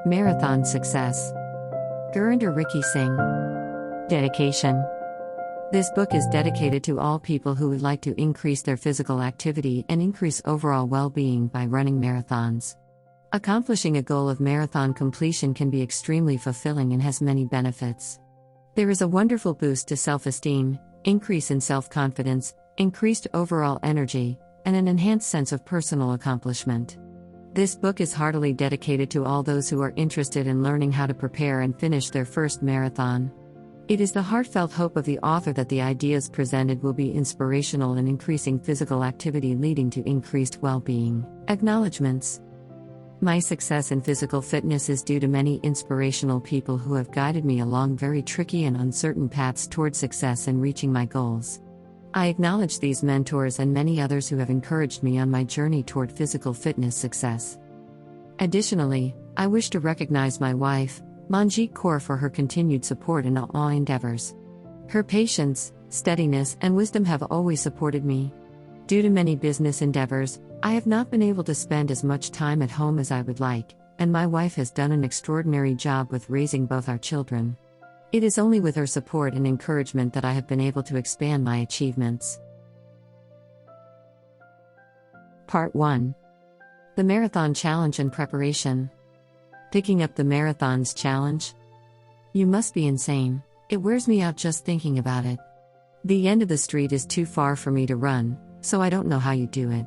Marathon Success. Gurinder Ricky Singh. Dedication. This book is dedicated to all people who would like to increase their physical activity and increase overall well-being by running marathons. Accomplishing a goal of marathon completion can be extremely fulfilling and has many benefits. There is a wonderful boost to self-esteem, increase in self-confidence, increased overall energy, and an enhanced sense of personal accomplishment. This book is heartily dedicated to all those who are interested in learning how to prepare and finish their first marathon. It is the heartfelt hope of the author that the ideas presented will be inspirational in increasing physical activity, leading to increased well-being. Acknowledgements. My success in physical fitness is due to many inspirational people who have guided me along very tricky and uncertain paths toward success in reaching my goals. I acknowledge these mentors and many others who have encouraged me on my journey toward physical fitness success. Additionally, I wish to recognize my wife, Manjeet Kaur, for her continued support in all endeavors. Her patience, steadiness, and wisdom have always supported me. Due to many business endeavors, I have not been able to spend as much time at home as I would like, and my wife has done an extraordinary job with raising both our children. It is only with her support and encouragement that I have been able to expand my achievements. Part 1. The Marathon Challenge and Preparation. Picking up the Marathon's challenge? You must be insane. It wears me out just thinking about it. The end of the street is too far for me to run, so I don't know how you do it.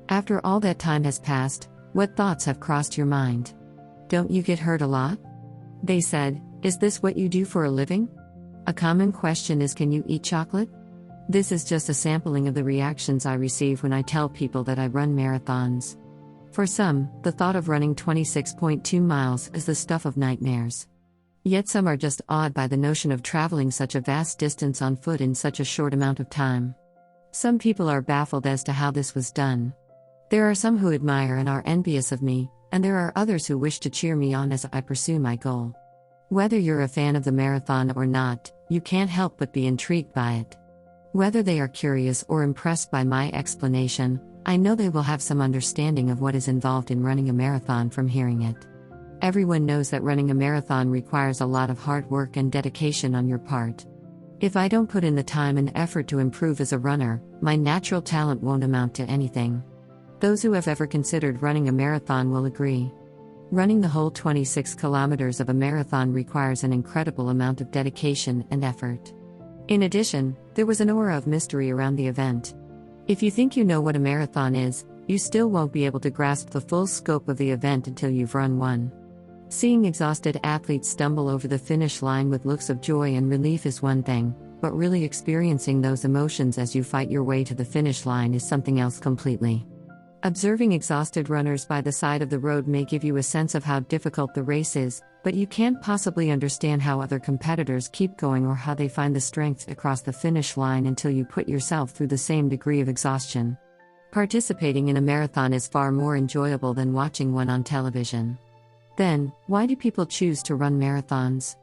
After all that time has passed, what thoughts have crossed your mind? Don't you get hurt a lot? They said, "Is this what you do for a living?" A common question is, can you eat chocolate? This is just a sampling of the reactions I receive when I tell people that I run marathons. For some, the thought of running 26.2 miles is the stuff of nightmares. Yet some are just awed by the notion of traveling such a vast distance on foot in such a short amount of time. Some people are baffled as to how this was done. There are some who admire and are envious of me, and there are others who wish to cheer me on as I pursue my goal. Whether you're a fan of the marathon or not, you can't help but be intrigued by it. Whether they are curious or impressed by my explanation, I know they will have some understanding of what is involved in running a marathon from hearing it. Everyone knows that running a marathon requires a lot of hard work and dedication on your part. If I don't put in the time and effort to improve as a runner, my natural talent won't amount to anything. Those who have ever considered running a marathon will agree. Running the whole 26 kilometers of a marathon requires an incredible amount of dedication and effort. In addition, there was an aura of mystery around the event. If you think you know what a marathon is, you still won't be able to grasp the full scope of the event until you've run one. Seeing exhausted athletes stumble over the finish line with looks of joy and relief is one thing, but really experiencing those emotions as you fight your way to the finish line is something else completely. Observing exhausted runners by the side of the road may give you a sense of how difficult the race is, but you can't possibly understand how other competitors keep going or how they find the strength to cross the finish line until you put yourself through the same degree of exhaustion. Participating in a marathon is far more enjoyable than watching one on television. Then, why do people choose to run marathons?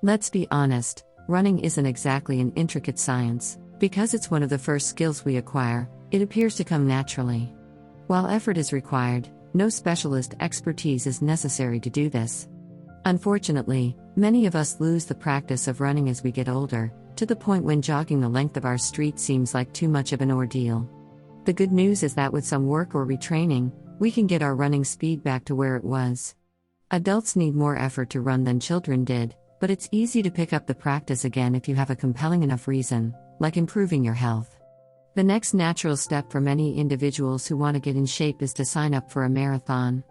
Let's be honest, running isn't exactly an intricate science. Because it's one of the first skills we acquire, it appears to come naturally. While effort is required, no specialist expertise is necessary to do this. Unfortunately, many of us lose the practice of running as we get older, to the point when jogging the length of our street seems like too much of an ordeal. The good news is that with some work or retraining, we can get our running speed back to where it was. Adults need more effort to run than children did, but it's easy to pick up the practice again if you have a compelling enough reason, like improving your health. The next natural step for many individuals who want to get in shape is to sign up for a marathon.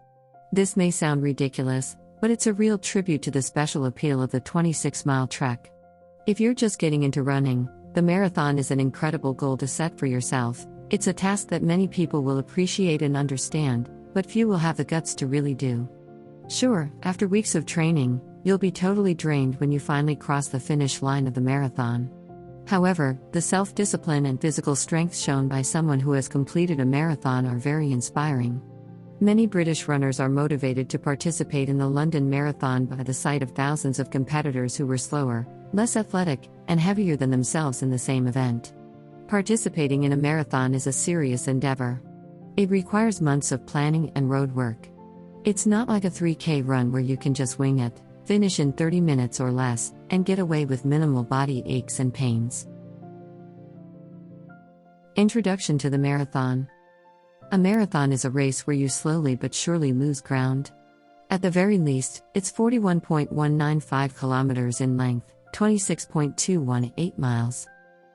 This may sound ridiculous, but it's a real tribute to the special appeal of the 26-mile trek. If you're just getting into running, the marathon is an incredible goal to set for yourself. It's a task that many people will appreciate and understand, but few will have the guts to really do. Sure, after weeks of training, you'll be totally drained when you finally cross the finish line of the marathon. However, the self-discipline and physical strength shown by someone who has completed a marathon are very inspiring. Many British runners are motivated to participate in the London Marathon by the sight of thousands of competitors who were slower, less athletic, and heavier than themselves in the same event. Participating in a marathon is a serious endeavor. It requires months of planning and road work. It's not like a 3K run where you can just wing it, finish in 30 minutes or less, and get away with minimal body aches and pains. Introduction to the marathon. A marathon is a race where you slowly but surely lose ground. At the very least, it's 41.195 kilometers in length, 26.218 miles.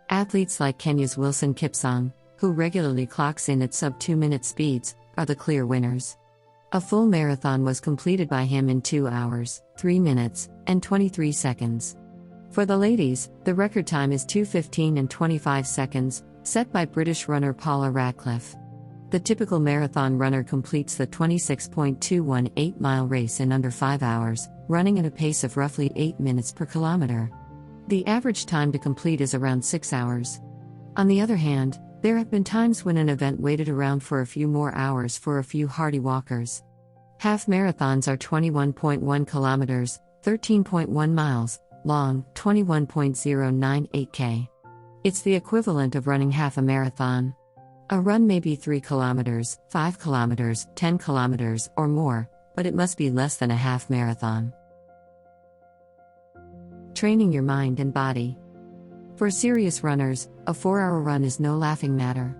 Athletes like Kenya's Wilson Kipsang, who regularly clocks in at sub-2-minute speeds, are the clear winners. A full marathon was completed by him in 2 hours, 3 minutes, and 23 seconds. For the ladies, the record time is 2:15 and 25 seconds, set by British runner Paula Radcliffe. The typical marathon runner completes the 26.218-mile race in under 5 hours, running at a pace of roughly 8 minutes per kilometer. The average time to complete is around 6 hours. On the other hand, there have been times when an event waited around for a few more hours for a few hardy walkers. Half marathons are 21.1 kilometers, 13.1 miles, long, 21.098 k. It's the equivalent of running half a marathon. A run may be 3 kilometers, 5 kilometers, 10 kilometers, or more, but it must be less than a half marathon. Training your mind and body. For serious runners, a 4-hour run is no laughing matter.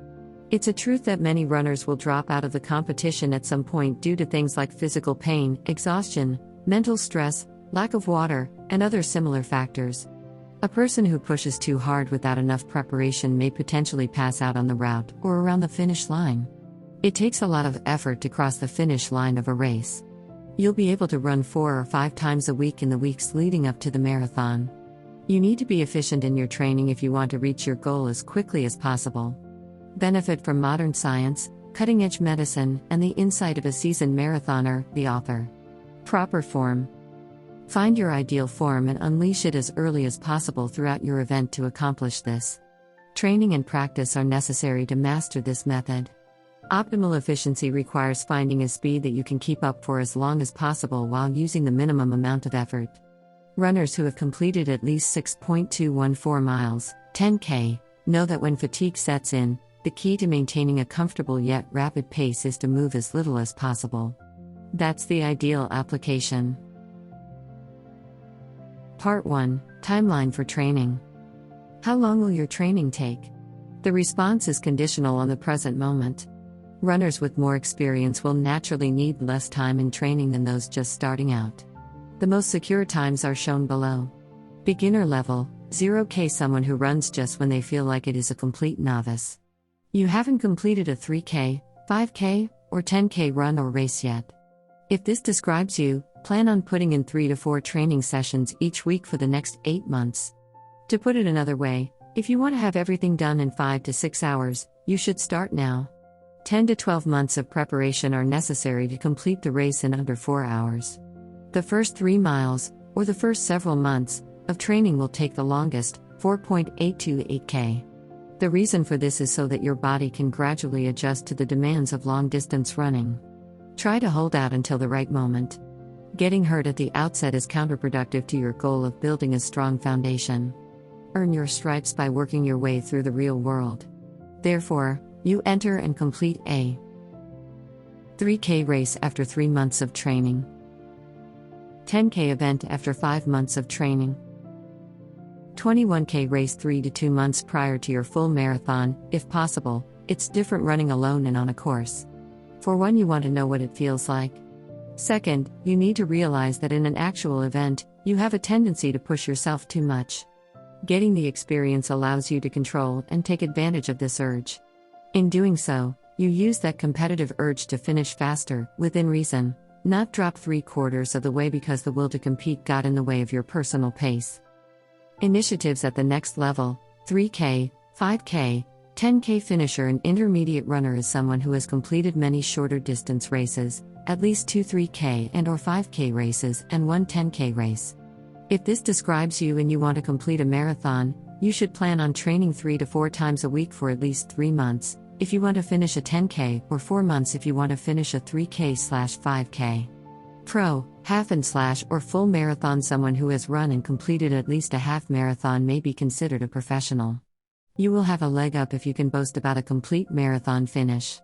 It's a truth that many runners will drop out of the competition at some point due to things like physical pain, exhaustion, mental stress, lack of water, and other similar factors. A person who pushes too hard without enough preparation may potentially pass out on the route or around the finish line. It takes a lot of effort to cross the finish line of a race. You'll be able to run 4 or 5 times a week in the weeks leading up to the marathon. You need to be efficient in your training if you want to reach your goal as quickly as possible. Benefit from modern science, cutting-edge medicine, and the insight of a seasoned marathoner, the author. Proper form. Find your ideal form and unleash it as early as possible throughout your event to accomplish this. Training and practice are necessary to master this method. Optimal efficiency requires finding a speed that you can keep up for as long as possible while using the minimum amount of effort. Runners who have completed at least 6.214 miles, 10K, know that when fatigue sets in, the key to maintaining a comfortable yet rapid pace is to move as little as possible. That's the ideal application. Part 1. Timeline for training. How long will your training take? The response is conditional on the present moment. Runners with more experience will naturally need less time in training than those just starting out. The most secure times are shown below. Beginner level, 0K, someone who runs just when they feel like it, is a complete novice. You haven't completed a 3K, 5K, or 10K run or race yet. If this describes you, plan on putting in 3 to 4 training sessions each week for the next 8 months. To put it another way, if you want to have everything done in 5 to 6 hours, you should start now. 10 to 12 months of preparation are necessary to complete the race in under 4 hours. The first 3 miles, or the first several months, of training will take the longest, 4.828K. The reason for this is so that your body can gradually adjust to the demands of long-distance running. Try to hold out until the right moment. Getting hurt at the outset is counterproductive to your goal of building a strong foundation. Earn your stripes by working your way through the real world. Therefore, you enter and complete a 3K race after 3 months of training. 10K event after 5 months of training. 21K race 3 to 2 months prior to your full marathon, if possible. It's different running alone and on a course. For one, you want to know what it feels like. Second, you need to realize that in an actual event, you have a tendency to push yourself too much. Getting the experience allows you to control and take advantage of this urge. In doing so, you use that competitive urge to finish faster, within reason, not drop 3/4 of the way because the will to compete got in the way of your personal pace. Initiatives at the next level: 3K, 5K, 10K finisher. An intermediate runner is someone who has completed many shorter distance races, at least 2 3K and or 5K races and 1 10K race. If this describes you and you want to complete a marathon, you should plan on training 3 to 4 times a week for at least 3 months, if you want to finish a 10K, or 4 months if you want to finish a 3K/5K. Pro, half and slash or full marathon. Someone who has run and completed at least a half marathon may be considered a professional. You will have a leg up if you can boast about a complete marathon finish.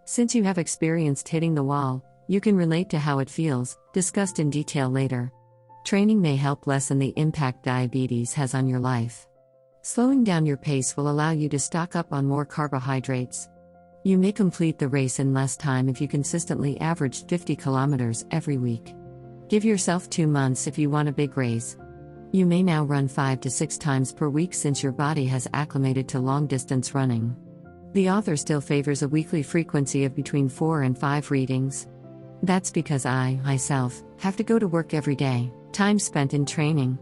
Since you have experienced hitting the wall, You can relate to how it feels, discussed in detail later. Training may help lessen the impact diabetes has on your life. Slowing down your pace will allow you to stock up on more carbohydrates. You may complete the race in less time if you consistently average 50 kilometers every week. Give yourself 2 months if you want a big race. You may now run 5 to 6 times per week since your body has acclimated to long-distance running. The author still favors a weekly frequency of between 4 and 5 readings. That's because I, myself, have to go to work every day. Time spent in training.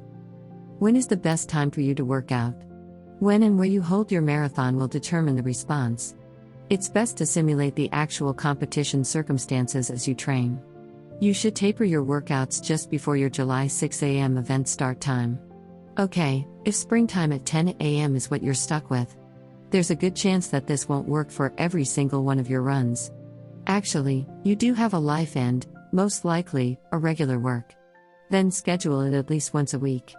When is the best time for you to work out? When and where you hold your marathon will determine the response. It's best to simulate the actual competition circumstances as you train. You should taper your workouts just before your July 6 a.m. event start time. Okay, if springtime at 10 a.m. is what you're stuck with, there's a good chance that this won't work for every single one of your runs. Actually, you do have a life and, most likely, a regular work. Then schedule it at least once a week.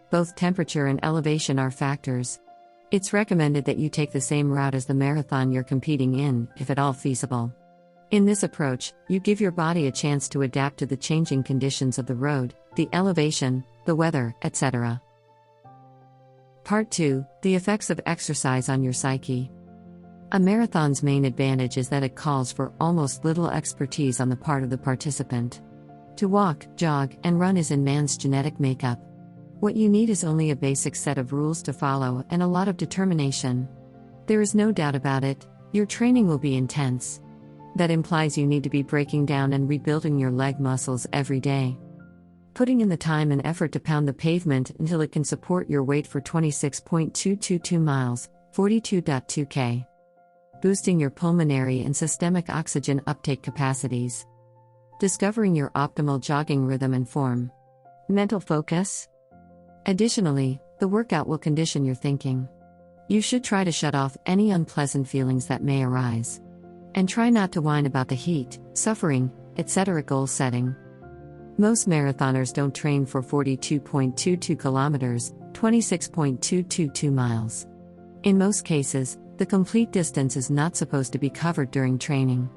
Both temperature and elevation are factors. It's recommended that you take the same route as the marathon you're competing in, if at all feasible. In this approach, you give your body a chance to adapt to the changing conditions of the road, the elevation, the weather, etc. Part 2: The effects of exercise on your psyche. A marathon's main advantage is that it calls for almost little expertise on the part of the participant. To walk, jog, and run is in man's genetic makeup. What you need is only a basic set of rules to follow and a lot of determination. There is no doubt about it, your training will be intense. That implies you need to be breaking down and rebuilding your leg muscles every day. Putting in the time and effort to pound the pavement until it can support your weight for 26.222 miles, 42.2 k. Boosting your pulmonary and systemic oxygen uptake capacities. Discovering your optimal jogging rhythm and form. Mental focus. Additionally, the workout will condition your thinking. You should try to shut off any unpleasant feelings that may arise. And try not to whine about the heat, suffering, etc. Goal setting. Most marathoners don't train for 42.22 kilometers, 26.222 miles. In most cases, the complete distance is not supposed to be covered during training.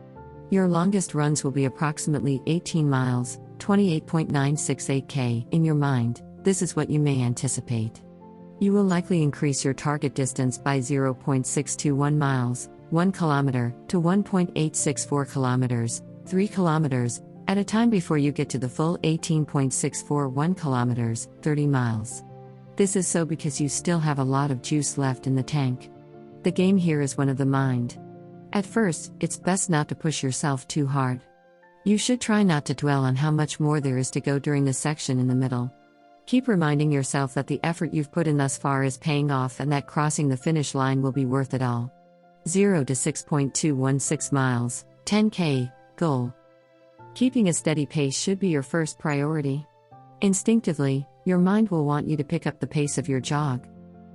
Your longest runs will be approximately 18 miles, 28.968 k. In your mind, this is what you may anticipate. You will likely increase your target distance by 0.621 miles, 1 kilometer, to 1.864 kilometers, 3 kilometers, at a time before you get to the full 18.641 kilometers, 30 miles. This is so because you still have a lot of juice left in the tank. The game here is one of the mind. At first, it's best not to push yourself too hard. You should try not to dwell on how much more there is to go during the section in the middle. Keep reminding yourself that the effort you've put in thus far is paying off and that crossing the finish line will be worth it all. 0 to 6.216 miles, 10 k, goal. Keeping a steady pace should be your first priority. Instinctively, your mind will want you to pick up the pace of your jog.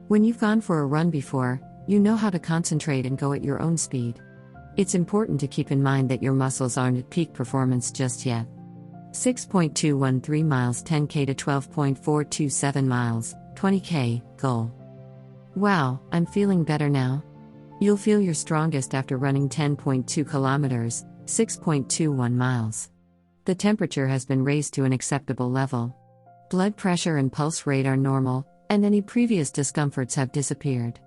When you've gone for a run before, you know how to concentrate and go at your own speed. It's important to keep in mind that your muscles aren't at peak performance just yet. 6.213 miles, 10 k to 12.427 miles, 20 k, goal. Wow, I'm feeling better now. You'll feel your strongest after running 10.2 kilometers, 6.21 miles. The temperature has been raised to an acceptable level. Blood pressure and pulse rate are normal, and any previous discomforts have disappeared.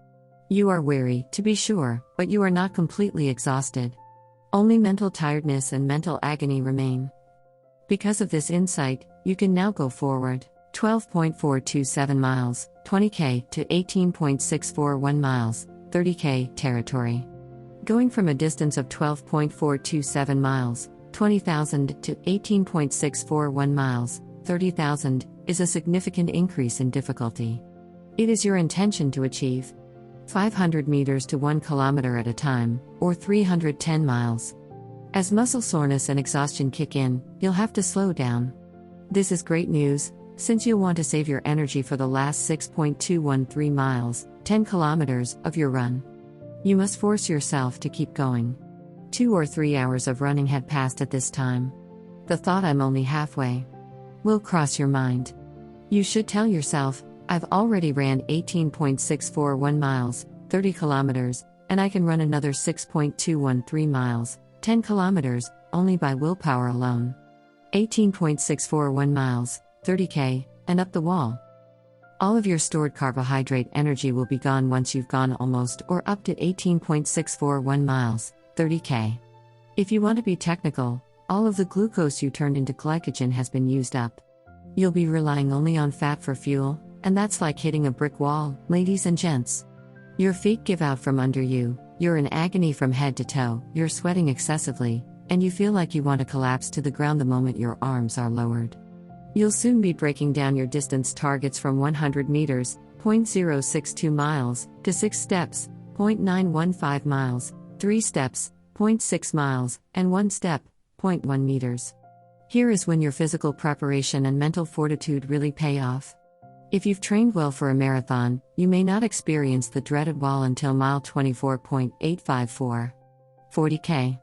You are weary, to be sure, but you are not completely exhausted. Only mental tiredness and mental agony remain. Because of this insight, you can now go forward. 12.427 miles, 20 k, to 18.641 miles, 30 k, territory. Going from a distance of 12.427 miles, 20,000, to 18.641 miles, 30,000, is a significant increase in difficulty. It is your intention to achieve 500 meters to 1 kilometer at a time, or 310 miles. As muscle soreness and exhaustion kick in, you'll have to slow down. This is great news, since you'll want to save your energy for the last 6.213 miles, 10 kilometers, of your run. You must force yourself to keep going. 2 or 3 hours of running had passed at this time. The thought "I'm only halfway" will cross your mind. You should tell yourself, "I've already ran 18.641 miles, 30 kilometers, and I can run another 6.213 miles, 10 kilometers, only by willpower alone. 18.641 miles, 30k, and up the wall. All of your stored carbohydrate energy will be gone once you've gone almost or up to 18.641 miles, 30k. If you want to be technical, all of the glucose you turned into glycogen has been used up. You'll be relying only on fat for fuel, and that's like hitting a brick wall, ladies and gents. Your feet give out from under you, you're in agony from head to toe, you're sweating excessively, and you feel like you want to collapse to the ground the moment your arms are lowered. You'll soon be breaking down your distance targets from 100 meters, 0.062 miles, to 6 steps, 0.915 miles, 3 steps, 0.6 miles, and 1 step, 0.1 meters. Here is when your physical preparation and mental fortitude really pay off. If you've trained well for a marathon, you may not experience the dreaded wall until mile 24.854. 40k.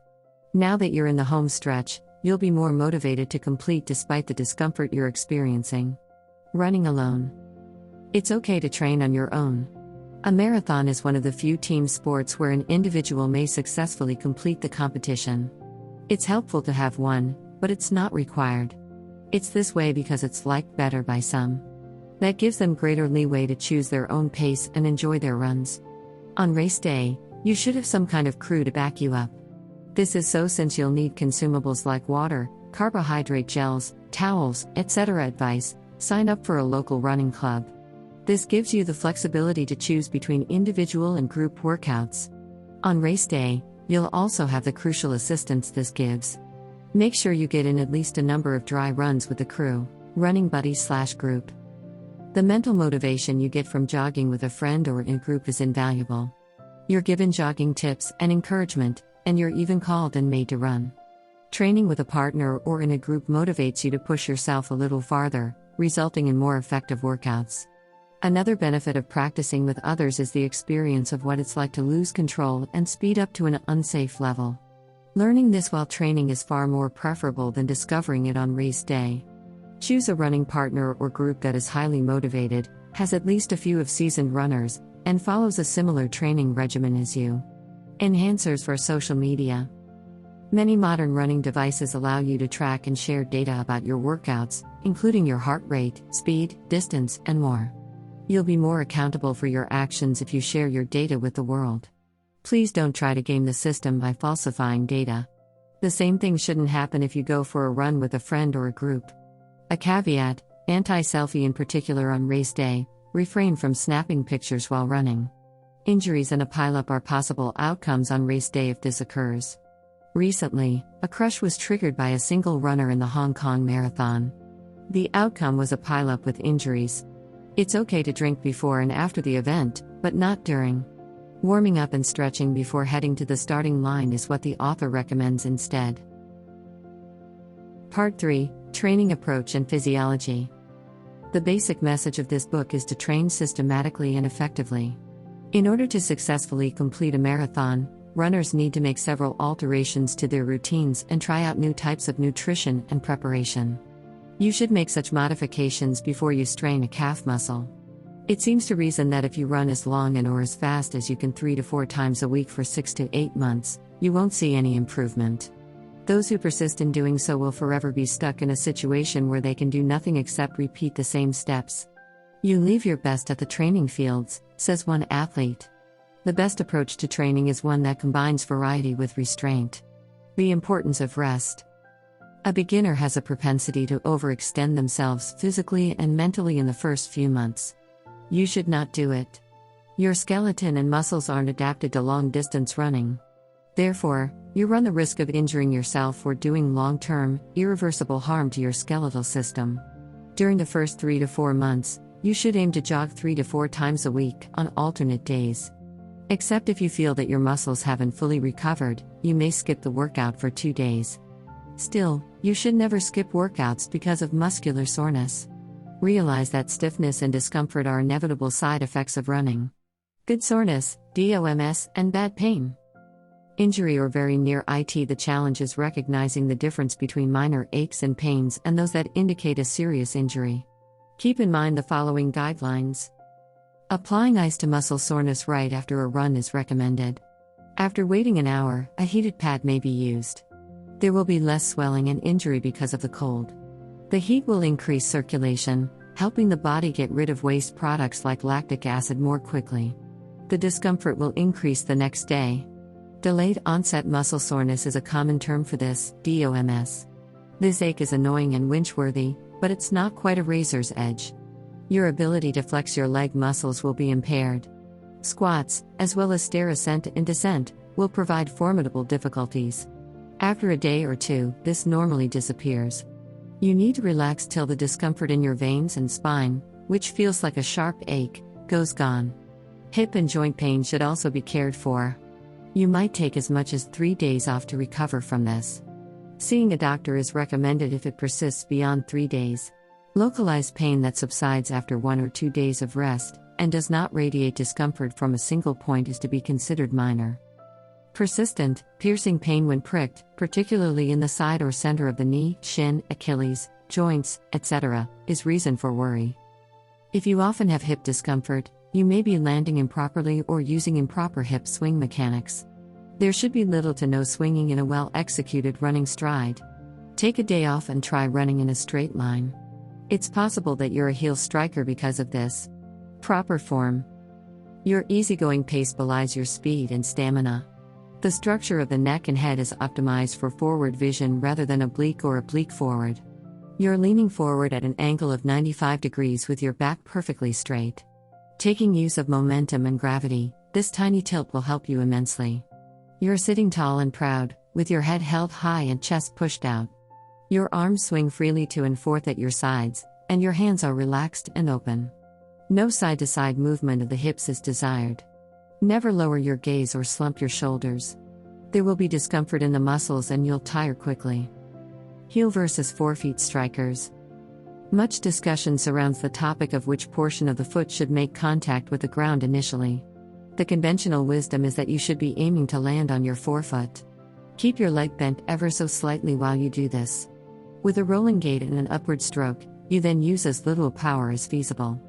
Now that you're in the home stretch, you'll be more motivated to complete despite the discomfort you're experiencing. Running alone. It's okay to train on your own. A marathon is one of the few team sports where an individual may successfully complete the competition. It's helpful to have one, but it's not required. It's this way because it's liked better by some. That gives them greater leeway to choose their own pace and enjoy their runs. On race day, you should have some kind of crew to back you up. This is so since you'll need consumables like water, carbohydrate gels, towels, etc. Advice: sign up for a local running club. This gives you the flexibility to choose between individual and group workouts. On race day, you'll also have the crucial assistance this gives. Make sure you get in at least a number of dry runs with the crew, running buddy/group. The mental motivation you get from jogging with a friend or in a group is invaluable. You're given jogging tips and encouragement, and you're even called and made to run. Training with a partner or in a group motivates you to push yourself a little farther, resulting in more effective workouts. Another benefit of practicing with others is the experience of what it's like to lose control and speed up to an unsafe level. Learning this while training is far more preferable than discovering it on race day. Choose a running partner or group that is highly motivated, has at least a few of seasoned runners, and follows a similar training regimen as you. Enhancers for social media. Many modern running devices allow you to track and share data about your workouts, including your heart rate, speed, distance, and more. You'll be more accountable for your actions if you share your data with the world. Please don't try to game the system by falsifying data. The same thing shouldn't happen if you go for a run with a friend or a group. A caveat: anti-selfie in particular on race day, refrain from snapping pictures while running. Injuries and a pileup are possible outcomes on race day if this occurs. Recently, a crush was triggered by a single runner in the Hong Kong Marathon. The outcome was a pileup with injuries. It's okay to drink before and after the event, but not during. Warming up and stretching before heading to the starting line is what the author recommends instead. Part 3: Training Approach and Physiology. The basic message of this book is to train systematically and effectively. In order to successfully complete a marathon, runners need to make several alterations to their routines and try out new types of nutrition and preparation. You should make such modifications before you strain a calf muscle. It seems to reason that if you run as long and or as fast as you can 3 to 4 times a week for 6 to 8 months, you won't see any improvement. Those who persist in doing so will forever be stuck in a situation where they can do nothing except repeat the same steps. You leave your best at the training fields, says one athlete. The best approach to training is one that combines variety with restraint. The importance of rest. A beginner has a propensity to overextend themselves physically and mentally in the first few months. You should not do it. Your skeleton and muscles aren't adapted to long-distance running. Therefore, you run the risk of injuring yourself or doing long-term, irreversible harm to your skeletal system. During the first 3 to 4 months, you should aim to jog 3 to 4 times a week on alternate days. Except if you feel that your muscles haven't fully recovered, you may skip the workout for 2 days. Still, you should never skip workouts because of muscular soreness. Realize that stiffness and discomfort are inevitable side effects of running. Good soreness, DOMS, and bad pain. Injury or very near it. The challenge is recognizing the difference between minor aches and pains and those that indicate a serious injury. Keep in mind the following guidelines. Applying ice to muscle soreness right after a run is recommended. After waiting an hour, a heated pad may be used. There will be less swelling and injury because of the cold. The heat will increase circulation, helping the body get rid of waste products like lactic acid more quickly. The discomfort will increase the next day. Delayed onset muscle soreness is a common term for this, DOMS. This ache is annoying and winch-worthy, but it's not quite a razor's edge. Your ability to flex your leg muscles will be impaired. Squats, as well as stair ascent and descent, will provide formidable difficulties. After a day or two, this normally disappears. You need to relax till the discomfort in your veins and spine, which feels like a sharp ache, goes gone. Hip and joint pain should also be cared for. You might take as much as 3 days off to recover from this. Seeing a doctor is recommended if it persists beyond 3 days. Localized pain that subsides after 1 or 2 days of rest, and does not radiate discomfort from a single point is to be considered minor. Persistent, piercing pain when pricked, particularly in the side or center of the knee, shin, Achilles, joints, etc., is reason for worry. If you often have hip discomfort, you may be landing improperly or using improper hip swing mechanics. There should be little to no swinging in a well-executed running stride. Take a day off and try running in a straight line. It's possible that you're a heel striker because of this. Proper form. Your easygoing pace belies your speed and stamina. The structure of the neck and head is optimized for forward vision rather than oblique or oblique forward. You're leaning forward at an angle of 95 degrees with your back perfectly straight. Taking use of momentum and gravity, this tiny tilt will help you immensely. You're sitting tall and proud, with your head held high and chest pushed out. Your arms swing freely to and forth at your sides, and your hands are relaxed and open. No side-to-side movement of the hips is desired. Never lower your gaze or slump your shoulders. There will be discomfort in the muscles and you'll tire quickly. Heel versus forefeet strikers. Much discussion surrounds the topic of which portion of the foot should make contact with the ground initially. The conventional wisdom is that you should be aiming to land on your forefoot. Keep your leg bent ever so slightly while you do this. With a rolling gait and an upward stroke, you then use as little power as feasible.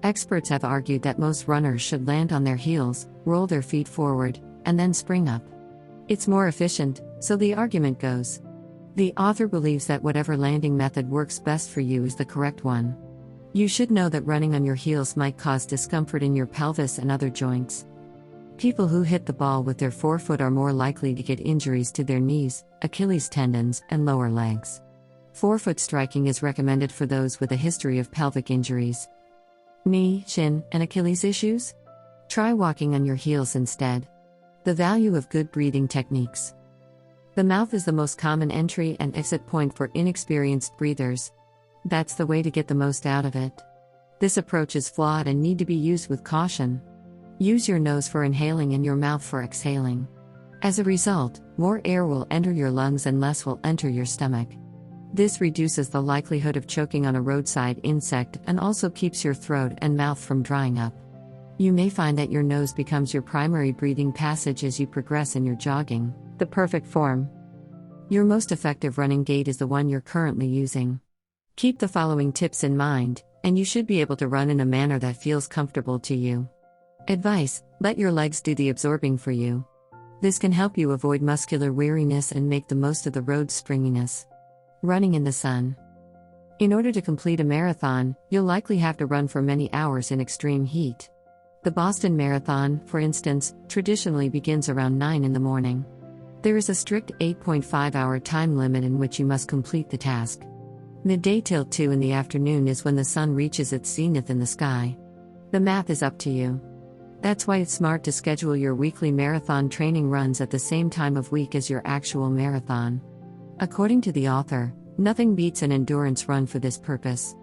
Experts have argued that most runners should land on their heels, roll their feet forward, and then spring up. It's more efficient, so the argument goes. The author believes that whatever landing method works best for you is the correct one. You should know that running on your heels might cause discomfort in your pelvis and other joints. People who hit the ball with their forefoot are more likely to get injuries to their knees, Achilles tendons, and lower legs. Forefoot striking is recommended for those with a history of pelvic injuries. Knee, shin, and Achilles issues? Try walking on your heels instead. The value of good breathing techniques. The mouth is the most common entry and exit point for inexperienced breathers. That's the way to get the most out of it. This approach is flawed and need to be used with caution. Use your nose for inhaling and your mouth for exhaling. As a result, more air will enter your lungs and less will enter your stomach. This reduces the likelihood of choking on a roadside insect and also keeps your throat and mouth from drying up. You may find that your nose becomes your primary breathing passage as you progress in your jogging. The perfect form. Your most effective running gait is the one you're currently using. Keep the following tips in mind, and you should be able to run in a manner that feels comfortable to you. Advice: let your legs do the absorbing for you. This can help you avoid muscular weariness and make the most of the road springiness. Running in the sun. In order to complete a marathon, you'll likely have to run for many hours in extreme heat. The Boston Marathon, for instance, traditionally begins around 9 in the morning. There is a strict 8.5-hour time limit in which you must complete the task. Midday till 2 in the afternoon is when the sun reaches its zenith in the sky. The math is up to you. That's why it's smart to schedule your weekly marathon training runs at the same time of week as your actual marathon. According to the author, nothing beats an endurance run for this purpose.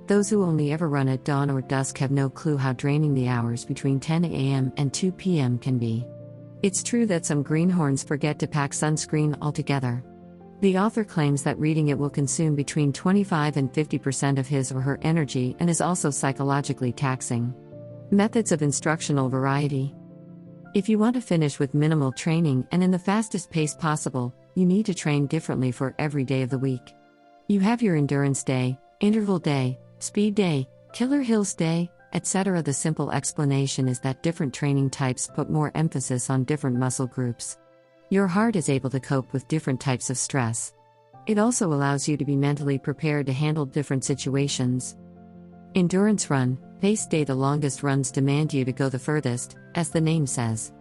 Those who only ever run at dawn or dusk have no clue how draining the hours between 10 a.m. and 2 p.m. can be. It's true that some greenhorns forget to pack sunscreen altogether. The author claims that reading it will consume between 25 and 50% of his or her energy and is also psychologically taxing. Methods of instructional variety. If you want to finish with minimal training and in the fastest pace possible, you need to train differently for every day of the week. You have your endurance day, interval day, speed day, killer hills day, etc. The simple explanation is that different training types put more emphasis on different muscle groups. Your heart is able to cope with different types of stress. It also allows you to be mentally prepared to handle different situations. Endurance run, pace day. The longest runs demand you to go the furthest, as the name says.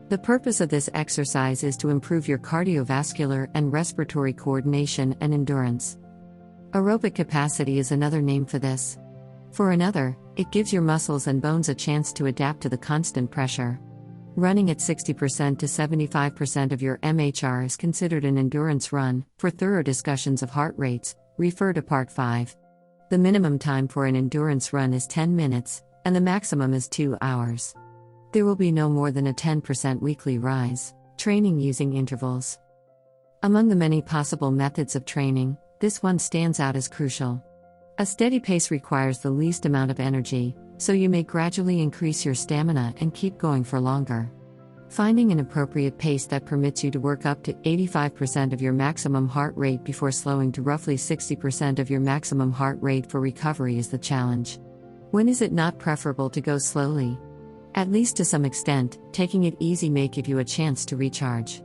The purpose of this exercise is to improve your cardiovascular and respiratory coordination and endurance. Aerobic capacity is another name for this. For another, it gives your muscles and bones a chance to adapt to the constant pressure. Running at 60% to 75% of your MHR is considered an endurance run. For thorough discussions of heart rates, refer to Part 5. The minimum time for an endurance run is 10 minutes, and the maximum is 2 hours. There will be no more than a 10% weekly rise. Training using intervals. Among the many possible methods of training, this one stands out as crucial. A steady pace requires the least amount of energy, so you may gradually increase your stamina and keep going for longer. Finding an appropriate pace that permits you to work up to 85% of your maximum heart rate before slowing to roughly 60% of your maximum heart rate for recovery is the challenge. When is it not preferable to go slowly? At least to some extent, taking it easy may give you a chance to recharge.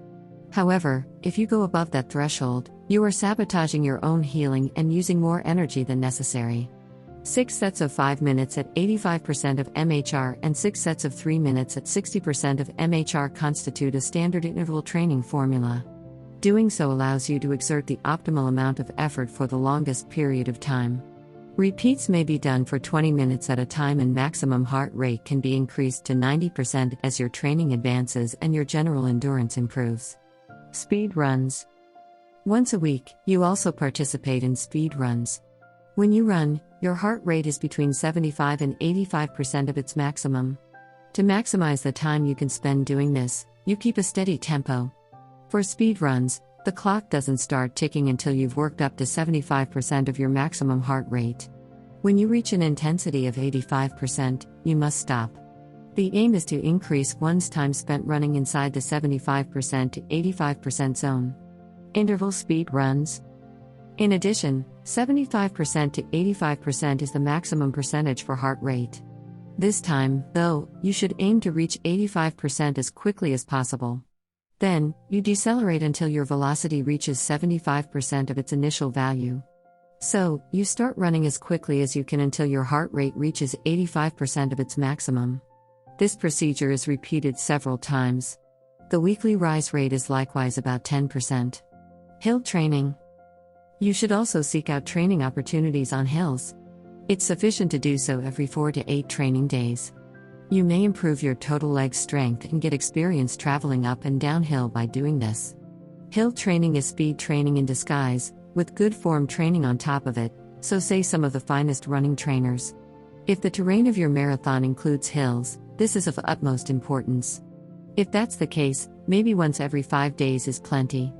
However, if you go above that threshold, you are sabotaging your own healing and using more energy than necessary. 6 sets of 5 minutes at 85% of MHR and 6 sets of 3 minutes at 60% of MHR constitute a standard interval training formula. Doing so allows you to exert the optimal amount of effort for the longest period of time. Repeats may be done for 20 minutes at a time, and maximum heart rate can be increased to 90% as your training advances and your general endurance improves. Speed runs. Once a week, you also participate in speed runs. When you run, your heart rate is between 75 and 85% of its maximum. To maximize the time you can spend doing this, you keep a steady tempo. For speed runs, the clock doesn't start ticking until you've worked up to 75% of your maximum heart rate. When you reach an intensity of 85%, you must stop. The aim is to increase one's time spent running inside the 75% to 85% zone. Interval speed runs. In addition, 75% to 85% is the maximum percentage for heart rate. This time, though, you should aim to reach 85% as quickly as possible. Then, you decelerate until your velocity reaches 75% of its initial value. So, you start running as quickly as you can until your heart rate reaches 85% of its maximum. This procedure is repeated several times. The weekly rise rate is likewise about 10%. Hill training. You should also seek out training opportunities on hills. It's sufficient to do so every 4 to 8 training days. You may improve your total leg strength and get experience traveling up and downhill by doing this. Hill training is speed training in disguise, with good form training on top of it, so say some of the finest running trainers. If the terrain of your marathon includes hills, this is of utmost importance. If that's the case, maybe once every 5 days is plenty.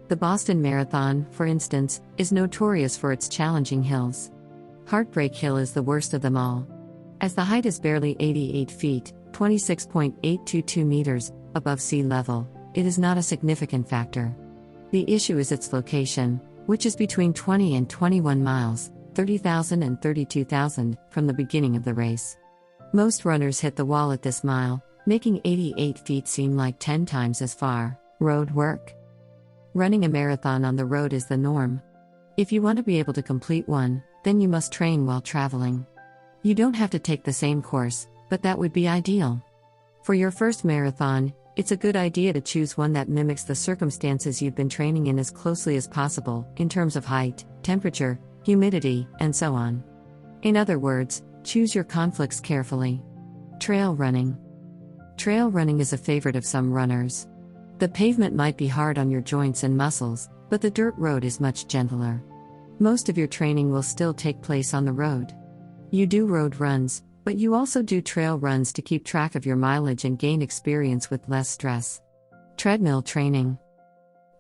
The Boston Marathon, for instance, is notorious for its challenging hills. Heartbreak Hill is the worst of them all. As the height is barely 88 feet, 26.822 meters, above sea level, it is not a significant factor. The issue is its location, which is between 20 and 21 miles, 30,000 and 32,000, from the beginning of the race. Most runners hit the wall at this mile, making 88 feet seem like 10 times as far. Road work. Running a marathon on the road is the norm. If you want to be able to complete one, then you must train while traveling. You don't have to take the same course, but that would be ideal. For your first marathon, it's a good idea to choose one that mimics the circumstances you've been training in as closely as possible, in terms of height, temperature, humidity, and so on. In other words, choose your conflicts carefully. Trail running. Trail running is a favorite of some runners. The pavement might be hard on your joints and muscles, but the dirt road is much gentler. Most of your training will still take place on the road. You do road runs, but you also do trail runs to keep track of your mileage and gain experience with less stress. Treadmill training.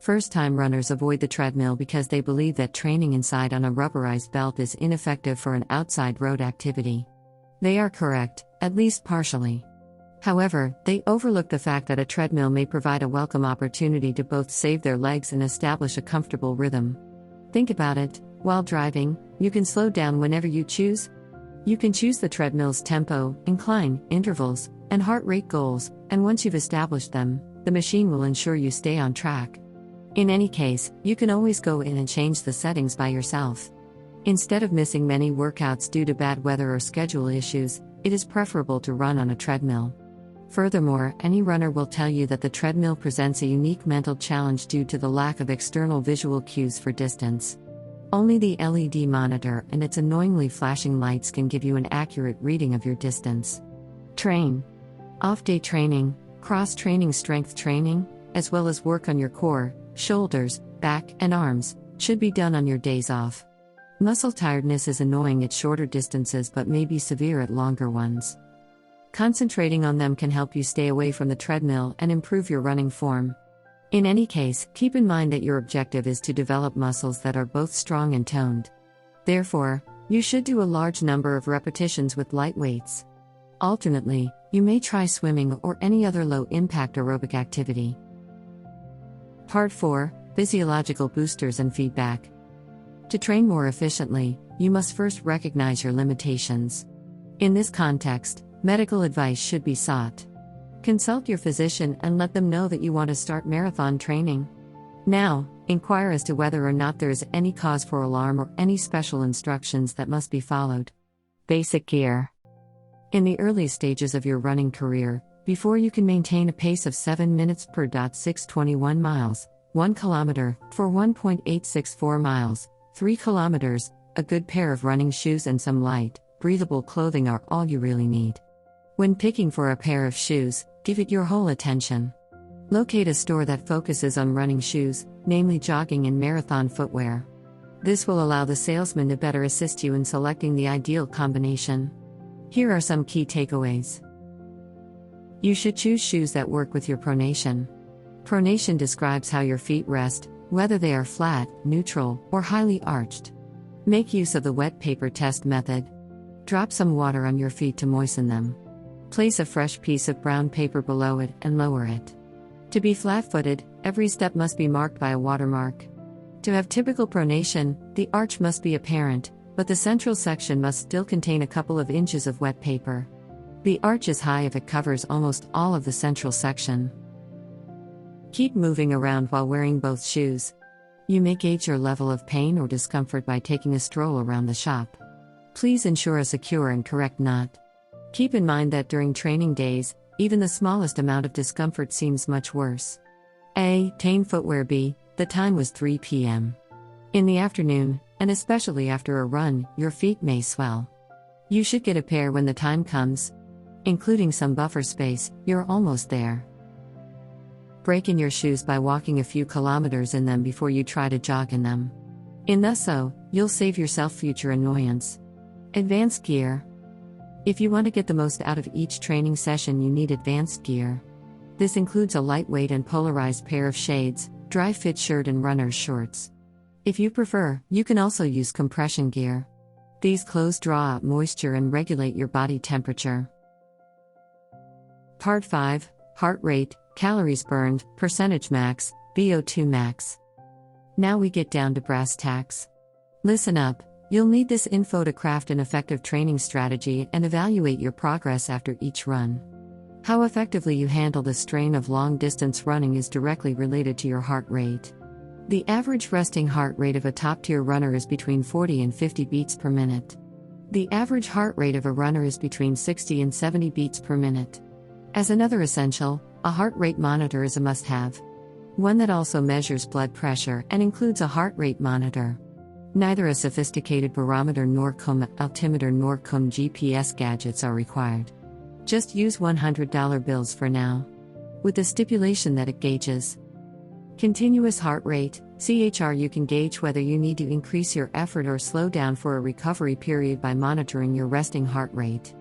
First-time runners avoid the treadmill because they believe that training inside on a rubberized belt is ineffective for an outside road activity. They are correct, at least partially. However, they overlook the fact that a treadmill may provide a welcome opportunity to both save their legs and establish a comfortable rhythm. Think about it. While driving, you can slow down whenever you choose. You can choose the treadmill's tempo, incline, intervals, and heart rate goals, and once you've established them, The machine will ensure you stay on track. In any case, you can always go in and change the settings by yourself. Instead of missing many workouts due to bad weather or schedule issues, it is preferable to run on a treadmill. Furthermore, any runner will tell you that the treadmill presents a unique mental challenge due to the lack of external visual cues for distance. Only the LED monitor and its annoyingly flashing lights can give you an accurate reading of your distance. Train. Off-day training, cross-training, strength training, as well as work on your core, shoulders, back, and arms, should be done on your days off. Muscle tiredness is annoying at shorter distances but may be severe at longer ones. Concentrating on them can help you stay away from the treadmill and improve your running form. In any case, keep in mind that your objective is to develop muscles that are both strong and toned. Therefore, you should do a large number of repetitions with light weights. Alternately, you may try swimming or any other low-impact aerobic activity. Part 4: Physiological Boosters and Feedback. To train more efficiently, you must first recognize your limitations. In this context, medical advice should be sought. Consult your physician and let them know that you want to start marathon training. Now, inquire as to whether or not there is any cause for alarm or any special instructions that must be followed. Basic gear. In the early stages of your running career, before you can maintain a pace of 7 minutes per 621 miles, 1 kilometer, for 1.864 miles, 3 kilometers, a good pair of running shoes and some light, breathable clothing are all you really need. When picking for a pair of shoes, give it your whole attention. Locate a store that focuses on running shoes, namely jogging and marathon footwear. This will allow the salesman to better assist you in selecting the ideal combination. Here are some key takeaways. You should choose shoes that work with your pronation. Pronation describes how your feet rest, whether they are flat, neutral, or highly arched. Make use of the wet paper test method. Drop some water on your feet to moisten them. Place a fresh piece of brown paper below it and lower it. To be flat-footed, every step must be marked by a watermark. To have typical pronation, the arch must be apparent, but the central section must still contain a couple of inches of wet paper. The arch is high if it covers almost all of the central section. Keep moving around while wearing both shoes. You may gauge your level of pain or discomfort by taking a stroll around the shop. Please ensure a secure and correct knot. Keep in mind that during training days, even the smallest amount of discomfort seems much worse. A. Pain footwear. B. The time was 3 p.m. In the afternoon, and especially after a run, your feet may swell. You should get a pair when the time comes. Including some buffer space, you're almost there. Break in your shoes by walking a few kilometers in them before you try to jog in them. In thus so, you'll save yourself future annoyance. Advanced gear. If you want to get the most out of each training session, you need advanced gear. This includes a lightweight and polarized pair of shades, dry-fit shirt and runner's shorts. If you prefer, you can also use compression gear. These clothes draw out moisture and regulate your body temperature. Part 5: Heart rate, calories burned, percentage max, VO2 max. Now we get down to brass tacks. Listen up. You'll need this info to craft an effective training strategy and evaluate your progress after each run. How effectively you handle the strain of long-distance running is directly related to your heart rate. The average resting heart rate of a top-tier runner is between 40 and 50 beats per minute. The average heart rate of a runner is between 60 and 70 beats per minute. As another essential, a heart rate monitor is a must-have. One that also measures blood pressure and includes a heart rate monitor. Neither a sophisticated barometer nor altimeter nor GPS gadgets are required. Just use $100 bills for now. With the stipulation that it gauges continuous heart rate, CHR. You can gauge whether you need to increase your effort or slow down for a recovery period by monitoring your resting heart rate.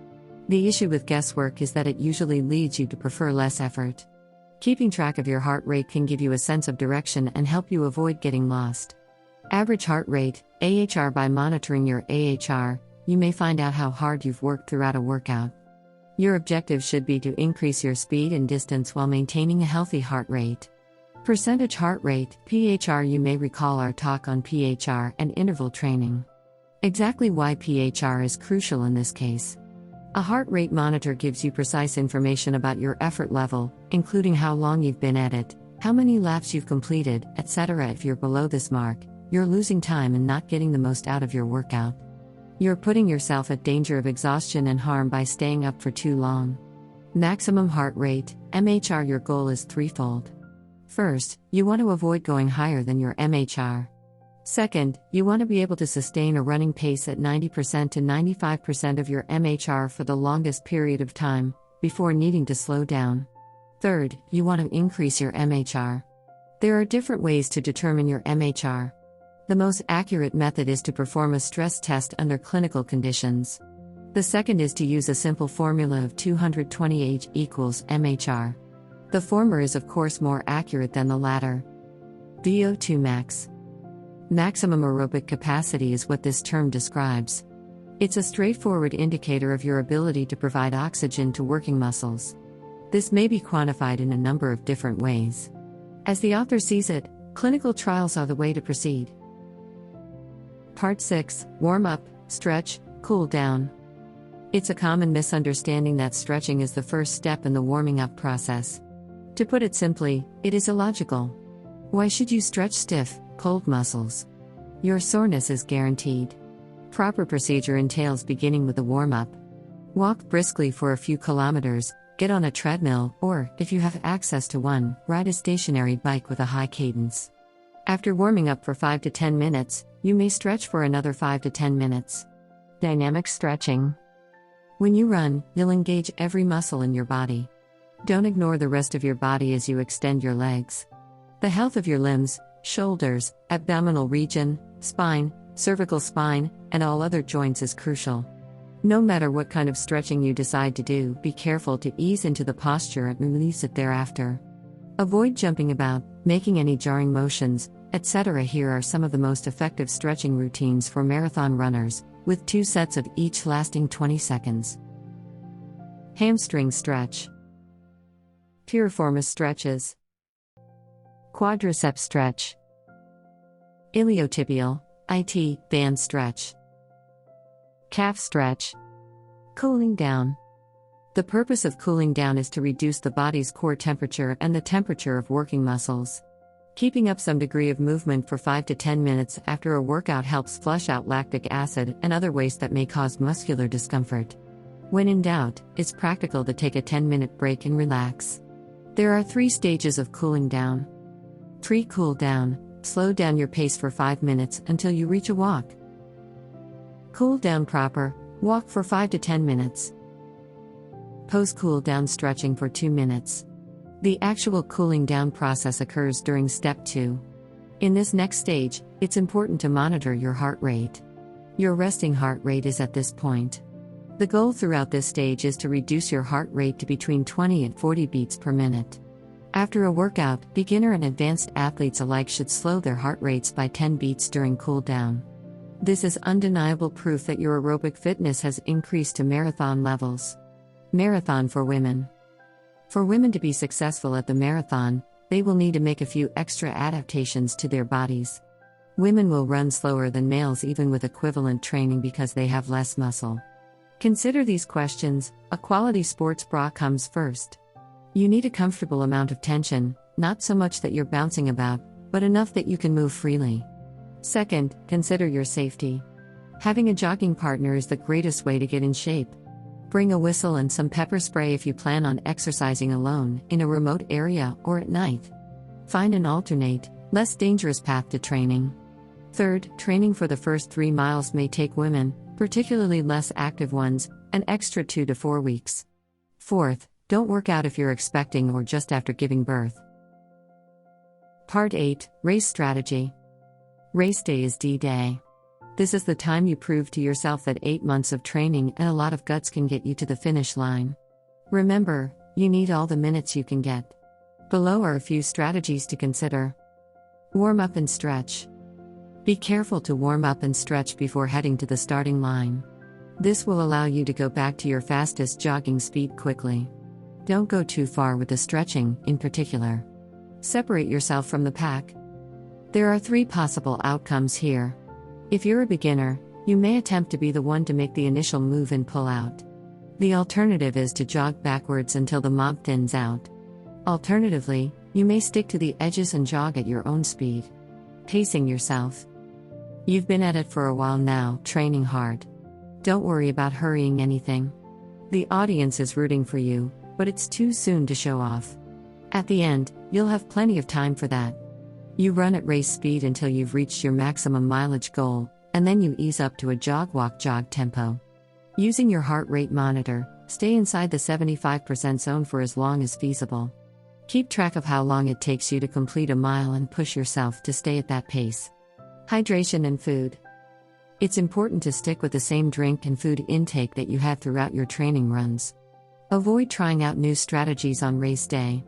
The issue with guesswork is that it usually leads you to prefer less effort. Keeping track of your heart rate can give you a sense of direction and help you avoid getting lost. Average heart rate, AHR. By monitoring your AHR, you may find out how hard you've worked throughout a workout. Your objective should be to increase your speed and distance while maintaining a healthy heart rate. Percentage heart rate, PHR. You may recall our talk on PHR and interval training. Exactly why PHR is crucial in this case. A heart rate monitor gives you precise information about your effort level, including how long you've been at it, how many laps you've completed, etc. If you're below this mark, you're losing time and not getting the most out of your workout. You're putting yourself at danger of exhaustion and harm by staying up for too long. Maximum heart rate, MHR. Your goal is threefold. First, you want to avoid going higher than your MHR. Second, you want to be able to sustain a running pace at 90% to 95% of your MHR for the longest period of time, before needing to slow down. Third, you want to increase your MHR. There are different ways to determine your MHR. The most accurate method is to perform a stress test under clinical conditions. The second is to use a simple formula of 220H equals MHR. The former is of course more accurate than the latter. VO2 max. Maximum aerobic capacity is what this term describes. It's a straightforward indicator of your ability to provide oxygen to working muscles. This may be quantified in a number of different ways. As the author sees it, clinical trials are the way to proceed. Part 6, Warm up, Stretch, Cool down. It's a common misunderstanding that stretching is the first step in the warming up process. To put it simply, it is illogical. Why should you stretch stiff, cold muscles? Your soreness is guaranteed. Proper procedure entails beginning with a warm-up. Walk briskly for a few kilometers, get on a treadmill, or, if you have access to one, ride a stationary bike with a high cadence. After warming up for 5 to 10 minutes, you may stretch for another 5 to 10 minutes. Dynamic stretching. When you run, you'll engage every muscle in your body. Don't ignore the rest of your body as you extend your legs. The health of your limbs, shoulders, abdominal region, spine, cervical spine, and all other joints is crucial. No matter what kind of stretching you decide to do, be careful to ease into the posture and release it thereafter. Avoid jumping about, making any jarring motions, etc. Here are some of the most effective stretching routines for marathon runners, with 2 sets of each lasting 20 seconds. Hamstring stretch. Piriformis stretches. Quadricep stretch. Iliotibial, IT, band stretch. Calf stretch. Cooling down. The purpose of cooling down is to reduce the body's core temperature and the temperature of working muscles. Keeping up some degree of movement for 5 to 10 minutes after a workout helps flush out lactic acid and other waste that may cause muscular discomfort. When in doubt, it's practical to take a 10-minute break and relax. There are 3 stages of cooling down. Pre-cool down. Slow down your pace for 5 minutes until you reach a walk. Cool down proper. Walk for 5 to 10 minutes. Post-cool down stretching for 2 minutes. The actual cooling down process occurs during step 2. In this next stage, it's important to monitor your heart rate. Your resting heart rate is at this point. The goal throughout this stage is to reduce your heart rate to between 20 and 40 beats per minute. After a workout, beginner and advanced athletes alike should slow their heart rates by 10 beats during cool down. This is undeniable proof that your aerobic fitness has increased to marathon levels. Marathon for women. For women to be successful at the marathon, they will need to make a few extra adaptations to their bodies. Women will run slower than males even with equivalent training because they have less muscle. Consider these questions. A quality sports bra comes first. You need a comfortable amount of tension, not so much that you're bouncing about, but enough that you can move freely. Second, consider your safety. Having a jogging partner is the greatest way to get in shape. Bring a whistle and some pepper spray if you plan on exercising alone, in a remote area, or at night. Find an alternate, less dangerous path to training. Third, training for the first 3 miles may take women, particularly less active ones, an extra 2 to 4 weeks. Fourth, don't work out if you're expecting or just after giving birth. Part 8, Race Strategy. Race day is D-Day. This is the time you prove to yourself that 8 months of training and a lot of guts can get you to the finish line. Remember, you need all the minutes you can get. Below are a few strategies to consider. Warm up and stretch. Be careful to warm up and stretch before heading to the starting line. This will allow you to go back to your fastest jogging speed quickly. Don't go too far with the stretching, in particular. Separate yourself from the pack. There are 3 possible outcomes here. If you're a beginner, you may attempt to be the one to make the initial move and pull out. The alternative is to jog backwards until the mob thins out. Alternatively, you may stick to the edges and jog at your own speed. Pacing yourself. You've been at it for a while now, training hard. Don't worry about hurrying anything. The audience is rooting for you, but it's too soon to show off. At the end, you'll have plenty of time for that. You run at race speed until you've reached your maximum mileage goal, and then you ease up to a jog-walk-jog tempo. Using your heart rate monitor, stay inside the 75% zone for as long as feasible. Keep track of how long it takes you to complete a mile and push yourself to stay at that pace. Hydration and food. It's important to stick with the same drink and food intake that you had throughout your training runs. Avoid trying out new strategies on race day.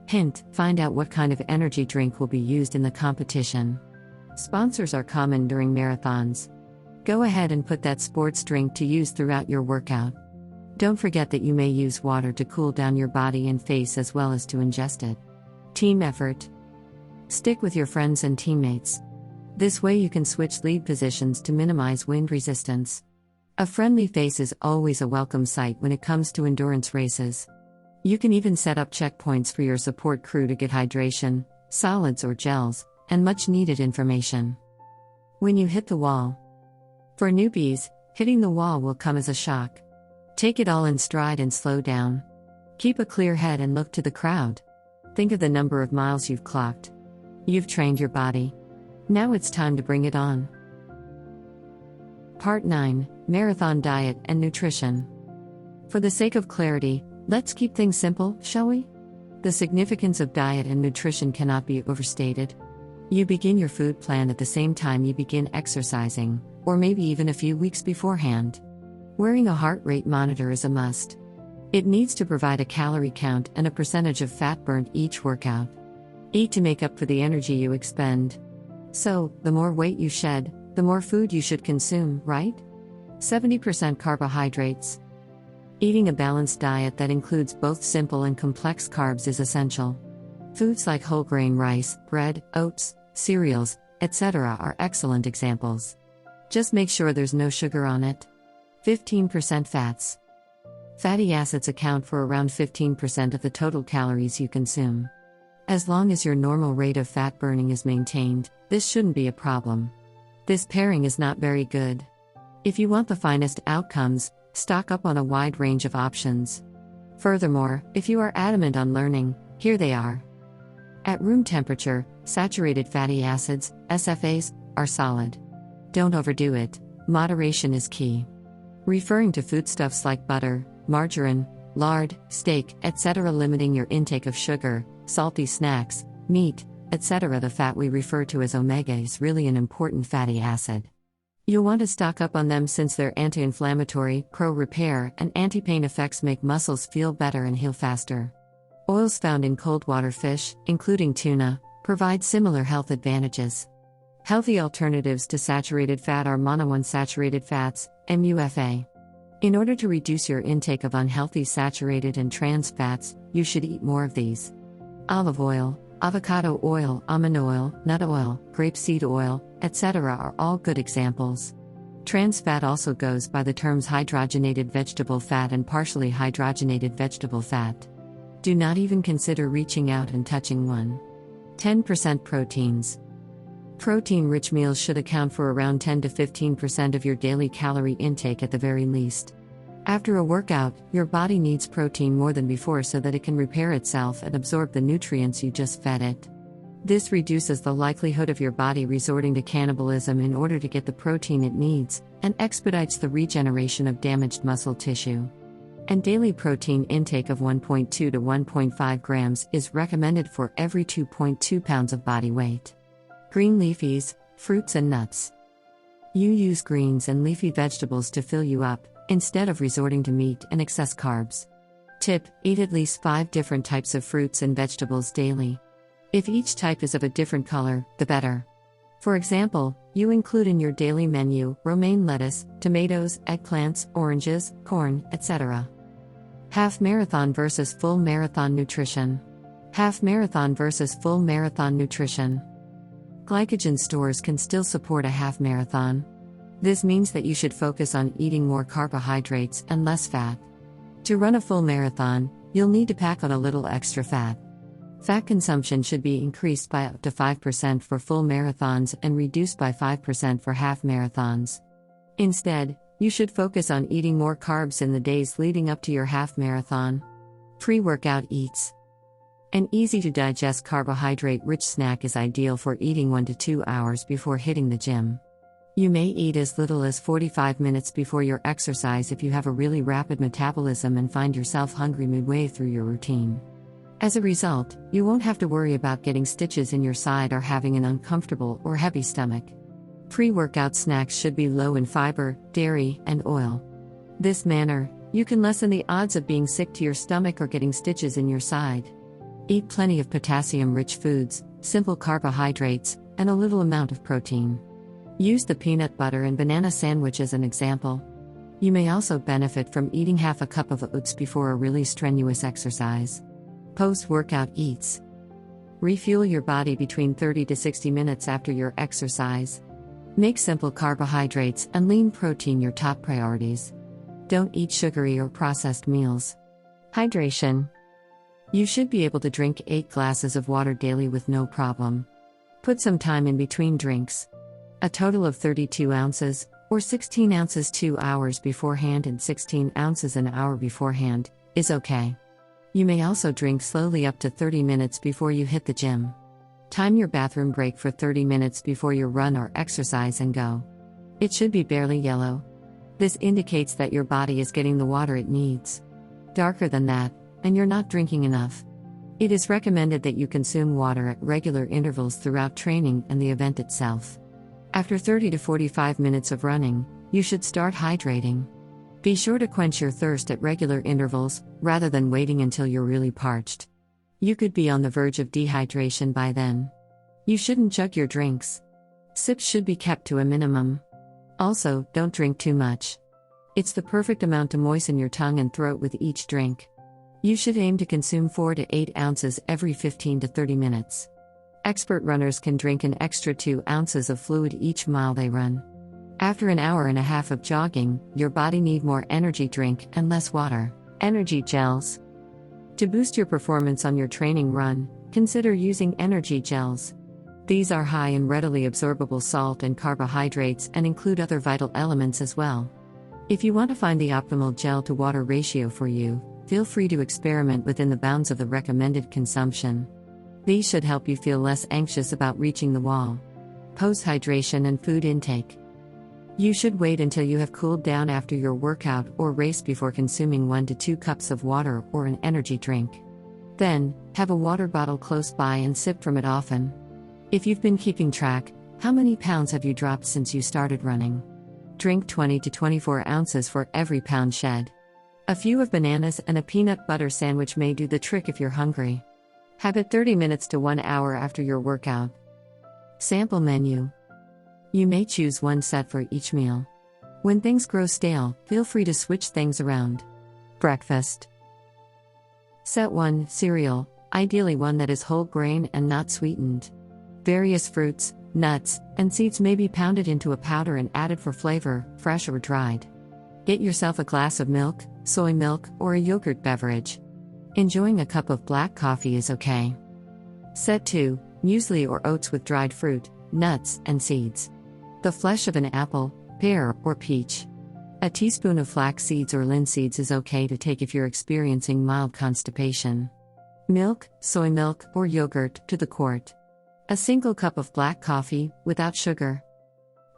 Hint: find out what kind of energy drink will be used in the competition. Sponsors are common during marathons. Go ahead and put that sports drink to use throughout your workout. Don't forget that you may use water to cool down your body and face as well as to ingest it. Team effort. Stick with your friends and teammates. This way you can switch lead positions to minimize wind resistance. A friendly face is always a welcome sight when it comes to endurance races. You can even set up checkpoints for your support crew to get hydration, solids or gels, and much needed information. When you hit the wall. For newbies, hitting the wall will come as a shock. Take it all in stride and slow down. Keep a clear head and look to the crowd. Think of the number of miles you've clocked. You've trained your body. Now it's time to bring it on. Part 9: Marathon Diet and Nutrition. For the sake of clarity, let's keep things simple, shall we? The significance of diet and nutrition cannot be overstated. You begin your food plan at the same time you begin exercising, or maybe even a few weeks beforehand. Wearing a heart rate monitor is a must. It needs to provide a calorie count and a percentage of fat burnt each workout. Eat to make up for the energy you expend. So, the more weight you shed, the more food you should consume, right? 70% carbohydrates. Eating a balanced diet that includes both simple and complex carbs is essential. Foods like whole grain rice, bread, oats, cereals, etc. are excellent examples. Just make sure there's no sugar on it. 15% fats. Fatty acids account for around 15% of the total calories you consume. As long as your normal rate of fat burning is maintained, this shouldn't be a problem. This pairing is not very good. If you want the finest outcomes, stock up on a wide range of options. Furthermore, if you are adamant on learning, here they are. At room temperature, saturated fatty acids, SFAs, are solid. Don't overdo it. Moderation is key. Referring to foodstuffs like butter, margarine, lard, steak, etc., limiting your intake of sugar, salty snacks, meat, etc. The fat we refer to as omega is really an important fatty acid. You'll want to stock up on them since their anti-inflammatory, pro-repair, and anti-pain effects make muscles feel better and heal faster. Oils found in cold water fish, including tuna, provide similar health advantages. Healthy alternatives to saturated fat are monounsaturated fats, MUFA. In order to reduce your intake of unhealthy saturated and trans fats, you should eat more of these. Olive oil, avocado oil, almond oil, nut oil, grapeseed oil, etc. are all good examples. Trans fat also goes by the terms hydrogenated vegetable fat and partially hydrogenated vegetable fat. Do not even consider reaching out and touching one. 10% proteins. Protein-rich meals should account for around 10 to 15% of your daily calorie intake at the very least. After a workout, your body needs protein more than before so that it can repair itself and absorb the nutrients you just fed it. This reduces the likelihood of your body resorting to cannibalism in order to get the protein it needs, and expedites the regeneration of damaged muscle tissue. And daily protein intake of 1.2 to 1.5 grams is recommended for every 2.2 pounds of body weight. Green leafies, fruits and nuts. You use greens and leafy vegetables to fill you up, instead of resorting to meat and excess carbs. Tip: eat at least 5 different types of fruits and vegetables daily. If each type is of a different color, the better. For example, you include in your daily menu romaine lettuce, tomatoes, eggplants, oranges, corn, etc. Half marathon versus full marathon nutrition. Half marathon versus full marathon nutrition. Glycogen stores can still support a half marathon. This means that you should focus on eating more carbohydrates and less fat. To run a full marathon, you'll need to pack on a little extra fat. Fat consumption should be increased by up to 5% for full marathons and reduced by 5% for half marathons. Instead, you should focus on eating more carbs in the days leading up to your half marathon. Pre-workout eats. An easy-to-digest carbohydrate-rich snack is ideal for eating 1 to 2 hours before hitting the gym. You may eat as little as 45 minutes before your exercise if you have a really rapid metabolism and find yourself hungry midway through your routine. As a result, you won't have to worry about getting stitches in your side or having an uncomfortable or heavy stomach. Pre-workout snacks should be low in fiber, dairy, and oil. This manner, you can lessen the odds of being sick to your stomach or getting stitches in your side. Eat plenty of potassium-rich foods, simple carbohydrates, and a little amount of protein. Use the peanut butter and banana sandwich as an example. You may also benefit from eating half a cup of oats before a really strenuous exercise. Post-workout eats. Refuel your body between 30 to 60 minutes after your exercise. Make simple carbohydrates and lean protein your top priorities. Don't eat sugary or processed meals. Hydration. You should be able to drink 8 glasses of water daily with no problem. Put some time in between drinks. A total of 32 ounces, or 16 ounces 2 hours beforehand and 16 ounces an hour beforehand, is okay. You may also drink slowly up to 30 minutes before you hit the gym. Time your bathroom break for 30 minutes before your run or exercise and go. It should be barely yellow. This indicates that your body is getting the water it needs. Darker than that, and you're not drinking enough. It is recommended that you consume water at regular intervals throughout training and the event itself. After 30 to 45 minutes of running, you should start hydrating. Be sure to quench your thirst at regular intervals, rather than waiting until you're really parched. You could be on the verge of dehydration by then. You shouldn't chug your drinks. Sips should be kept to a minimum. Also, don't drink too much. It's the perfect amount to moisten your tongue and throat with each drink. You should aim to consume 4 to 8 ounces every 15 to 30 minutes. Expert runners can drink an extra 2 ounces of fluid each mile they run. After an hour and a half of jogging, your body needs more energy drink and less water. Energy gels. To boost your performance on your training run, consider using energy gels. These are high in readily absorbable salt and carbohydrates and include other vital elements as well. If you want to find the optimal gel-to-water ratio for you, feel free to experiment within the bounds of the recommended consumption. These should help you feel less anxious about reaching the wall. Post-hydration and food intake. You should wait until you have cooled down after your workout or race before consuming 1 to 2 cups of water or an energy drink. Then, have a water bottle close by and sip from it often. If you've been keeping track, how many pounds have you dropped since you started running? Drink 20 to 24 ounces for every pound shed. A few of bananas and a peanut butter sandwich may do the trick if you're hungry. Have it 30 minutes to 1 hour after your workout. Sample menu. You may choose one set for each meal. When things grow stale, feel free to switch things around. Breakfast. Set 1, cereal, ideally one that is whole grain and not sweetened. Various fruits, nuts, and seeds may be pounded into a powder and added for flavor, fresh or dried. Get yourself a glass of milk, soy milk, or a yogurt beverage. Enjoying a cup of black coffee is okay. Set 2, muesli or oats with dried fruit, nuts, and seeds. The flesh of an apple, pear, or peach. A teaspoon of flax seeds or linseeds is okay to take if you're experiencing mild constipation. Milk, soy milk, or yogurt to the quart. A single cup of black coffee, without sugar.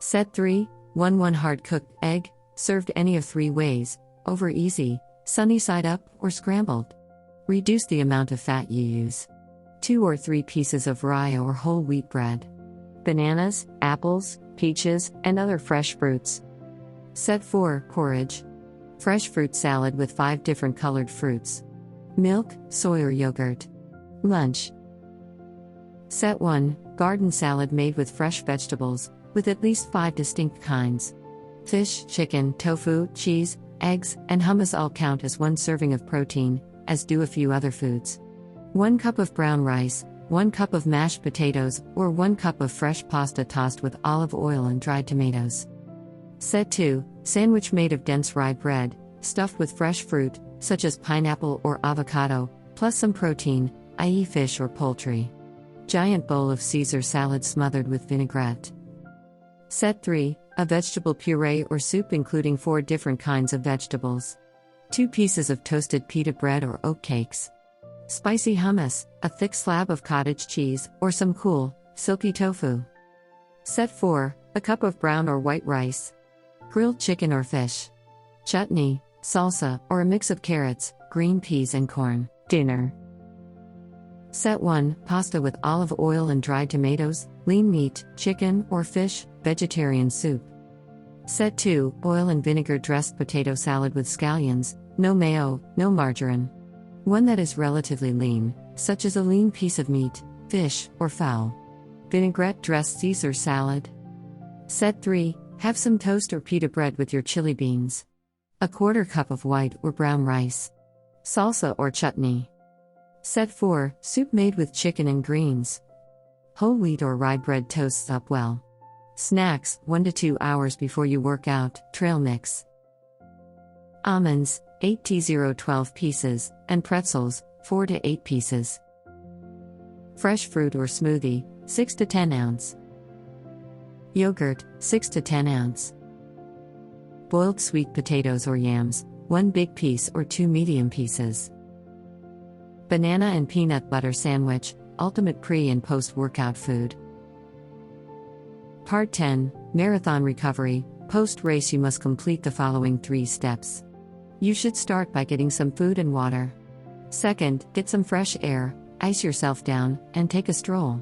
Set 3, 1 hard-cooked egg, served any of 3 ways, over easy, sunny side up, or scrambled. Reduce the amount of fat you use. 2 or 3 pieces of rye or whole wheat bread. Bananas, apples, peaches, and other fresh fruits. Set 4, porridge. Fresh fruit salad with 5 different colored fruits. Milk, soy or yogurt. Lunch. Set 1, garden salad made with fresh vegetables, with at least 5 distinct kinds. Fish, chicken, tofu, cheese, eggs, and hummus all count as 1 serving of protein, as do a few other foods. 1 cup of brown rice, 1 cup of mashed potatoes, or 1 cup of fresh pasta tossed with olive oil and dried tomatoes. Set 2, sandwich made of dense rye bread, stuffed with fresh fruit, such as pineapple or avocado, plus some protein, i.e. fish or poultry. Giant bowl of Caesar salad smothered with vinaigrette. Set 3, a vegetable puree or soup including 4 different kinds of vegetables. 2 pieces of toasted pita bread or oat cakes. Spicy hummus, a thick slab of cottage cheese, or some cool, silky tofu. Set 4, a cup of brown or white rice. Grilled chicken or fish. Chutney, salsa, or a mix of carrots, green peas and corn. Dinner. Set 1, pasta with olive oil and dried tomatoes, lean meat, chicken or fish, vegetarian soup. Set 2, oil and vinegar dressed potato salad with scallions, no mayo, no margarine. One that is relatively lean, such as a lean piece of meat, fish, or fowl. Vinaigrette dressed Caesar salad. Set 3, have some toast or pita bread with your chili beans. A quarter cup of white or brown rice. Salsa or chutney. Set 4, soup made with chicken and greens. Whole wheat or rye bread toasts up well. Snacks, 1 to 2 hours before you work out, trail mix. Almonds, 8 to 12 pieces, and pretzels, 4 to 8 pieces. Fresh fruit or smoothie, 6 to 10 ounce. Yogurt, 6 to 10 ounce. Boiled sweet potatoes or yams, 1 big piece or 2 medium pieces. Banana and peanut butter sandwich, ultimate pre- and post-workout food. Part 10, Marathon Recovery. Post-race you must complete the following 3 steps. You should start by getting some food and water. Second, get some fresh air, ice yourself down, and take a stroll.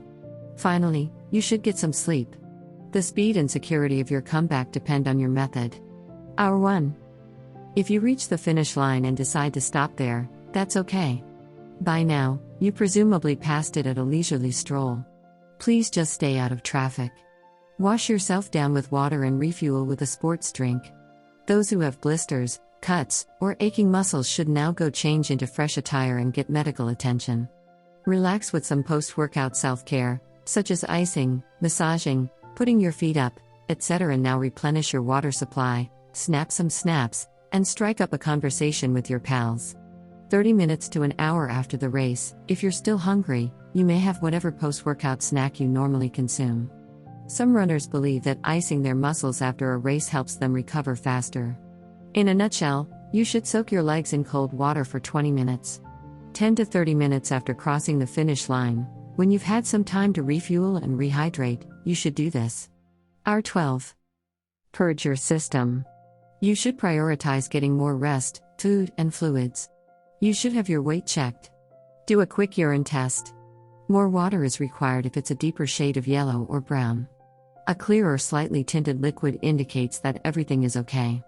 Finally, you should get some sleep. The speed and security of your comeback depend on your method. Hour 1. If you reach the finish line and decide to stop there, that's okay. By now, you presumably passed it at a leisurely stroll. Please just stay out of traffic. Wash yourself down with water and refuel with a sports drink. Those who have blisters, cuts, or aching muscles should now go change into fresh attire and get medical attention. Relax with some post-workout self-care, such as icing, massaging, putting your feet up, etc. Now replenish your water supply, snap some snaps, and strike up a conversation with your pals. 30 minutes to an hour after the race, if you're still hungry, you may have whatever post-workout snack you normally consume. Some runners believe that icing their muscles after a race helps them recover faster. In a nutshell, you should soak your legs in cold water for 20 minutes. 10 to 30 minutes after crossing the finish line, when you've had some time to refuel and rehydrate, you should do this. Hour 12. Purge your system. You should prioritize getting more rest, food, and fluids. You should have your weight checked. Do a quick urine test. More water is required if it's a deeper shade of yellow or brown. A clear or slightly tinted liquid indicates that everything is okay.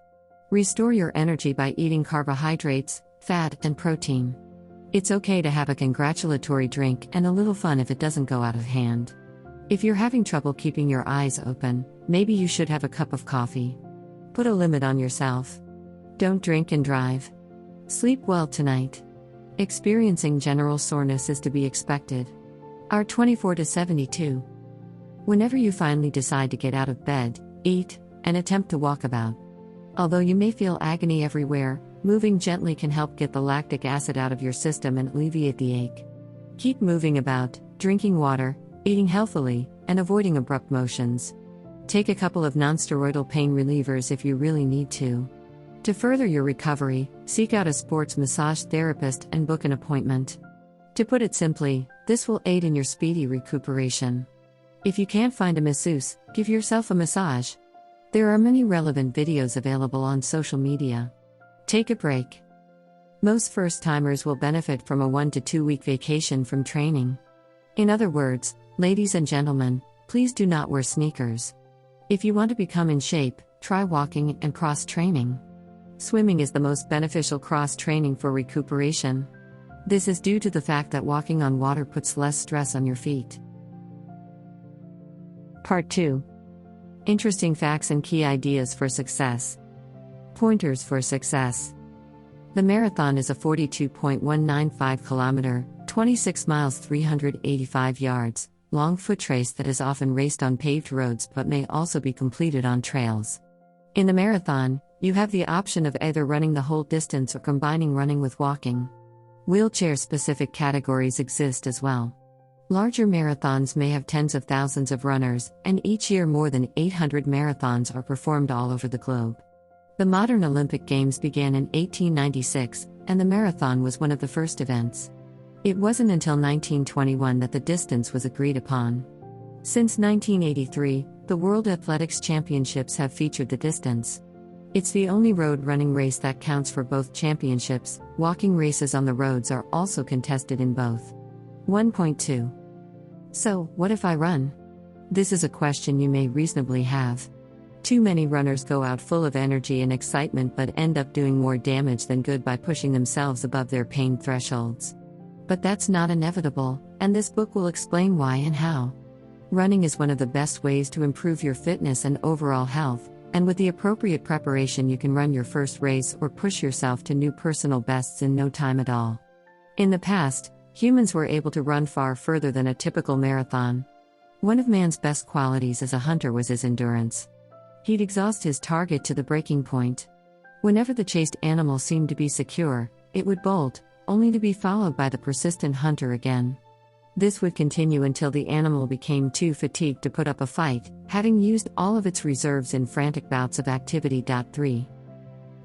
Restore your energy by eating carbohydrates, fat, and protein. It's okay to have a congratulatory drink and a little fun if it doesn't go out of hand. If you're having trouble keeping your eyes open, maybe you should have a cup of coffee. Put a limit on yourself. Don't drink and drive. Sleep well tonight. Experiencing general soreness is to be expected. Hour 24 to 72. Whenever you finally decide to get out of bed, eat, and attempt to walk about. Although you may feel agony everywhere, moving gently can help get the lactic acid out of your system and alleviate the ache. Keep moving about, drinking water, eating healthily, and avoiding abrupt motions. Take a couple of non-steroidal pain relievers if you really need to. To further your recovery, seek out a sports massage therapist and book an appointment. To put it simply, this will aid in your speedy recuperation. If you can't find a masseuse, give yourself a massage. There are many relevant videos available on social media. Take a break. Most first-timers will benefit from a 1 to 2 week vacation from training. In other words, ladies and gentlemen, please do not wear sneakers. If you want to become in shape, try walking and cross-training. Swimming is the most beneficial cross-training for recuperation. This is due to the fact that walking on water puts less stress on your feet. Part 2. Interesting facts and key ideas for success. Pointers for success. The marathon is a 42.195 kilometer, 26 miles 385 yards, long foot race that is often raced on paved roads but may also be completed on trails. In the marathon, You have the option of either running the whole distance or combining running with walking. Wheelchair-specific categories exist as well. Larger marathons may have tens of thousands of runners, and each year more than 800 marathons are performed all over the globe. The modern Olympic Games began in 1896, and the marathon was one of the first events. It wasn't until 1921 that the distance was agreed upon. Since 1983, the World Athletics Championships have featured the distance. It's the only road running race that counts for both championships. Walking races on the roads are also contested in both. 1.2. So, what if I run? This is a question you may reasonably have. Too many runners go out full of energy and excitement but end up doing more damage than good by pushing themselves above their pain thresholds. But that's not inevitable, and this book will explain why and how. Running is one of the best ways to improve your fitness and overall health, and with the appropriate preparation you can run your first race or push yourself to new personal bests in no time at all. In the past, humans were able to run far further than a typical marathon. One of man's best qualities as a hunter was his endurance. He'd exhaust his target to the breaking point. Whenever the chased animal seemed to be secure, it would bolt, only to be followed by the persistent hunter again. This would continue until the animal became too fatigued to put up a fight, having used all of its reserves in frantic bouts of activity. 3.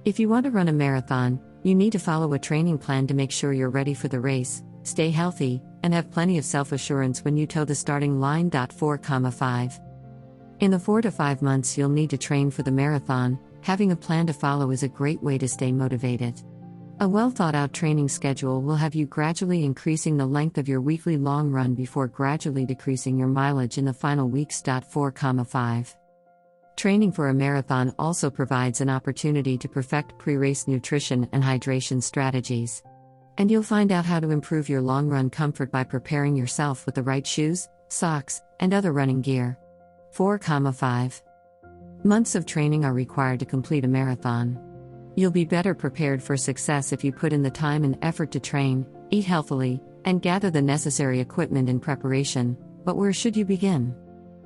If you want to run a marathon, you need to follow a training plan to make sure you're ready for the race, stay healthy, and have plenty of self-assurance when you toe the starting line. 4,5. In the 4 to 5 months you'll need to train for the marathon. Having a plan to follow is a great way to stay motivated. A well-thought-out training schedule will have you gradually increasing the length of your weekly long run before gradually decreasing your mileage in the final weeks. 4,5. Training for a marathon also provides an opportunity to perfect pre-race nutrition and hydration strategies. And you'll find out how to improve your long-run comfort by preparing yourself with the right shoes, socks, and other running gear. 4,5. Months of training are required to complete a marathon. You'll be better prepared for success if you put in the time and effort to train, eat healthily, and gather the necessary equipment in preparation. But where should you begin?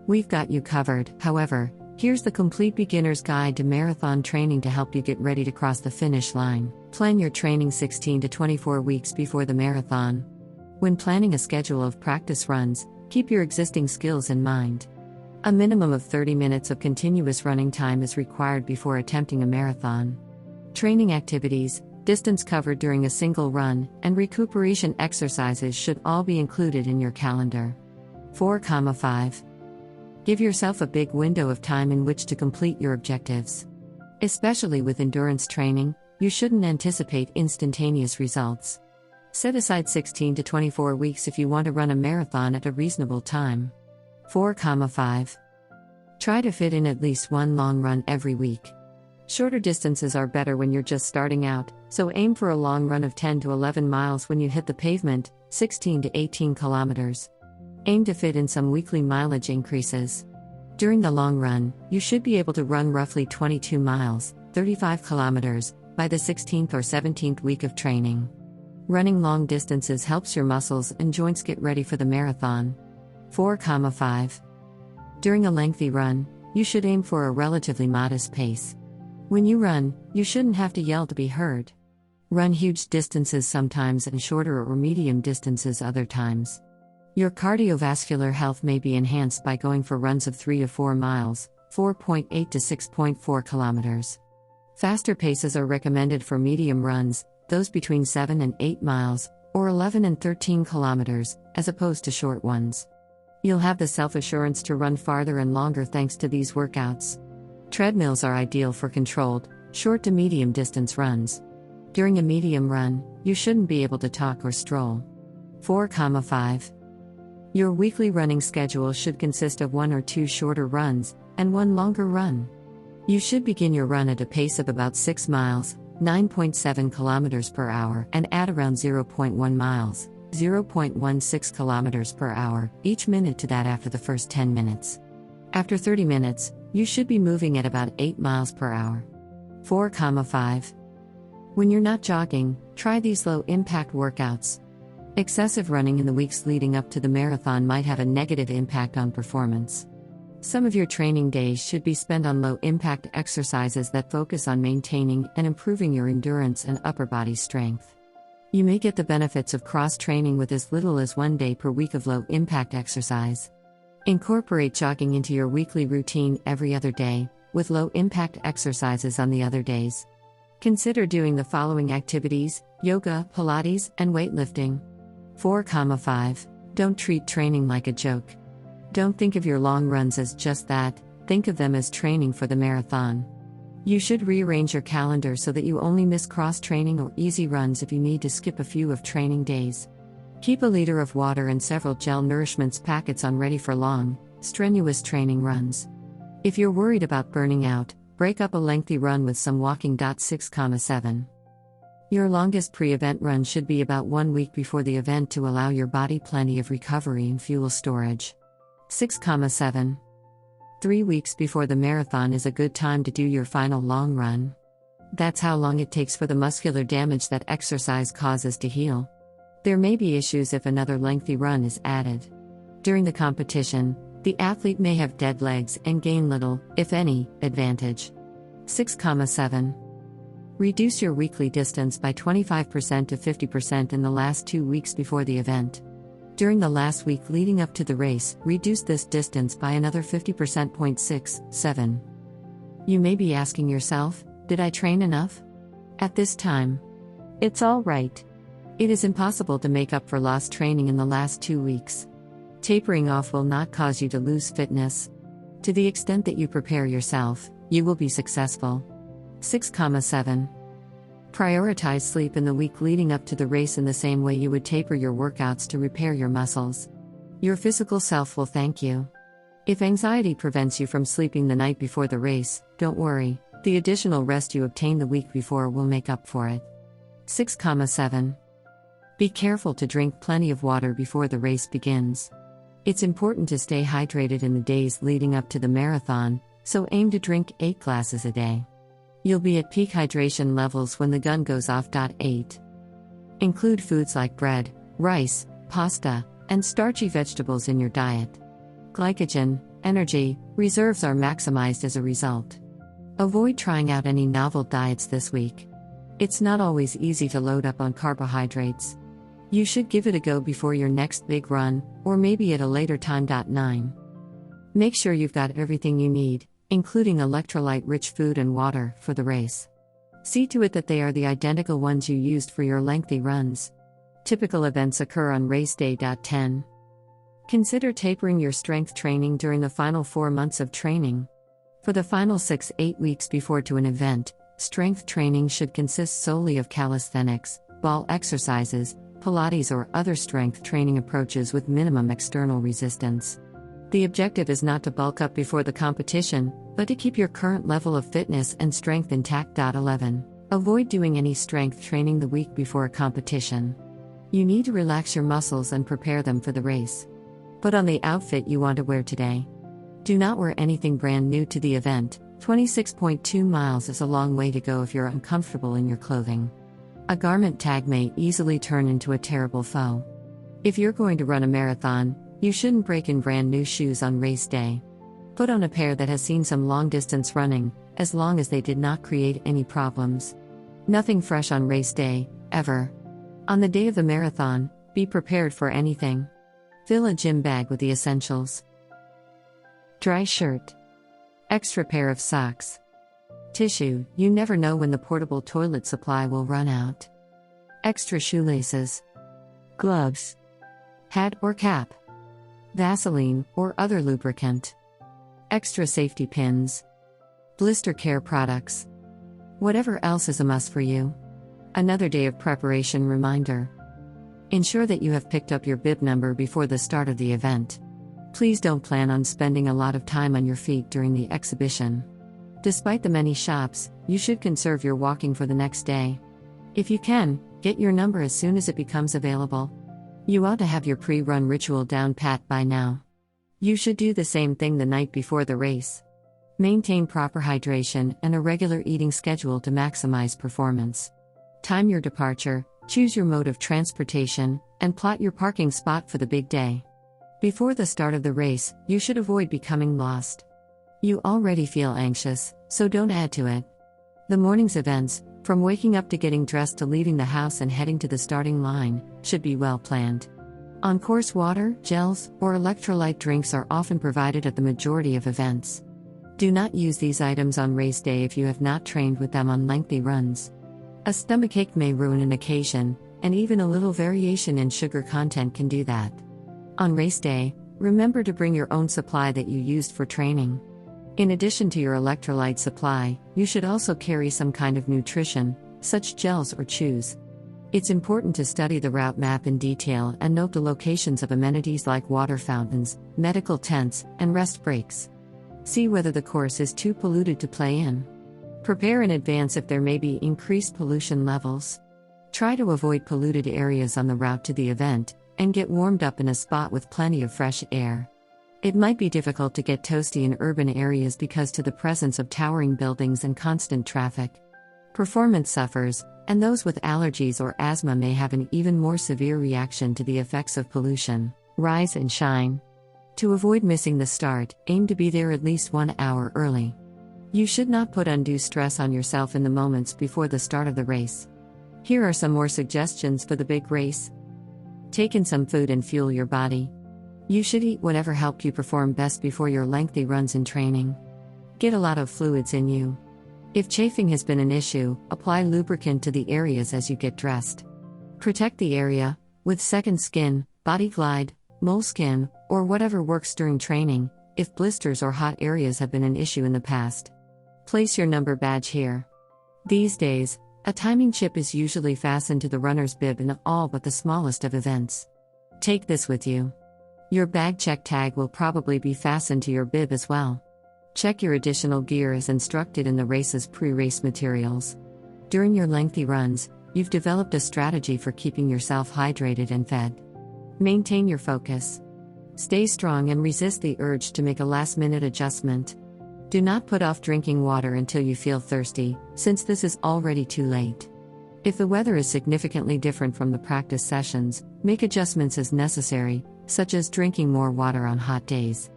We've got you covered. However, here's the complete beginner's guide to marathon training to help you get ready to cross the finish line. Plan your training 16 to 24 weeks before the marathon. When planning a schedule of practice runs, keep your existing skills in mind. A minimum of 30 minutes of continuous running time is required before attempting a marathon. Training activities, distance covered during a single run, and recuperation exercises should all be included in your calendar. 4,5. Give yourself a big window of time in which to complete your objectives. Especially with endurance training, you shouldn't anticipate instantaneous results. Set aside 16 to 24 weeks if you want to run a marathon at a reasonable time. 4,5. Try to fit in at least one long run every week. Shorter distances are better when you're just starting out, so aim for a long run of 10 to 11 miles when you hit the pavement, 16 to 18 kilometers. Aim to fit in some weekly mileage increases. During the long run, you should be able to run roughly 22 miles, 35 kilometers, by the 16th or 17th week of training. Running long distances helps your muscles and joints get ready for the marathon. 4,5. During a lengthy run, you should aim for a relatively modest pace. When you run, you shouldn't have to yell to be heard. Run huge distances sometimes and shorter or medium distances other times. Your cardiovascular health may be enhanced by going for runs of 3 to 4 miles, 4.8 to 6.4 kilometers. Faster paces are recommended for medium runs, those between 7 and 8 miles, or 11 and 13 kilometers, as opposed to short ones. You'll have the self-assurance to run farther and longer thanks to these workouts. Treadmills are ideal for controlled, short to medium distance runs. During a medium run, you shouldn't be able to talk or stroll. 4,5. Your weekly running schedule should consist of 1 or 2 shorter runs, and 1 longer run. You should begin your run at a pace of about 6 miles, 9.7 kilometers per hour, and at around 0.1 miles, 0.16 kilometers per hour, each minute to that after the first 10 minutes. After 30 minutes, you should be moving at about 8 miles per hour. 4,5. When you're not jogging, try these low-impact workouts. Excessive running in the weeks leading up to the marathon might have a negative impact on performance. Some of your training days should be spent on low-impact exercises that focus on maintaining and improving your endurance and upper body strength. You may get the benefits of cross-training with as little as 1 day per week of low-impact exercise. Incorporate jogging into your weekly routine every other day, with low-impact exercises on the other days. Consider doing the following activities: yoga, Pilates, and weightlifting. 4,5. Don't treat training like a joke. Don't think of your long runs as just that, think of them as training for the marathon. You should rearrange your calendar so that you only miss cross-training or easy runs if you need to skip a few of training days. Keep a liter of water and several gel nourishments packets on ready for long, strenuous training runs. If you're worried about burning out, break up a lengthy run with some walking. 6,7. Your longest pre-event run should be about 1 week before the event to allow your body plenty of recovery and fuel storage. 6,7. 3 weeks before the marathon is a good time to do your final long run. That's how long it takes for the muscular damage that exercise causes to heal. There may be issues if another lengthy run is added. During the competition, the athlete may have dead legs and gain little, if any, advantage. 6,7. Reduce your weekly distance by 25% to 50% in the last 2 weeks before the event. During the last week leading up to the race, reduce this distance by another 50%. 6,7. You may be asking yourself, did I train enough? At this time, it's all right. It is impossible to make up for lost training in the last 2 weeks. Tapering off will not cause you to lose fitness. To the extent that you prepare yourself, you will be successful. 6,7. Prioritize sleep in the week leading up to the race in the same way you would taper your workouts to repair your muscles. Your physical self will thank you. If anxiety prevents you from sleeping the night before the race, don't worry, the additional rest you obtain the week before will make up for it. 6,7. Be careful to drink plenty of water before the race begins. It's important to stay hydrated in the days leading up to the marathon, so aim to drink 8 glasses a day. You'll be at peak hydration levels when the gun goes off. 8. Include foods like bread, rice, pasta, and starchy vegetables in your diet. Glycogen, energy, reserves are maximized as a result. Avoid trying out any novel diets this week. It's not always easy to load up on carbohydrates. You should give it a go before your next big run, or maybe at a later time. 9. Make sure you've got everything you need, including electrolyte-rich food and water, for the race. See to it that they are the identical ones you used for your lengthy runs. Typical events occur on race day. 10. Consider tapering your strength training during the final 4 months of training. For the final 6-8 weeks before to an event, strength training should consist solely of calisthenics, ball exercises, Pilates or other strength training approaches with minimum external resistance. The objective is not to bulk up before the competition, but to keep your current level of fitness and strength intact. 11. Avoid doing any strength training the week before a competition. You need to relax your muscles and prepare them for the race. Put on the outfit you want to wear today. Do not wear anything brand new to the event. 26.2 miles is a long way to go if you're uncomfortable in your clothing. A garment tag may easily turn into a terrible foe. If you're going to run a marathon, you shouldn't break in brand new shoes on race day. Put on a pair that has seen some long distance running, as long as they did not create any problems. Nothing fresh on race day, ever. On the day of the marathon, be prepared for anything. Fill a gym bag with the essentials. Dry shirt. Extra pair of socks. Tissue, you never know when the portable toilet supply will run out. Extra shoelaces. Gloves. Hat or cap. Vaseline or other lubricant. Extra safety pins. Blister care products. Whatever else is a must for you. Another day of preparation reminder. Ensure that you have picked up your bib number before the start of the event. Please don't plan on spending a lot of time on your feet during the exhibition. Despite the many shops, you should conserve your walking for the next day. If you can, get your number as soon as it becomes available. You ought to have your pre-run ritual down pat by now. You should do the same thing the night before the race. Maintain proper hydration and a regular eating schedule to maximize performance. Time your departure, choose your mode of transportation, and plot your parking spot for the big day. Before the start of the race, you should avoid becoming lost. You already feel anxious, so don't add to it. The morning's events, from waking up to getting dressed to leaving the house and heading to the starting line, should be well planned. On-course water, gels, or electrolyte drinks are often provided at the majority of events. Do not use these items on race day if you have not trained with them on lengthy runs. A stomachache may ruin an occasion, and even a little variation in sugar content can do that. On race day, remember to bring your own supply that you used for training. In addition to your electrolyte supply, you should also carry some kind of nutrition, such gels or chews. It's important to study the route map in detail and note the locations of amenities like water fountains, medical tents, and rest breaks. See whether the course is too polluted to play in. Prepare in advance if there may be increased pollution levels. Try to avoid polluted areas on the route to the event, and get warmed up in a spot with plenty of fresh air. It might be difficult to get toasty in urban areas because of the presence of towering buildings and constant traffic. Performance suffers, and those with allergies or asthma may have an even more severe reaction to the effects of pollution. Rise and shine. To avoid missing the start, aim to be there at least 1 hour early. You should not put undue stress on yourself in the moments before the start of the race. Here are some more suggestions for the big race. Take in some food and fuel your body. You should eat whatever helped you perform best before your lengthy runs in training. Get a lot of fluids in you. If chafing has been an issue, apply lubricant to the areas as you get dressed. Protect the area with second skin, body glide, moleskin, or whatever works during training, if blisters or hot areas have been an issue in the past. Place your number badge here. These days, a timing chip is usually fastened to the runner's bib in all but the smallest of events. Take this with you. Your bag check tag will probably be fastened to your bib as well. Check your additional gear as instructed in the race's pre-race materials. During your lengthy runs, you've developed a strategy for keeping yourself hydrated and fed. Maintain your focus. Stay strong and resist the urge to make a last-minute adjustment. Do not put off drinking water until you feel thirsty, since this is already too late. If the weather is significantly different from the practice sessions, make adjustments as necessary, such as drinking more water on hot days.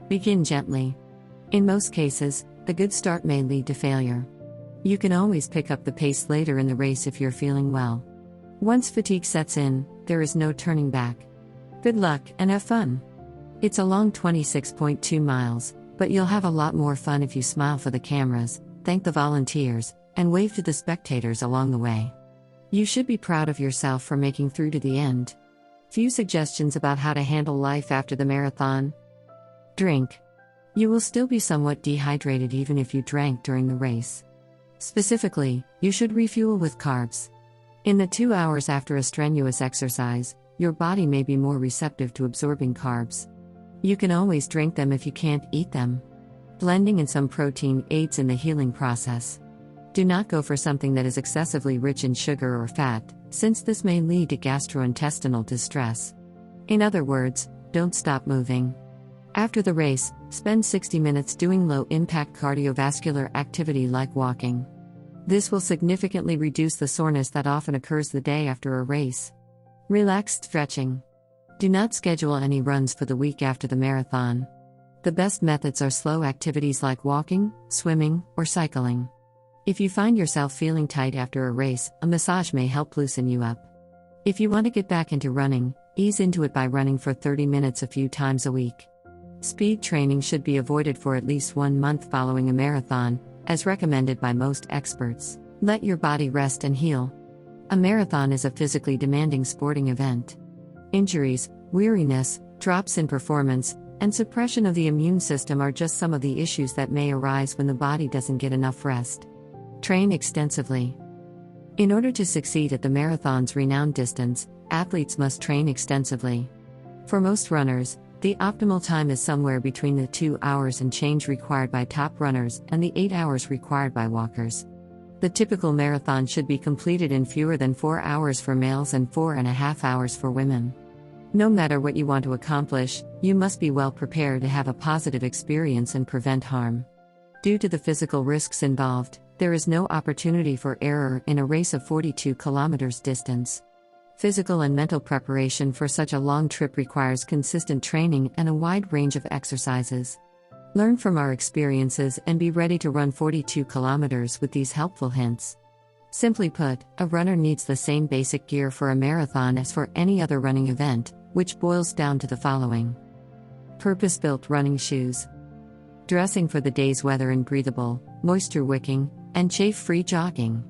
Begin gently. In most cases, the good start may lead to failure. You can always pick up the pace later in the race if you're feeling well. Once fatigue sets in, there is no turning back. Good luck and have fun. It's a long 26.2 miles, but you'll have a lot more fun if you smile for the cameras, thank the volunteers, and wave to the spectators along the way. You should be proud of yourself for making through to the end. Few suggestions about how to handle life after the marathon. Drink. You will still be somewhat dehydrated even if you drank during the race. Specifically, you should refuel with carbs. In the 2 hours after a strenuous exercise, your body may be more receptive to absorbing carbs. You can always drink them if you can't eat them. Blending in some protein aids in the healing process. Do not go for something that is excessively rich in sugar or fat, since this may lead to gastrointestinal distress. In other words, don't stop moving. After the race, spend 60 minutes doing low-impact cardiovascular activity like walking. This will significantly reduce the soreness that often occurs the day after a race. Relaxed stretching. Do not schedule any runs for the week after the marathon. The best methods are slow activities like walking, swimming, or cycling. If you find yourself feeling tight after a race, a massage may help loosen you up. If you want to get back into running, ease into it by running for 30 minutes a few times a week. Speed training should be avoided for at least 1 month following a marathon, as recommended by most experts. Let your body rest and heal. A marathon is a physically demanding sporting event. Injuries, weariness, drops in performance, and suppression of the immune system are just some of the issues that may arise when the body doesn't get enough rest. Train extensively. In order to succeed at the marathon's renowned distance, athletes must train extensively. For most runners, the optimal time is somewhere between the 2 hours and change required by top runners and the 8 hours required by walkers. The typical marathon should be completed in fewer than 4 hours for males and 4.5 hours for women. No matter what you want to accomplish, you must be well prepared to have a positive experience and prevent harm. Due to the physical risks involved, there is no opportunity for error in a race of 42 kilometers distance. Physical and mental preparation for such a long trip requires consistent training and a wide range of exercises. Learn from our experiences and be ready to run 42 kilometers with these helpful hints. Simply put, a runner needs the same basic gear for a marathon as for any other running event, which boils down to the following. Purpose-built running shoes. Dressing for the day's weather in breathable, moisture-wicking, and chafe-free jogging.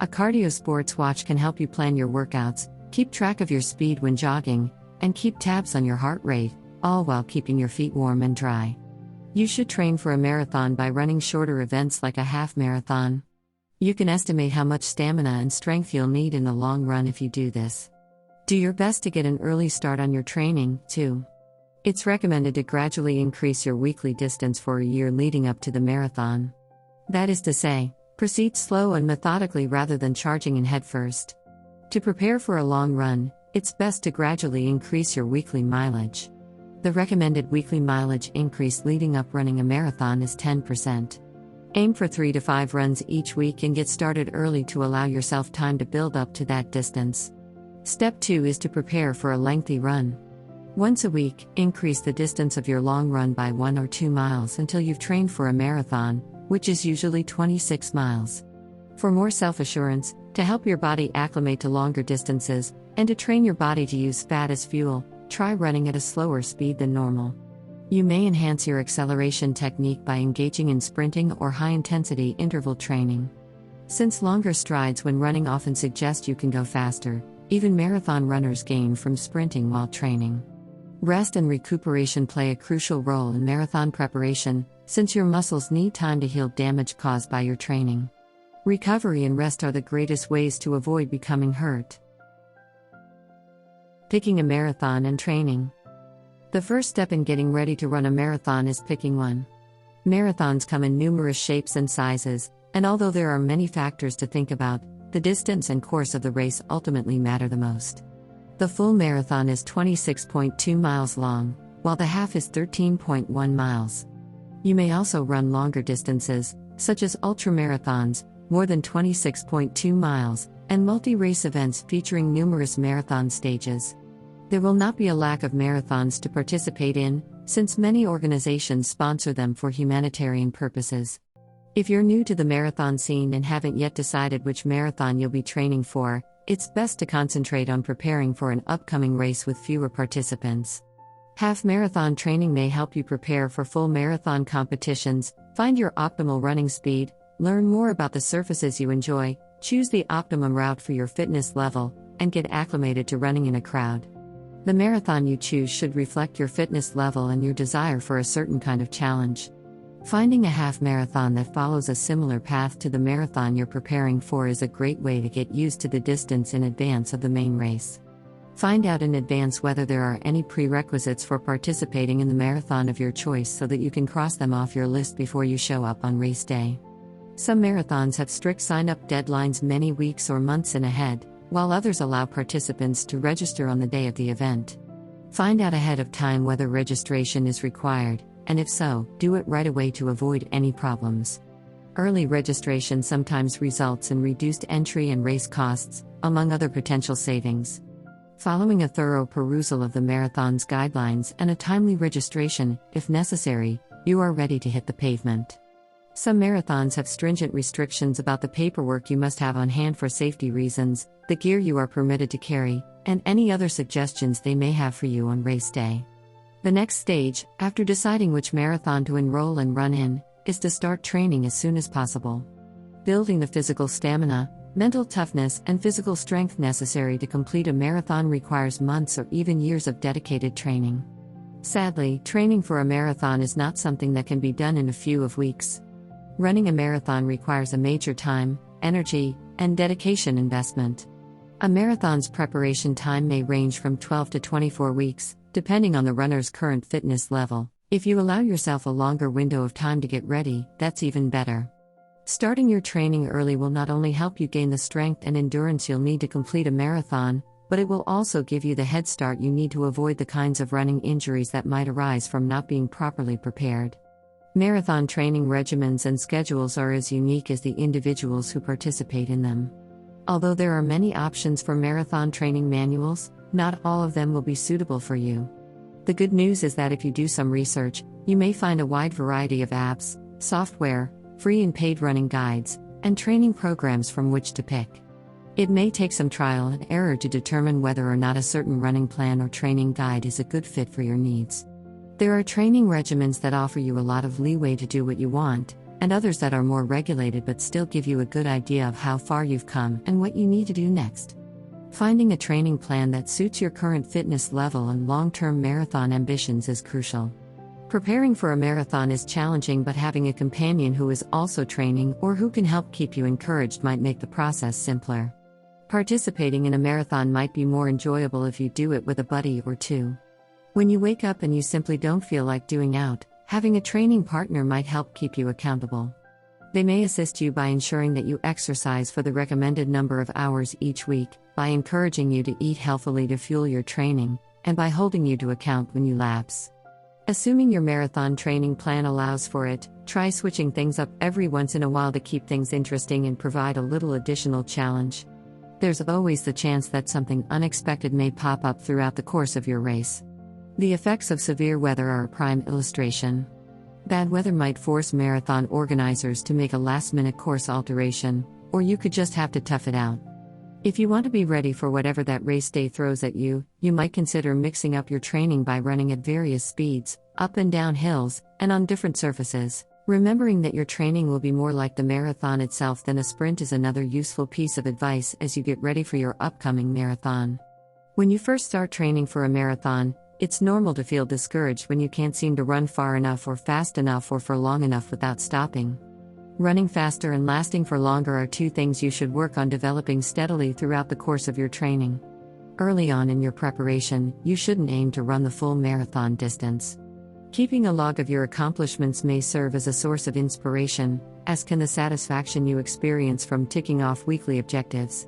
A cardio sports watch can help you plan your workouts, keep track of your speed when jogging, and keep tabs on your heart rate, all while keeping your feet warm and dry. You should train for a marathon by running shorter events like a half marathon. You can estimate how much stamina and strength you'll need in the long run if you do this. Do your best to get an early start on your training, too. It's recommended to gradually increase your weekly distance for a year leading up to the marathon. That is to say, proceed slow and methodically rather than charging in headfirst. To prepare for a long run, it's best to gradually increase your weekly mileage. The recommended weekly mileage increase leading up running a marathon is 10%. Aim for 3 to 5 runs each week and get started early to allow yourself time to build up to that distance. Step 2 is to prepare for a lengthy run. Once a week, increase the distance of your long run by 1 or 2 miles until you've trained for a marathon, which is usually 26 miles. For more self-assurance, to help your body acclimate to longer distances, and to train your body to use fat as fuel, try running at a slower speed than normal. You may enhance your acceleration technique by engaging in sprinting or high-intensity interval training. Since longer strides when running often suggest you can go faster, even marathon runners gain from sprinting while training. Rest and recuperation play a crucial role in marathon preparation, since your muscles need time to heal damage caused by your training. Recovery and rest are the greatest ways to avoid becoming hurt. Picking a marathon and training. The first step in getting ready to run a marathon is picking one. Marathons come in numerous shapes and sizes, and although there are many factors to think about, the distance and course of the race ultimately matter the most. The full marathon is 26.2 miles long, while the half is 13.1 miles. You may also run longer distances, such as ultramarathons, more than 26.2 miles, and multi-race events featuring numerous marathon stages. There will not be a lack of marathons to participate in, since many organizations sponsor them for humanitarian purposes. If you're new to the marathon scene and haven't yet decided which marathon you'll be training for, it's best to concentrate on preparing for an upcoming race with fewer participants. Half marathon training may help you prepare for full marathon competitions, find your optimal running speed, learn more about the surfaces you enjoy, choose the optimum route for your fitness level, and get acclimated to running in a crowd. The marathon you choose should reflect your fitness level and your desire for a certain kind of challenge. Finding a half marathon that follows a similar path to the marathon you're preparing for is a great way to get used to the distance in advance of the main race. Find out in advance whether there are any prerequisites for participating in the marathon of your choice so that you can cross them off your list before you show up on race day. Some marathons have strict sign-up deadlines many weeks or months in ahead, while others allow participants to register on the day of the event. Find out ahead of time whether registration is required, and if so, do it right away to avoid any problems. Early registration sometimes results in reduced entry and race costs, among other potential savings. Following a thorough perusal of the marathon's guidelines and a timely registration, if necessary, you are ready to hit the pavement. Some marathons have stringent restrictions about the paperwork you must have on hand for safety reasons, the gear you are permitted to carry, and any other suggestions they may have for you on race day. The next stage, after deciding which marathon to enroll and run in, is to start training as soon as possible. Building the physical stamina, mental toughness, and physical strength necessary to complete a marathon requires months or even years of dedicated training. Sadly, training for a marathon is not something that can be done in a few weeks. Running a marathon requires a major time, energy, and dedication investment. A marathon's preparation time may range from 12 to 24 weeks, depending on the runner's current fitness level. If you allow yourself a longer window of time to get ready, that's even better. Starting your training early will not only help you gain the strength and endurance you'll need to complete a marathon, but it will also give you the head start you need to avoid the kinds of running injuries that might arise from not being properly prepared. Marathon training regimens and schedules are as unique as the individuals who participate in them. Although there are many options for marathon training manuals, not all of them will be suitable for you. The good news is that if you do some research, you may find a wide variety of apps, software, free and paid running guides, and training programs from which to pick. It may take some trial and error to determine whether or not a certain running plan or training guide is a good fit for your needs. There are training regimens that offer you a lot of leeway to do what you want, and others that are more regulated but still give you a good idea of how far you've come and what you need to do next. Finding a training plan that suits your current fitness level and long-term marathon ambitions is crucial. Preparing for a marathon is challenging, but having a companion who is also training or who can help keep you encouraged might make the process simpler. Participating in a marathon might be more enjoyable if you do it with a buddy or two. When you wake up and you simply don't feel like doing out, having a training partner might help keep you accountable. They may assist you by ensuring that you exercise for the recommended number of hours each week, by encouraging you to eat healthily to fuel your training, and by holding you to account when you lapse. Assuming your marathon training plan allows for it, try switching things up every once in a while to keep things interesting and provide a little additional challenge. There's always the chance that something unexpected may pop up throughout the course of your race. The effects of severe weather are a prime illustration. Bad weather might force marathon organizers to make a last-minute course alteration, or you could just have to tough it out. If you want to be ready for whatever that race day throws at you, you might consider mixing up your training by running at various speeds, up and down hills, and on different surfaces. Remembering that your training will be more like the marathon itself than a sprint is another useful piece of advice as you get ready for your upcoming marathon. When you first start training for a marathon, it's normal to feel discouraged when you can't seem to run far enough or fast enough or for long enough without stopping. Running faster and lasting for longer are two things you should work on developing steadily throughout the course of your training. Early on in your preparation, you shouldn't aim to run the full marathon distance. Keeping a log of your accomplishments may serve as a source of inspiration, as can the satisfaction you experience from ticking off weekly objectives.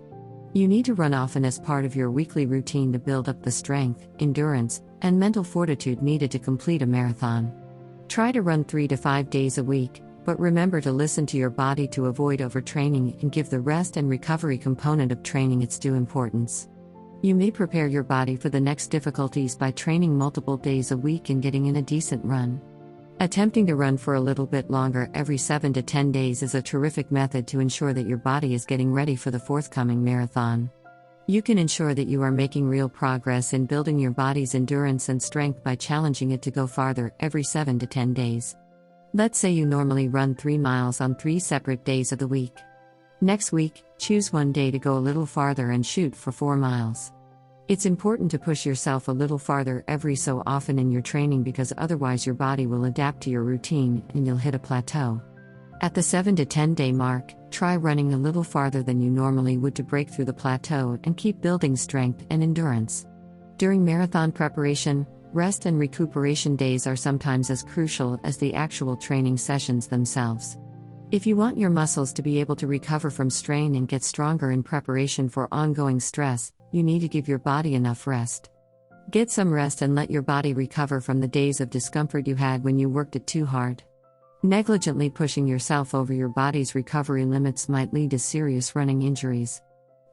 You need to run often as part of your weekly routine to build up the strength, endurance, and mental fortitude needed to complete a marathon. Try to run 3 to 5 days a week, but remember to listen to your body to avoid overtraining and give the rest and recovery component of training its due importance. You may prepare your body for the next difficulties by training multiple days a week and getting in a decent run. Attempting to run for a little bit longer every 7 to 10 days is a terrific method to ensure that your body is getting ready for the forthcoming marathon. You can ensure that you are making real progress in building your body's endurance and strength by challenging it to go farther every 7 to 10 days. Let's say you normally run 3 miles on 3 separate days of the week. Next week, choose one day to go a little farther and shoot for 4 miles. It's important to push yourself a little farther every so often in your training because otherwise your body will adapt to your routine and you'll hit a plateau. At the 7 to 10 day mark, try running a little farther than you normally would to break through the plateau and keep building strength and endurance. During marathon preparation, rest and recuperation days are sometimes as crucial as the actual training sessions themselves. If you want your muscles to be able to recover from strain and get stronger in preparation for ongoing stress, you need to give your body enough rest. Get some rest and let your body recover from the days of discomfort you had when you worked it too hard. Negligently pushing yourself over your body's recovery limits might lead to serious running injuries.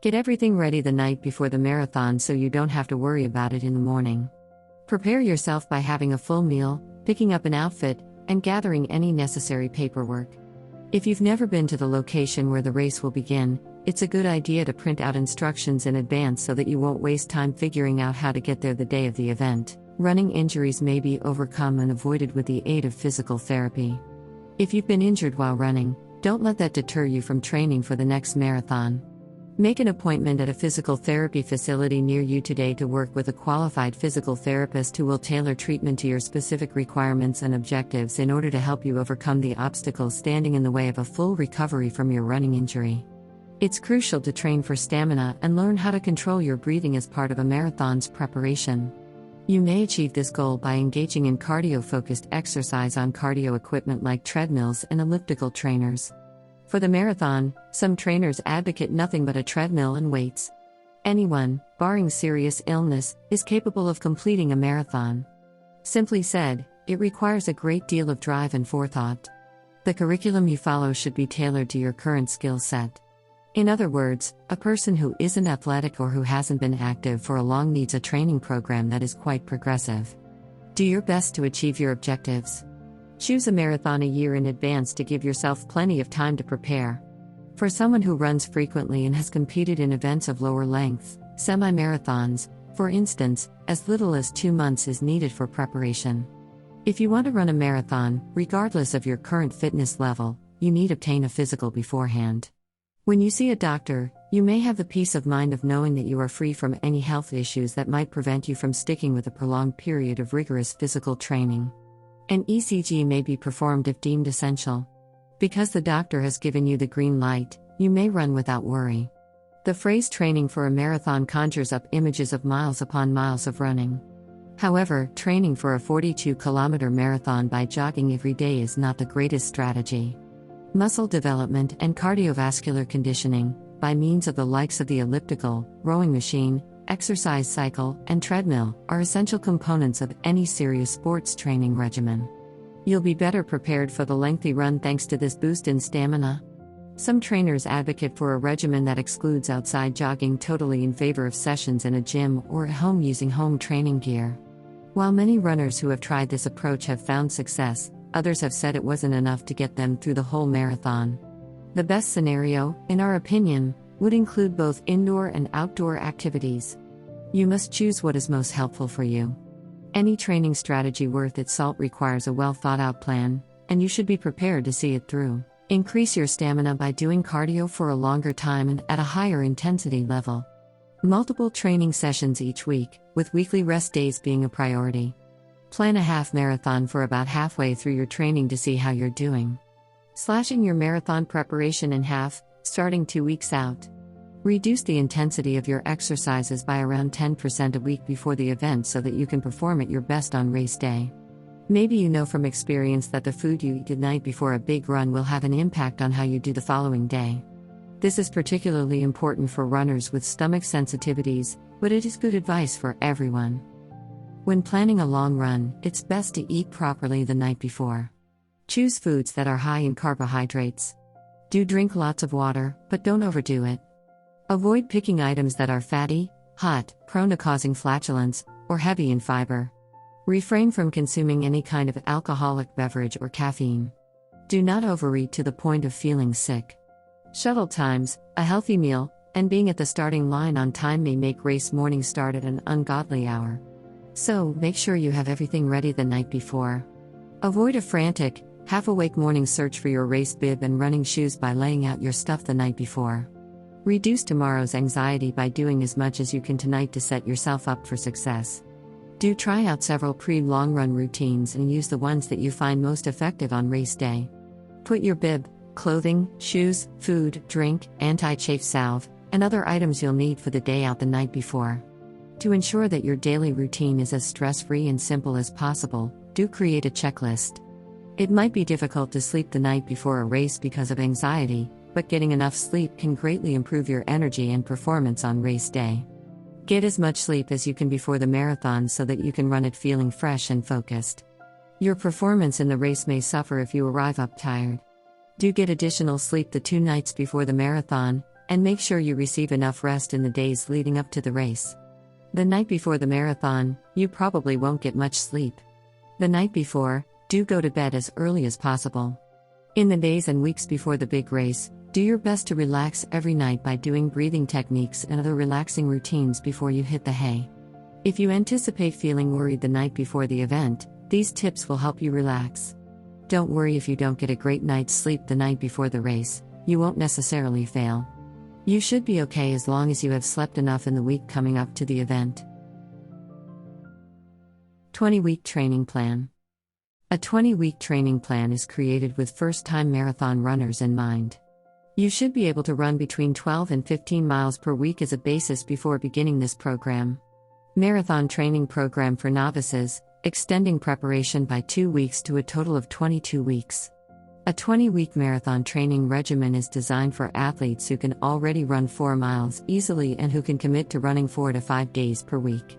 Get everything ready the night before the marathon so you don't have to worry about it in the morning. Prepare yourself by having a full meal, picking up an outfit, and gathering any necessary paperwork. If you've never been to the location where the race will begin, it's a good idea to print out instructions in advance so that you won't waste time figuring out how to get there the day of the event. Running injuries may be overcome and avoided with the aid of physical therapy. If you've been injured while running, don't let that deter you from training for the next marathon. Make an appointment at a physical therapy facility near you today to work with a qualified physical therapist who will tailor treatment to your specific requirements and objectives in order to help you overcome the obstacles standing in the way of a full recovery from your running injury. It's crucial to train for stamina and learn how to control your breathing as part of a marathon's preparation. You may achieve this goal by engaging in cardio-focused exercise on cardio equipment like treadmills and elliptical trainers. For the marathon, some trainers advocate nothing but a treadmill and weights. Anyone, barring serious illness, is capable of completing a marathon. Simply said, it requires a great deal of drive and forethought. The curriculum you follow should be tailored to your current skill set. In other words, a person who isn't athletic or who hasn't been active for a long needs a training program that is quite progressive. Do your best to achieve your objectives. Choose a marathon a year in advance to give yourself plenty of time to prepare. For someone who runs frequently and has competed in events of lower length, semi-marathons, for instance, as little as 2 months is needed for preparation. If you want to run a marathon, regardless of your current fitness level, you need to obtain a physical beforehand. When you see a doctor, you may have the peace of mind of knowing that you are free from any health issues that might prevent you from sticking with a prolonged period of rigorous physical training. An ECG may be performed if deemed essential. Because the doctor has given you the green light, you may run without worry. The phrase training for a marathon conjures up images of miles upon miles of running. However, training for a 42-kilometer marathon by jogging every day is not the greatest strategy. Muscle development and cardiovascular conditioning, by means of the likes of the elliptical, rowing machine, exercise cycle, and treadmill, are essential components of any serious sports training regimen. You'll be better prepared for the lengthy run thanks to this boost in stamina. Some trainers advocate for a regimen that excludes outside jogging totally in favor of sessions in a gym or at home using home training gear. While many runners who have tried this approach have found success, others have said it wasn't enough to get them through the whole marathon. The best scenario, in our opinion, would include both indoor and outdoor activities. You must choose what is most helpful for you. Any training strategy worth its salt requires a well-thought-out plan, and you should be prepared to see it through. Increase your stamina by doing cardio for a longer time and at a higher intensity level. Multiple training sessions each week, with weekly rest days being a priority. Plan a half marathon for about halfway through your training to see how you're doing. Slashing your marathon preparation in half, starting 2 weeks out. Reduce the intensity of your exercises by around 10% a week before the event so that you can perform at your best on race day. Maybe you know from experience that the food you eat the night before a big run will have an impact on how you do the following day. This is particularly important for runners with stomach sensitivities, but it is good advice for everyone. When planning a long run, it's best to eat properly the night before. Choose foods that are high in carbohydrates. Do drink lots of water, but don't overdo it. Avoid picking items that are fatty, hot, prone to causing flatulence, or heavy in fiber. Refrain from consuming any kind of alcoholic beverage or caffeine. Do not overeat to the point of feeling sick. Shuttle times, a healthy meal, and being at the starting line on time may make race morning start at an ungodly hour. So, make sure you have everything ready the night before. Avoid a frantic, half-awake morning search for your race bib and running shoes by laying out your stuff the night before. Reduce tomorrow's anxiety by doing as much as you can tonight to set yourself up for success. Do try out several pre-long run routines and use the ones that you find most effective on race day. Put your bib, clothing, shoes, food, drink, anti-chafe salve, and other items you'll need for the day out the night before. To ensure that your daily routine is as stress-free and simple as possible, do create a checklist. It might be difficult to sleep the night before a race because of anxiety, but getting enough sleep can greatly improve your energy and performance on race day. Get as much sleep as you can before the marathon so that you can run it feeling fresh and focused. Your performance in the race may suffer if you arrive up tired. Do get additional sleep the 2 nights before the marathon, and make sure you receive enough rest in the days leading up to the race. The night before the marathon, you probably won't get much sleep. The night before, do go to bed as early as possible. In the days and weeks before the big race, do your best to relax every night by doing breathing techniques and other relaxing routines before you hit the hay. If you anticipate feeling worried the night before the event, these tips will help you relax. Don't worry if you don't get a great night's sleep the night before the race, you won't necessarily fail. You should be okay as long as you have slept enough in the week coming up to the event. 20-week training plan. A 20-week training plan is created with first-time marathon runners in mind. You should be able to run between 12 and 15 miles per week as a basis before beginning this program. Marathon training program for novices, extending preparation by 2 weeks to a total of 22 weeks. A 20-week marathon training regimen is designed for athletes who can already run 4 miles easily and who can commit to running 4 to 5 days per week.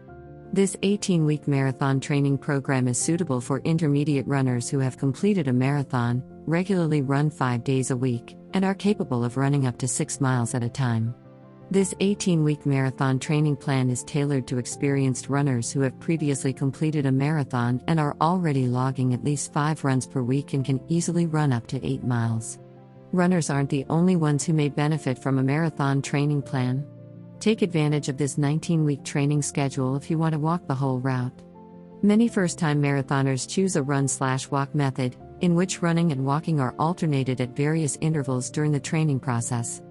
This 18-week marathon training program is suitable for intermediate runners who have completed a marathon, regularly run 5 days a week, and are capable of running up to 6 miles at a time. This 18-week marathon training plan is tailored to experienced runners who have previously completed a marathon and are already logging at least 5 runs per week and can easily run up to 8 miles. Runners aren't the only ones who may benefit from a marathon training plan. Take advantage of this 19-week training schedule if you want to walk the whole route. Many first-time marathoners choose a run/walk method, in which running and walking are alternated at various intervals during the training process.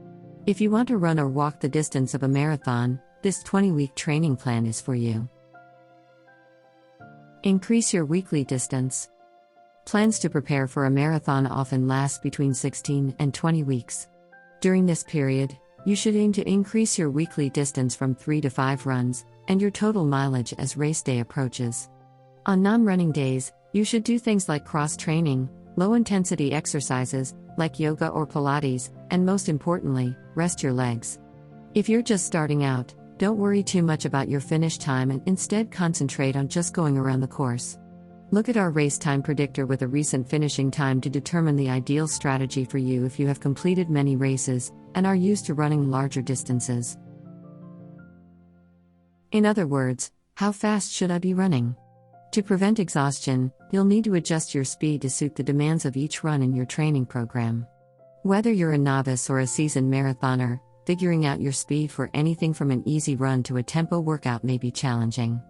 If you want to run or walk the distance of a marathon, this 20-week training plan is for you. Increase your weekly distance. Plans to prepare for a marathon often last between 16 and 20 weeks. During this period, you should aim to increase your weekly distance from 3 to 5 runs, and your total mileage as race day approaches. On non-running days, you should do things like cross-training, low-intensity exercises, like yoga or Pilates, and most importantly, rest your legs. If you're just starting out, don't worry too much about your finish time and instead concentrate on just going around the course. Look at our race time predictor with a recent finishing time to determine the ideal strategy for you if you have completed many races and are used to running larger distances. In other words, how fast should I be running? To prevent exhaustion, you'll need to adjust your speed to suit the demands of each run in your training program. Whether you're a novice or a seasoned marathoner, figuring out your speed for anything from an easy run to a tempo workout may be challenging.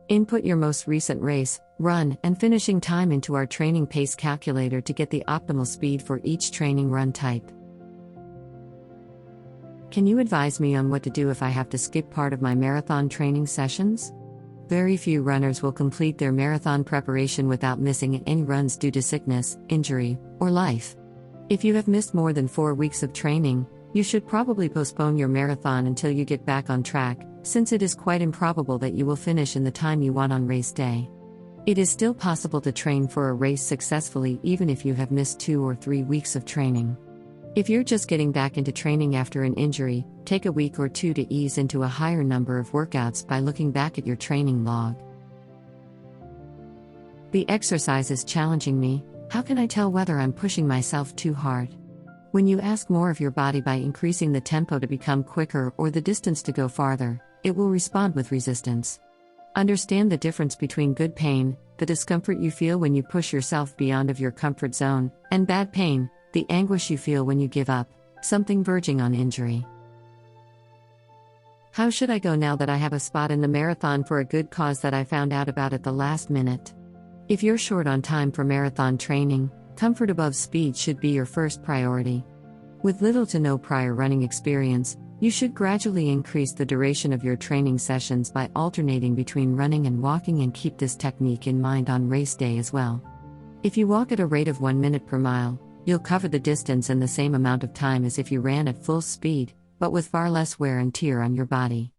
Input your most recent race, run, and finishing time into our training pace calculator to get the optimal speed for each training run type. Can you advise me on what to do if I have to skip part of my marathon training sessions? Very few runners will complete their marathon preparation without missing any runs due to sickness, injury, or life. If you have missed more than 4 weeks of training, you should probably postpone your marathon until you get back on track, since it is quite improbable that you will finish in the time you want on race day. It is still possible to train for a race successfully even if you have missed 2 or 3 weeks of training. If you're just getting back into training after an injury, take a week or 2 to ease into a higher number of workouts by looking back at your training log. The exercise is challenging me. How can I tell whether I'm pushing myself too hard? When you ask more of your body by increasing the tempo to become quicker or the distance to go farther, it will respond with resistance. Understand the difference between good pain, the discomfort you feel when you push yourself beyond of your comfort zone, and bad pain, the anguish you feel when you give up, something verging on injury. How should I go now that I have a spot in the marathon for a good cause that I found out about at the last minute? If you're short on time for marathon training, comfort above speed should be your first priority. With little to no prior running experience, you should gradually increase the duration of your training sessions by alternating between running and walking, and keep this technique in mind on race day as well. If you walk at a rate of 1 minute per mile, you'll cover the distance in the same amount of time as if you ran at full speed, but with far less wear and tear on your body.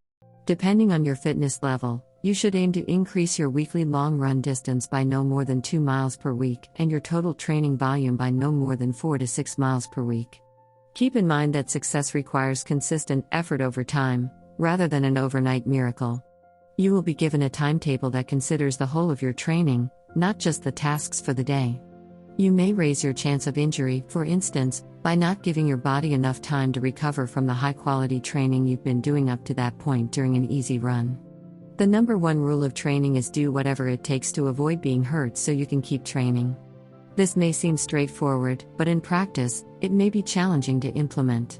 Depending on your fitness level, you should aim to increase your weekly long run distance by no more than 2 miles per week and your total training volume by no more than 4 to 6 miles per week. Keep in mind that success requires consistent effort over time, rather than an overnight miracle. You will be given a timetable that considers the whole of your training, not just the tasks for the day. You may raise your chance of injury, for instance, by not giving your body enough time to recover from the high-quality training you've been doing up to that point during an easy run. The number one rule of training is do whatever it takes to avoid being hurt so you can keep training. This may seem straightforward, but in practice, it may be challenging to implement.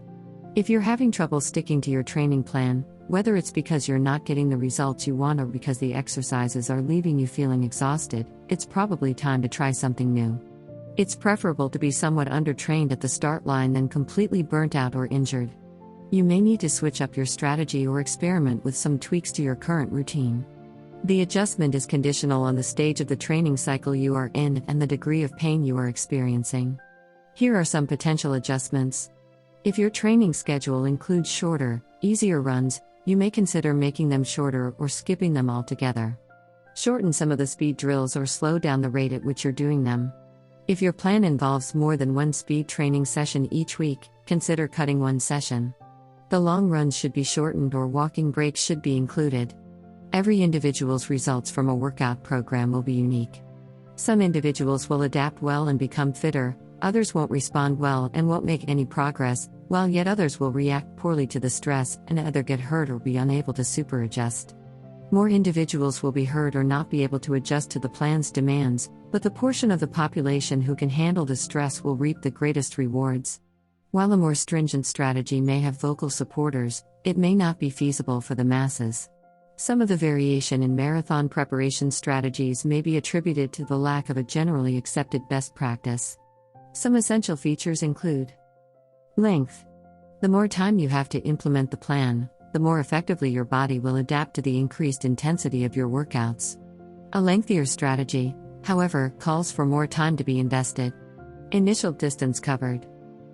If you're having trouble sticking to your training plan, whether it's because you're not getting the results you want or because the exercises are leaving you feeling exhausted, it's probably time to try something new. It's preferable to be somewhat undertrained at the start line than completely burnt out or injured. You may need to switch up your strategy or experiment with some tweaks to your current routine. The adjustment is conditional on the stage of the training cycle you are in and the degree of pain you are experiencing. Here are some potential adjustments. If your training schedule includes shorter, easier runs, you may consider making them shorter or skipping them altogether. Shorten some of the speed drills or slow down the rate at which you're doing them. If your plan involves more than one speed training session each week, consider cutting one session. The long runs should be shortened or walking breaks should be included. Every individual's results from a workout program will be unique. Some individuals will adapt well and become fitter, others won't respond well and won't make any progress, while yet others will react poorly to the stress and either get hurt or be unable to super adjust. More individuals will be hurt or not be able to adjust to the plan's demands, but the portion of the population who can handle the stress will reap the greatest rewards. While a more stringent strategy may have vocal supporters, it may not be feasible for the masses. Some of the variation in marathon preparation strategies may be attributed to the lack of a generally accepted best practice. Some essential features include length. The more time you have to implement the plan, the more effectively your body will adapt to the increased intensity of your workouts. A lengthier strategy, however, calls for more time to be invested. Initial distance covered.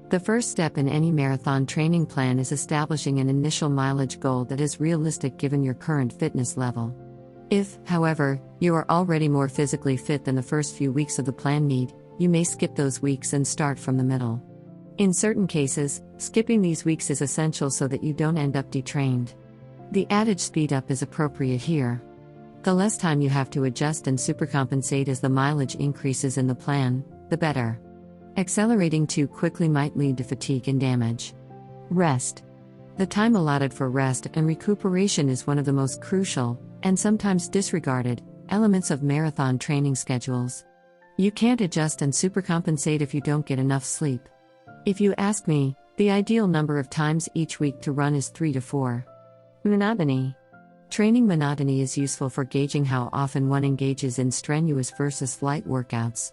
The first step in any marathon training plan is establishing an initial mileage goal that is realistic given your current fitness level. If, however, you are already more physically fit than the first few weeks of the plan need, you may skip those weeks and start from the middle. In certain cases, skipping these weeks is essential so that you don't end up detrained. The added speed up is appropriate here. The less time you have to adjust and supercompensate as the mileage increases in the plan, the better. Accelerating too quickly might lead to fatigue and damage. Rest. The time allotted for rest and recuperation is one of the most crucial, and sometimes disregarded, elements of marathon training schedules. You can't adjust and supercompensate if you don't get enough sleep. If you ask me, the ideal number of times each week to run is 3 to 4. Monotony. Training monotony is useful for gauging how often one engages in strenuous versus light workouts.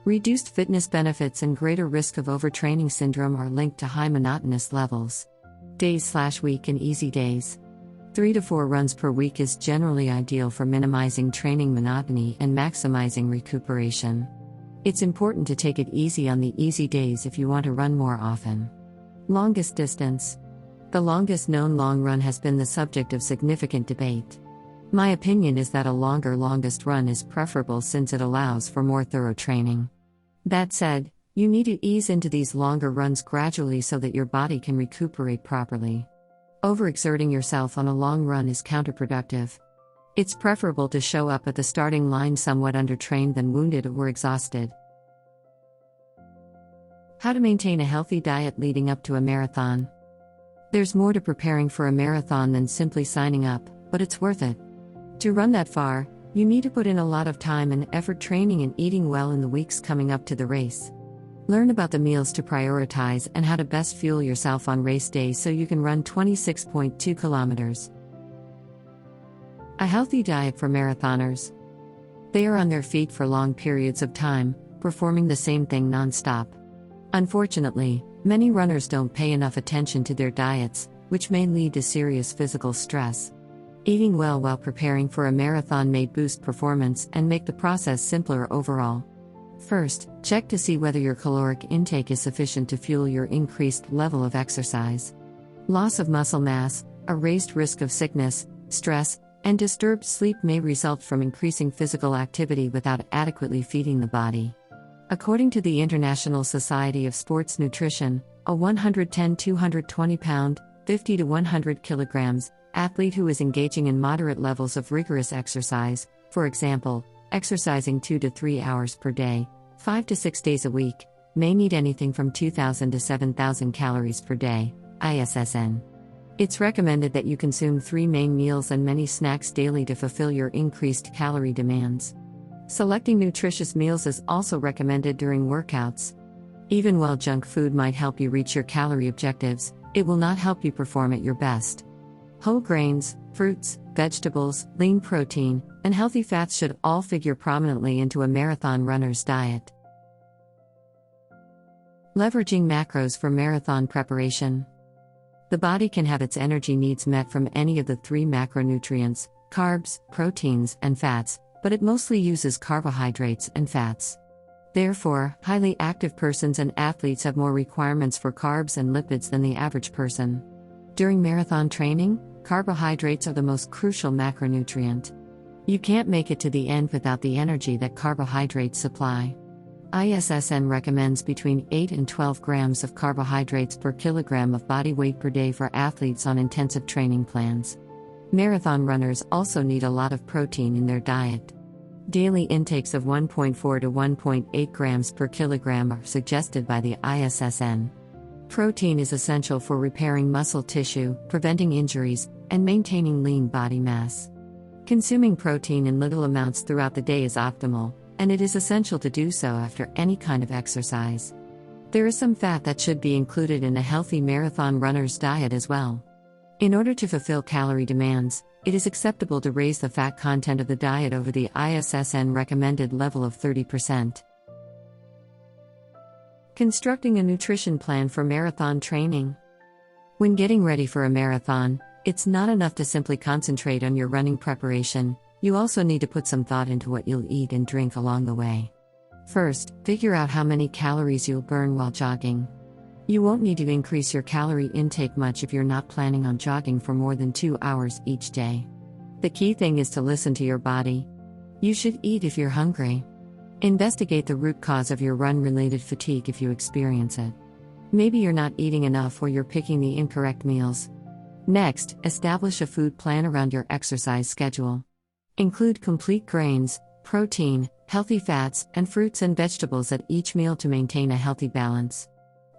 Reduced fitness benefits and greater risk of overtraining syndrome are linked to high monotonous levels. Days/week and easy days. 3 to 4 runs per week is generally ideal for minimizing training monotony and maximizing recuperation. It's important to take it easy on the easy days if you want to run more often. Longest distance. The longest known long run has been the subject of significant debate. My opinion is that a longer longest run is preferable since it allows for more thorough training. That said, you need to ease into these longer runs gradually so that your body can recuperate properly. Overexerting yourself on a long run is counterproductive. It's preferable to show up at the starting line somewhat undertrained than wounded or exhausted. How to maintain a healthy diet leading up to a marathon. There's more to preparing for a marathon than simply signing up, but it's worth it. To run that far, you need to put in a lot of time and effort training and eating well in the weeks coming up to the race. Learn about the meals to prioritize and how to best fuel yourself on race day so you can run 26.2 kilometers. A healthy diet for marathoners. They are on their feet for long periods of time, performing the same thing non-stop. Unfortunately, many runners don't pay enough attention to their diets, which may lead to serious physical stress. Eating well while preparing for a marathon may boost performance and make the process simpler overall. First, check to see whether your caloric intake is sufficient to fuel your increased level of exercise. Loss of muscle mass, a raised risk of sickness, stress, and disturbed sleep may result from increasing physical activity without adequately feeding the body. According to the International Society of Sports Nutrition, a 110-220 pound, 50 to 100 kilograms, athlete who is engaging in moderate levels of rigorous exercise, for example, exercising 2 to 3 hours per day, 5 to 6 days a week, may need anything from 2,000 to 7,000 calories per day, ISSN. It's recommended that you consume 3 main meals and many snacks daily to fulfill your increased calorie demands. Selecting nutritious meals is also recommended during workouts. Even while junk food might help you reach your calorie objectives, it will not help you perform at your best. Whole grains, fruits, vegetables, lean protein, and healthy fats should all figure prominently into a marathon runner's diet. Leveraging macros for marathon preparation. The body can have its energy needs met from any of the 3 macronutrients, carbs, proteins, and fats, but it mostly uses carbohydrates and fats. Therefore, highly active persons and athletes have more requirements for carbs and lipids than the average person. During marathon training, carbohydrates are the most crucial macronutrient. You can't make it to the end without the energy that carbohydrates supply. ISSN recommends between 8 and 12 grams of carbohydrates per kilogram of body weight per day for athletes on intensive training plans. Marathon runners also need a lot of protein in their diet. Daily intakes of 1.4 to 1.8 grams per kilogram are suggested by the ISSN. Protein is essential for repairing muscle tissue, preventing injuries, and maintaining lean body mass. Consuming protein in little amounts throughout the day is optimal, and it is essential to do so after any kind of exercise. There is some fat that should be included in a healthy marathon runner's diet as well. In order to fulfill calorie demands, it is acceptable to raise the fat content of the diet over the ISSN recommended level of 30%. Constructing a nutrition plan for marathon training. When getting ready for a marathon, it's not enough to simply concentrate on your running preparation, you also need to put some thought into what you'll eat and drink along the way. First, figure out how many calories you'll burn while jogging. You won't need to increase your calorie intake much if you're not planning on jogging for more than 2 hours each day. The key thing is to listen to your body. You should eat if you're hungry. Investigate the root cause of your run-related fatigue if you experience it. Maybe you're not eating enough or you're picking the incorrect meals. Next, establish a food plan around your exercise schedule. Include complete grains, protein, healthy fats, and fruits and vegetables at each meal to maintain a healthy balance.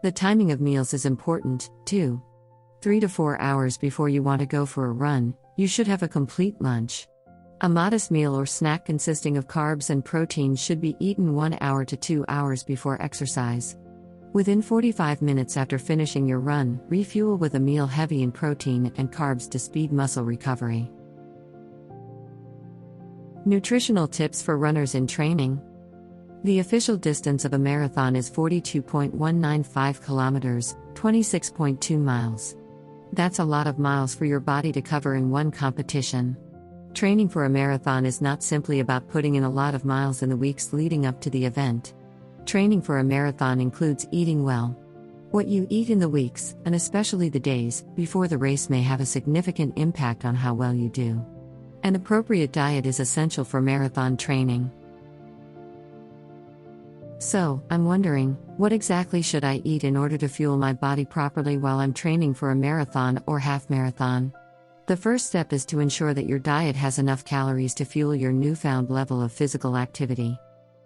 The timing of meals is important, too. 3 to 4 hours before you want to go for a run, you should have a complete lunch. A modest meal or snack consisting of carbs and protein should be eaten 1 hour to 2 hours before exercise. Within 45 minutes after finishing your run, refuel with a meal heavy in protein and carbs to speed muscle recovery. Nutritional tips for runners in training. The official distance of a marathon is 42.195 kilometers, 26.2 miles. That's a lot of miles for your body to cover in one competition. Training for a marathon is not simply about putting in a lot of miles in the weeks leading up to the event. Training for a marathon includes eating well. What you eat in the weeks, and especially the days, before the race may have a significant impact on how well you do. An appropriate diet is essential for marathon training. So, I'm wondering, what exactly should I eat in order to fuel my body properly while I'm training for a marathon or half marathon? The first step is to ensure that your diet has enough calories to fuel your newfound level of physical activity.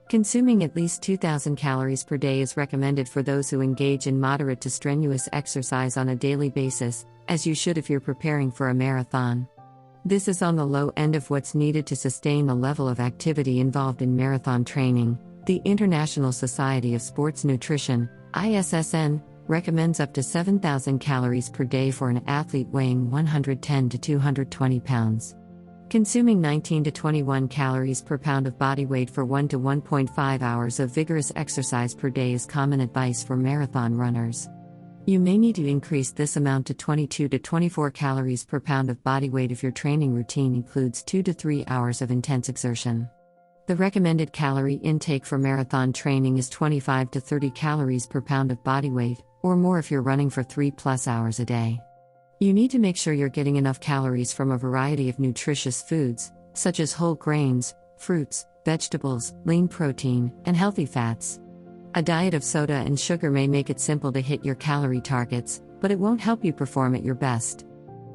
Consuming at least 2,000 calories per day is recommended for those who engage in moderate to strenuous exercise on a daily basis, as you should if you're preparing for a marathon. This is on the low end of what's needed to sustain the level of activity involved in marathon training. The International Society of Sports Nutrition, ISSN, recommends up to 7,000 calories per day for an athlete weighing 110 to 220 pounds. Consuming 19 to 21 calories per pound of body weight for 1 to 1.5 hours of vigorous exercise per day is common advice for marathon runners. You may need to increase this amount to 22 to 24 calories per pound of body weight if your training routine includes 2 to 3 hours of intense exertion. The recommended calorie intake for marathon training is 25 to 30 calories per pound of body weight, or more if you're running for 3+ hours a day. You need to make sure you're getting enough calories from a variety of nutritious foods, such as whole grains, fruits, vegetables, lean protein, and healthy fats. A diet of soda and sugar may make it simple to hit your calorie targets, but it won't help you perform at your best.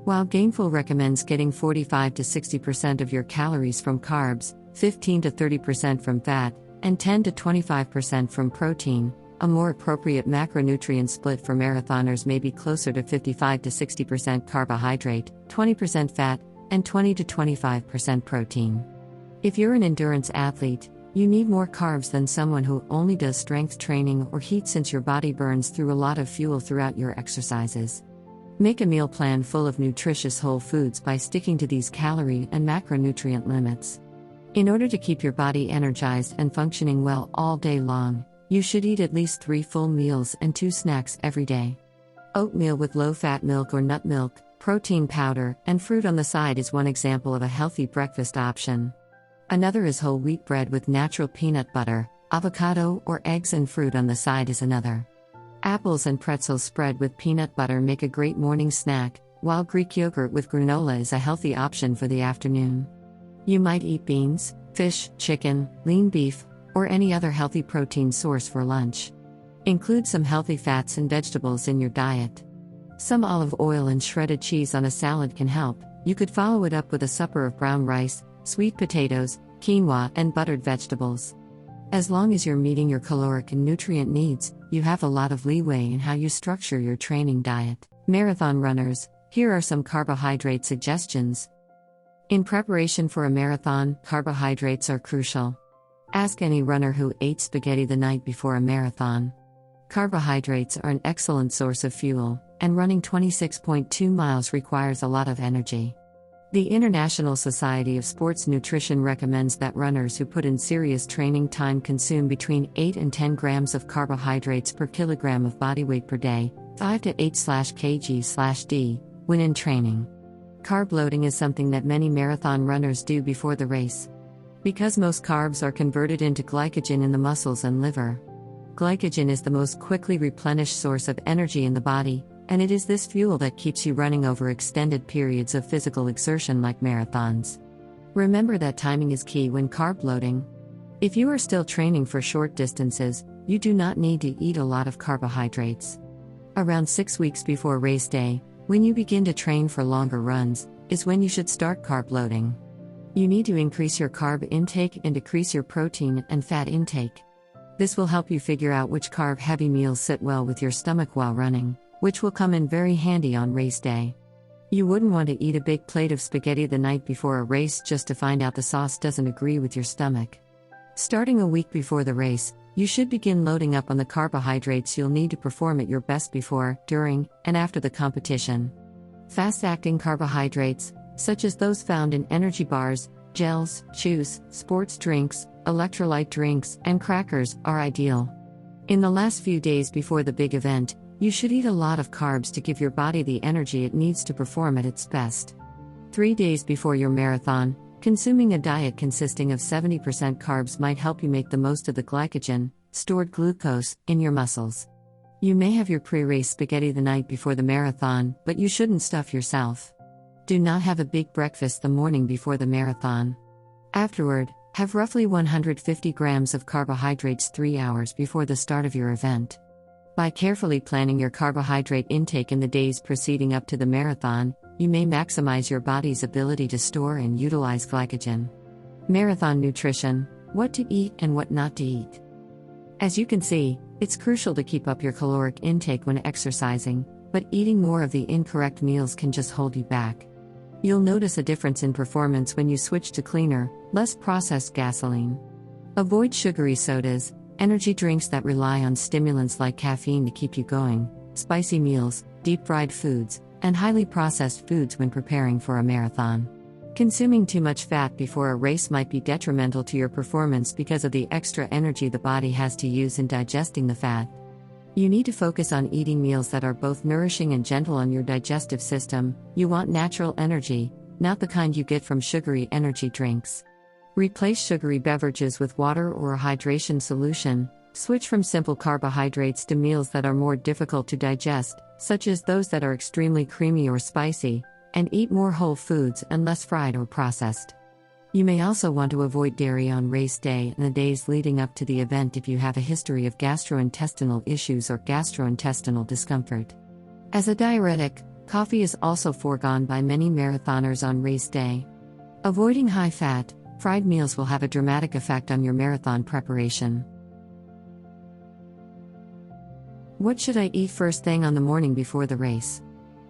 While Gainful recommends getting 45 to 60% of your calories from carbs, 15 to 30% from fat, and 10 to 25% from protein, a more appropriate macronutrient split for marathoners may be closer to 55 to 60% carbohydrate, 20% fat, and 20 to 25% protein. If you're an endurance athlete, you need more carbs than someone who only does strength training or heat, since your body burns through a lot of fuel throughout your exercises. Make a meal plan full of nutritious whole foods by sticking to these calorie and macronutrient limits. In order to keep your body energized and functioning well all day long, you should eat at least 3 full meals and 2 snacks every day. Oatmeal with low-fat milk or nut milk, protein powder, and fruit on the side is one example of a healthy breakfast option. Another is whole wheat bread with natural peanut butter, avocado, or eggs and fruit on the side is another. Apples and pretzels spread with peanut butter make a great morning snack, while Greek yogurt with granola is a healthy option for the afternoon. You might eat beans, fish, chicken, lean beef, or any other healthy protein source for lunch. Include some healthy fats and vegetables in your diet. Some olive oil and shredded cheese on a salad can help, You could follow it up with a supper of brown rice, sweet potatoes, quinoa, and buttered vegetables. As long as you're meeting your caloric and nutrient needs, you have a lot of leeway in how you structure your training diet. Marathon runners, here are some carbohydrate suggestions. In preparation for a marathon, carbohydrates are crucial. Ask any runner who ate spaghetti the night before a marathon. Carbohydrates are an excellent source of fuel, and running 26.2 miles requires a lot of energy. The International Society of Sports Nutrition recommends that runners who put in serious training time consume between 8 and 10 grams of carbohydrates per kilogram of body weight per day, 5 to 8/kg/d, when in training. Carb loading is something that many marathon runners do before the race. Because most carbs are converted into glycogen in the muscles and liver. Glycogen is the most quickly replenished source of energy in the body, and it is this fuel that keeps you running over extended periods of physical exertion like marathons. Remember that timing is key when carb loading. If you are still training for short distances, you do not need to eat a lot of carbohydrates. Around 6 weeks before race day, when you begin to train for longer runs, is when you should start carb loading. You need to increase your carb intake and decrease your protein and fat intake. This will help you figure out which carb-heavy meals sit well with your stomach while running, which will come in very handy on race day. You wouldn't want to eat a big plate of spaghetti the night before a race just to find out the sauce doesn't agree with your stomach. Starting a week before the race, you should begin loading up on the carbohydrates you'll need to perform at your best before, during, and after the competition. Fast-acting carbohydrates, such as those found in energy bars, gels, chews, sports drinks, electrolyte drinks, and crackers, are ideal. In the last few days before the big event, you should eat a lot of carbs to give your body the energy it needs to perform at its best. 3 days before your marathon, consuming a diet consisting of 70% carbs might help you make the most of the glycogen, stored glucose, in your muscles. You may have your pre-race spaghetti the night before the marathon, but you shouldn't stuff yourself. Do not have a big breakfast the morning before the marathon. Afterward, have roughly 150 grams of carbohydrates 3 hours before the start of your event. By carefully planning your carbohydrate intake in the days preceding up to the marathon, you may maximize your body's ability to store and utilize glycogen. Marathon nutrition: what to eat and what not to eat. As you can see, it's crucial to keep up your caloric intake when exercising, but eating more of the incorrect meals can just hold you back. You'll notice a difference in performance when you switch to cleaner, less processed gasoline. Avoid sugary sodas, energy drinks that rely on stimulants like caffeine to keep you going, spicy meals, deep-fried foods, and highly processed foods when preparing for a marathon. Consuming too much fat before a race might be detrimental to your performance because of the extra energy the body has to use in digesting the fat. You need to focus on eating meals that are both nourishing and gentle on your digestive system. You want natural energy, not the kind you get from sugary energy drinks. Replace sugary beverages with water or a hydration solution. Switch from simple carbohydrates to meals that are more difficult to digest, such as those that are extremely creamy or spicy, and eat more whole foods and less fried or processed. You may also want to avoid dairy on race day and the days leading up to the event if you have a history of gastrointestinal issues or gastrointestinal discomfort. As a diuretic, coffee is also foregone by many marathoners on race day. Avoiding high-fat, fried meals will have a dramatic effect on your marathon preparation. What should I eat first thing on the morning before the race?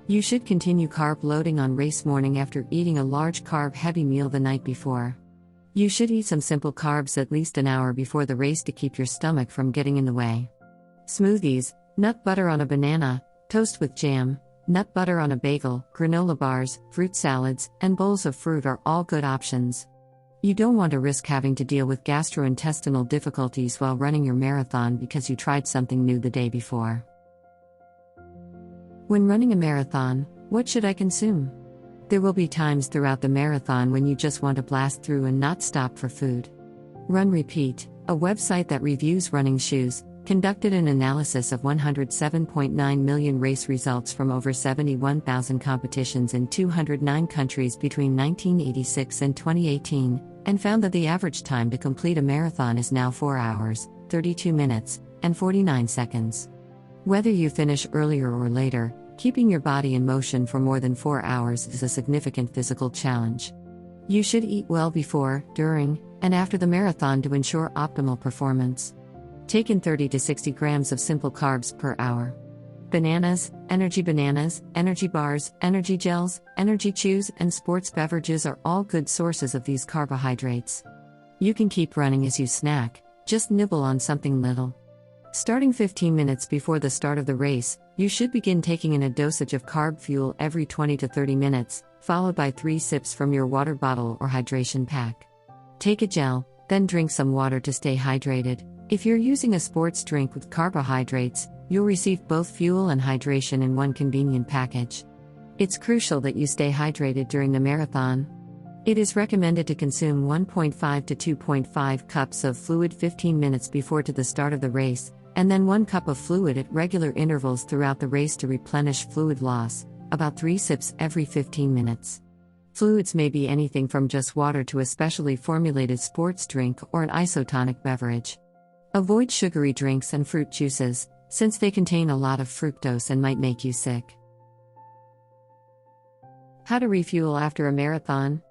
You should continue carb loading on race morning after eating a large carb-heavy meal the night before. You should eat some simple carbs at least an hour before the race to keep your stomach from getting in the way. Smoothies, nut butter on a banana, toast with jam, nut butter on a bagel, granola bars, fruit salads, and bowls of fruit are all good options. You don't want to risk having to deal with gastrointestinal difficulties while running your marathon because you tried something new the day before. When running a marathon, what should I consume? There will be times throughout the marathon when you just want to blast through and not stop for food. Run Repeat, a website that reviews running shoes, conducted an analysis of 107.9 million race results from over 71,000 competitions in 209 countries between 1986 and 2018, and found that the average time to complete a marathon is now 4 hours, 32 minutes, and 49 seconds. Whether you finish earlier or later, Keeping your body in motion for more than 4 hours is a significant physical challenge. You should eat well before, during, and after the marathon to ensure optimal performance. Take in 30 to 60 grams of simple carbs per hour. Bananas, energy bars, energy gels, energy chews, and sports beverages are all good sources of these carbohydrates. You can keep running as you snack, just nibble on something little. Starting 15 minutes before the start of the race, you should begin taking in a dosage of carb fuel every 20 to 30 minutes, followed by 3 sips from your water bottle or hydration pack. Take a gel, then drink some water to stay hydrated. If you're using a sports drink with carbohydrates, you'll receive both fuel and hydration in one convenient package. It's crucial that you stay hydrated during the marathon. It is recommended to consume 1.5 to 2.5 cups of fluid 15 minutes before to the start of the race, and then 1 cup of fluid at regular intervals throughout the race to replenish fluid loss, about 3 sips every 15 minutes. Fluids may be anything from just water to a specially formulated sports drink or an isotonic beverage. Avoid sugary drinks and fruit juices, since they contain a lot of fructose and might make you sick. How to refuel after a marathon?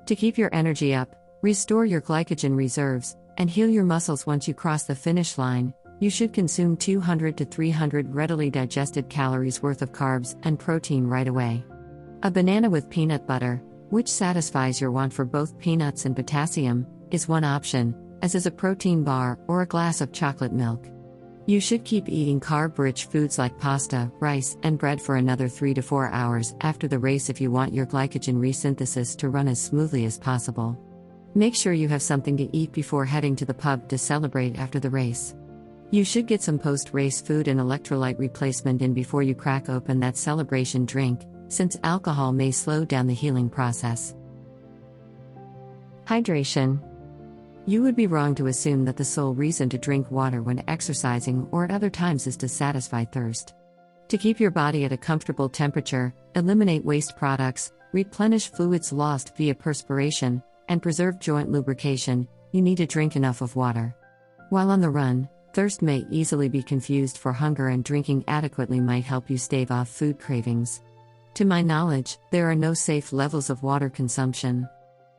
To keep your energy up, restore your glycogen reserves, and heal your muscles once you cross the finish line, you should consume 200 to 300 readily digested calories worth of carbs and protein right away. A banana with peanut butter, which satisfies your want for both peanuts and potassium, is one option, as is a protein bar or a glass of chocolate milk. You should keep eating carb-rich foods like pasta, rice, and bread for another 3 to 4 hours after the race if you want your glycogen resynthesis to run as smoothly as possible. Make sure you have something to eat before heading to the pub to celebrate after the race. You should get some post-race food and electrolyte replacement in before you crack open that celebration drink, since alcohol may slow down the healing process. Hydration. You would be wrong to assume that the sole reason to drink water when exercising or at other times is to satisfy thirst. To keep your body at a comfortable temperature, eliminate waste products, replenish fluids lost via perspiration, and preserve joint lubrication, you need to drink enough of water. While on the run, thirst may easily be confused for hunger, and drinking adequately might help you stave off food cravings. To my knowledge, there are no safe levels of water consumption.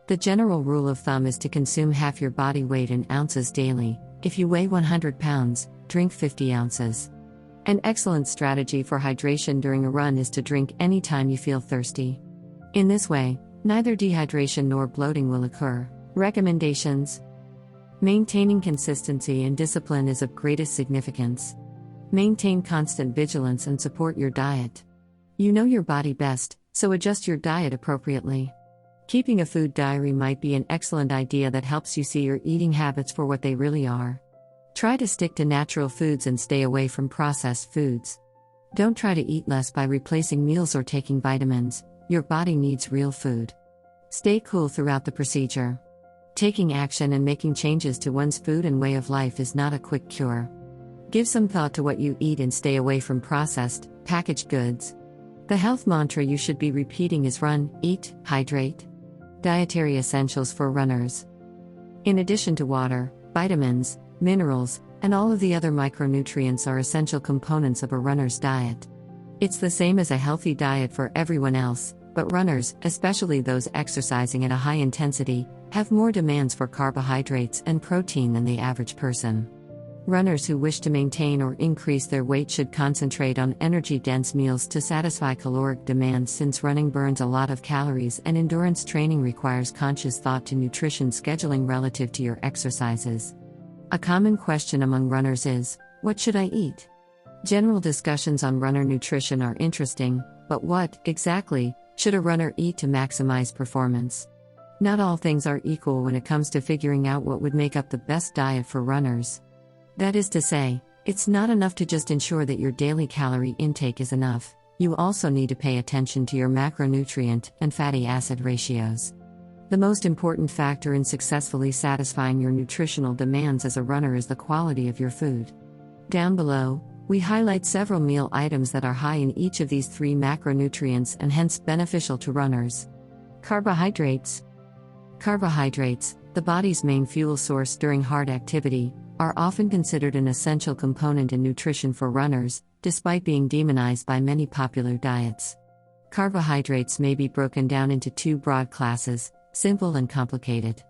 The general rule of thumb is to consume half your body weight in ounces daily. If you weigh 100 pounds, drink 50 ounces. An excellent strategy for hydration during a run is to drink anytime you feel thirsty. In this way, neither dehydration nor bloating will occur. Recommendations: maintaining consistency and discipline is of greatest significance. Maintain constant vigilance and support your diet. You know your body best, so adjust your diet appropriately. Keeping a food diary might be an excellent idea that helps you see your eating habits for what they really are. Try to stick to natural foods and stay away from processed foods. Don't try to eat less by replacing meals or taking vitamins. Your body needs real food. Stay cool throughout the procedure. Taking action and making changes to one's food and way of life is not a quick cure. Give some thought to what you eat and stay away from processed, packaged goods. The health mantra you should be repeating is run, eat, hydrate. Dietary essentials for runners. In addition to water, vitamins, minerals, and all of the other micronutrients are essential components of a runner's diet. It's the same as a healthy diet for everyone else, but runners, especially those exercising at a high intensity, have more demands for carbohydrates and protein than the average person. Runners who wish to maintain or increase their weight should concentrate on energy-dense meals to satisfy caloric demands, since running burns a lot of calories and endurance training requires conscious thought to nutrition scheduling relative to your exercises. A common question among runners is, what should I eat? General discussions on runner nutrition are interesting, but what, exactly, should a runner eat to maximize performance? Not all things are equal when it comes to figuring out what would make up the best diet for runners. That is to say, it's not enough to just ensure that your daily calorie intake is enough. You also need to pay attention to your macronutrient and fatty acid ratios. The most important factor in successfully satisfying your nutritional demands as a runner is the quality of your food. Down below, we highlight several meal items that are high in each of these 3 macronutrients and hence beneficial to runners. Carbohydrates. Carbohydrates, the body's main fuel source during hard activity, are often considered an essential component in nutrition for runners, despite being demonized by many popular diets. Carbohydrates may be broken down into two broad classes: simple and complicated.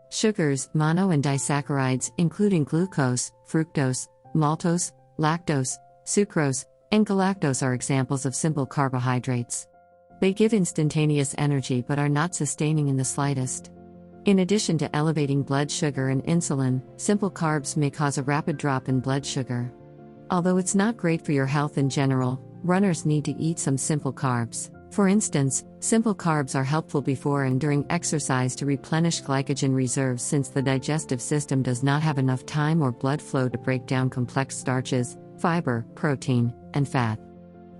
Sugars, mono and disaccharides, including glucose, fructose, maltose, lactose, sucrose, and galactose, are examples of simple carbohydrates. They give instantaneous energy but are not sustaining in the slightest. In addition to elevating blood sugar and insulin, simple carbs may cause a rapid drop in blood sugar. Although it's not great for your health in general, runners need to eat some simple carbs. For instance, simple carbs are helpful before and during exercise to replenish glycogen reserves, since the digestive system does not have enough time or blood flow to break down complex starches, fiber, protein, and fat.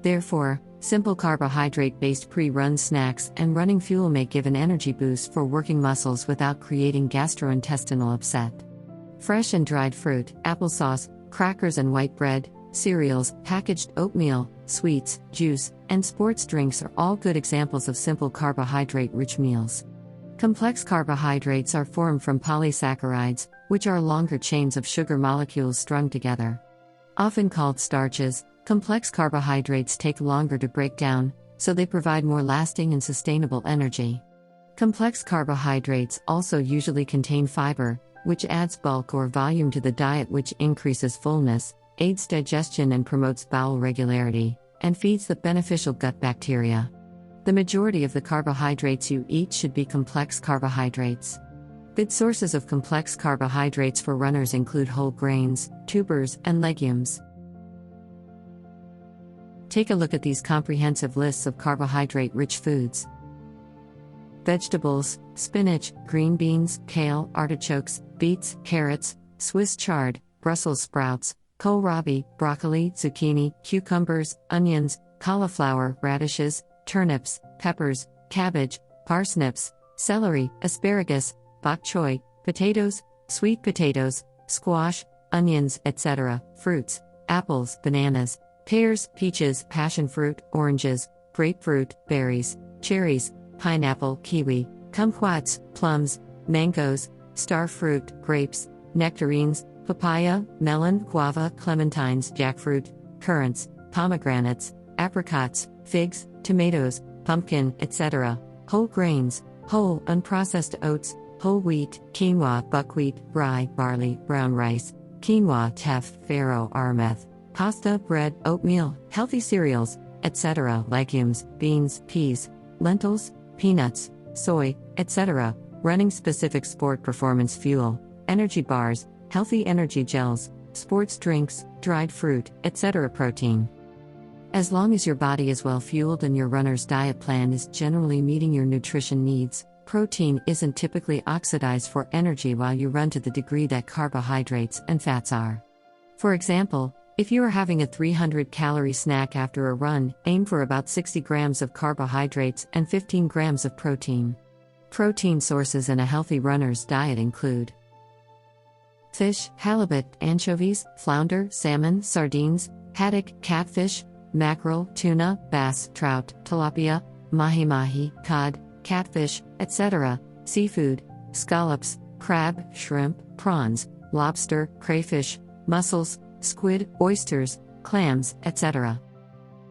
Therefore, simple carbohydrate-based pre-run snacks and running fuel may give an energy boost for working muscles without creating gastrointestinal upset. Fresh and dried fruit, applesauce, crackers and white bread, cereals, packaged oatmeal, sweets, juice, and sports drinks are all good examples of simple carbohydrate-rich meals. Complex carbohydrates are formed from polysaccharides, which are longer chains of sugar molecules strung together. Often called starches, complex carbohydrates take longer to break down, so they provide more lasting and sustainable energy. Complex carbohydrates also usually contain fiber, which adds bulk or volume to the diet, which increases fullness, aids digestion and promotes bowel regularity, and feeds the beneficial gut bacteria. The majority of the carbohydrates you eat should be complex carbohydrates. Good sources of complex carbohydrates for runners include whole grains, tubers, and legumes. Take a look at these comprehensive lists of carbohydrate-rich foods. Vegetables: spinach, green beans, kale, artichokes, beets, carrots, Swiss chard, Brussels sprouts, kohlrabi, broccoli, zucchini, cucumbers, onions, cauliflower, radishes, turnips, peppers, cabbage, parsnips, celery, asparagus, bok choy, potatoes, sweet potatoes, squash, onions, etc., fruits, apples, bananas, pears, peaches, passion fruit, oranges, grapefruit, berries, cherries, pineapple, kiwi, kumquats, plums, mangoes, star fruit, grapes, nectarines, papaya, melon, guava, clementines, jackfruit, currants, pomegranates, apricots, figs, tomatoes, pumpkin, etc., whole grains, whole, unprocessed oats, whole wheat, quinoa, buckwheat, rye, barley, brown rice, quinoa, teff, farro, armeth, pasta, bread, oatmeal, healthy cereals, etc., legumes, beans, peas, lentils, peanuts, soy, etc., running-specific sport performance fuel, energy bars, healthy energy gels, sports drinks, dried fruit, etc. protein. As long as your body is well fueled and your runner's diet plan is generally meeting your nutrition needs, protein isn't typically oxidized for energy while you run to the degree that carbohydrates and fats are. For example, if you are having a 300-calorie snack after a run, aim for about 60 grams of carbohydrates and 15 grams of protein. Protein sources in a healthy runner's diet include fish, halibut, anchovies, flounder, salmon, sardines, haddock, catfish, mackerel, tuna, bass, trout, tilapia, mahi-mahi, cod, catfish, etc., seafood, scallops, crab, shrimp, prawns, lobster, crayfish, mussels, squid, oysters, clams, etc.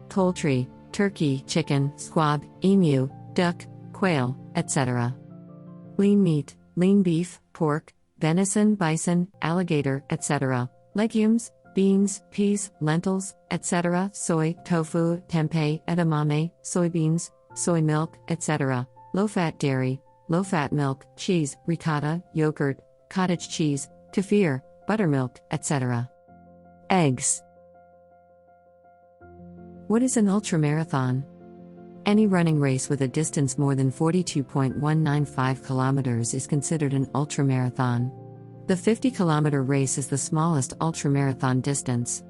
Poultry, turkey, chicken, squab, emu, duck, quail, etc. Lean meat, lean beef, pork, venison, bison, alligator, etc. Legumes, beans, peas, lentils, etc. Soy, tofu, tempeh, edamame, soybeans, soy milk, etc. Low-fat dairy, low-fat milk, cheese, ricotta, yogurt, cottage cheese, kefir, buttermilk, etc. Eggs. What is an ultramarathon? Any running race with a distance more than 42.195 kilometers is considered an ultramarathon. The 50-kilometer race is the smallest ultramarathon distance.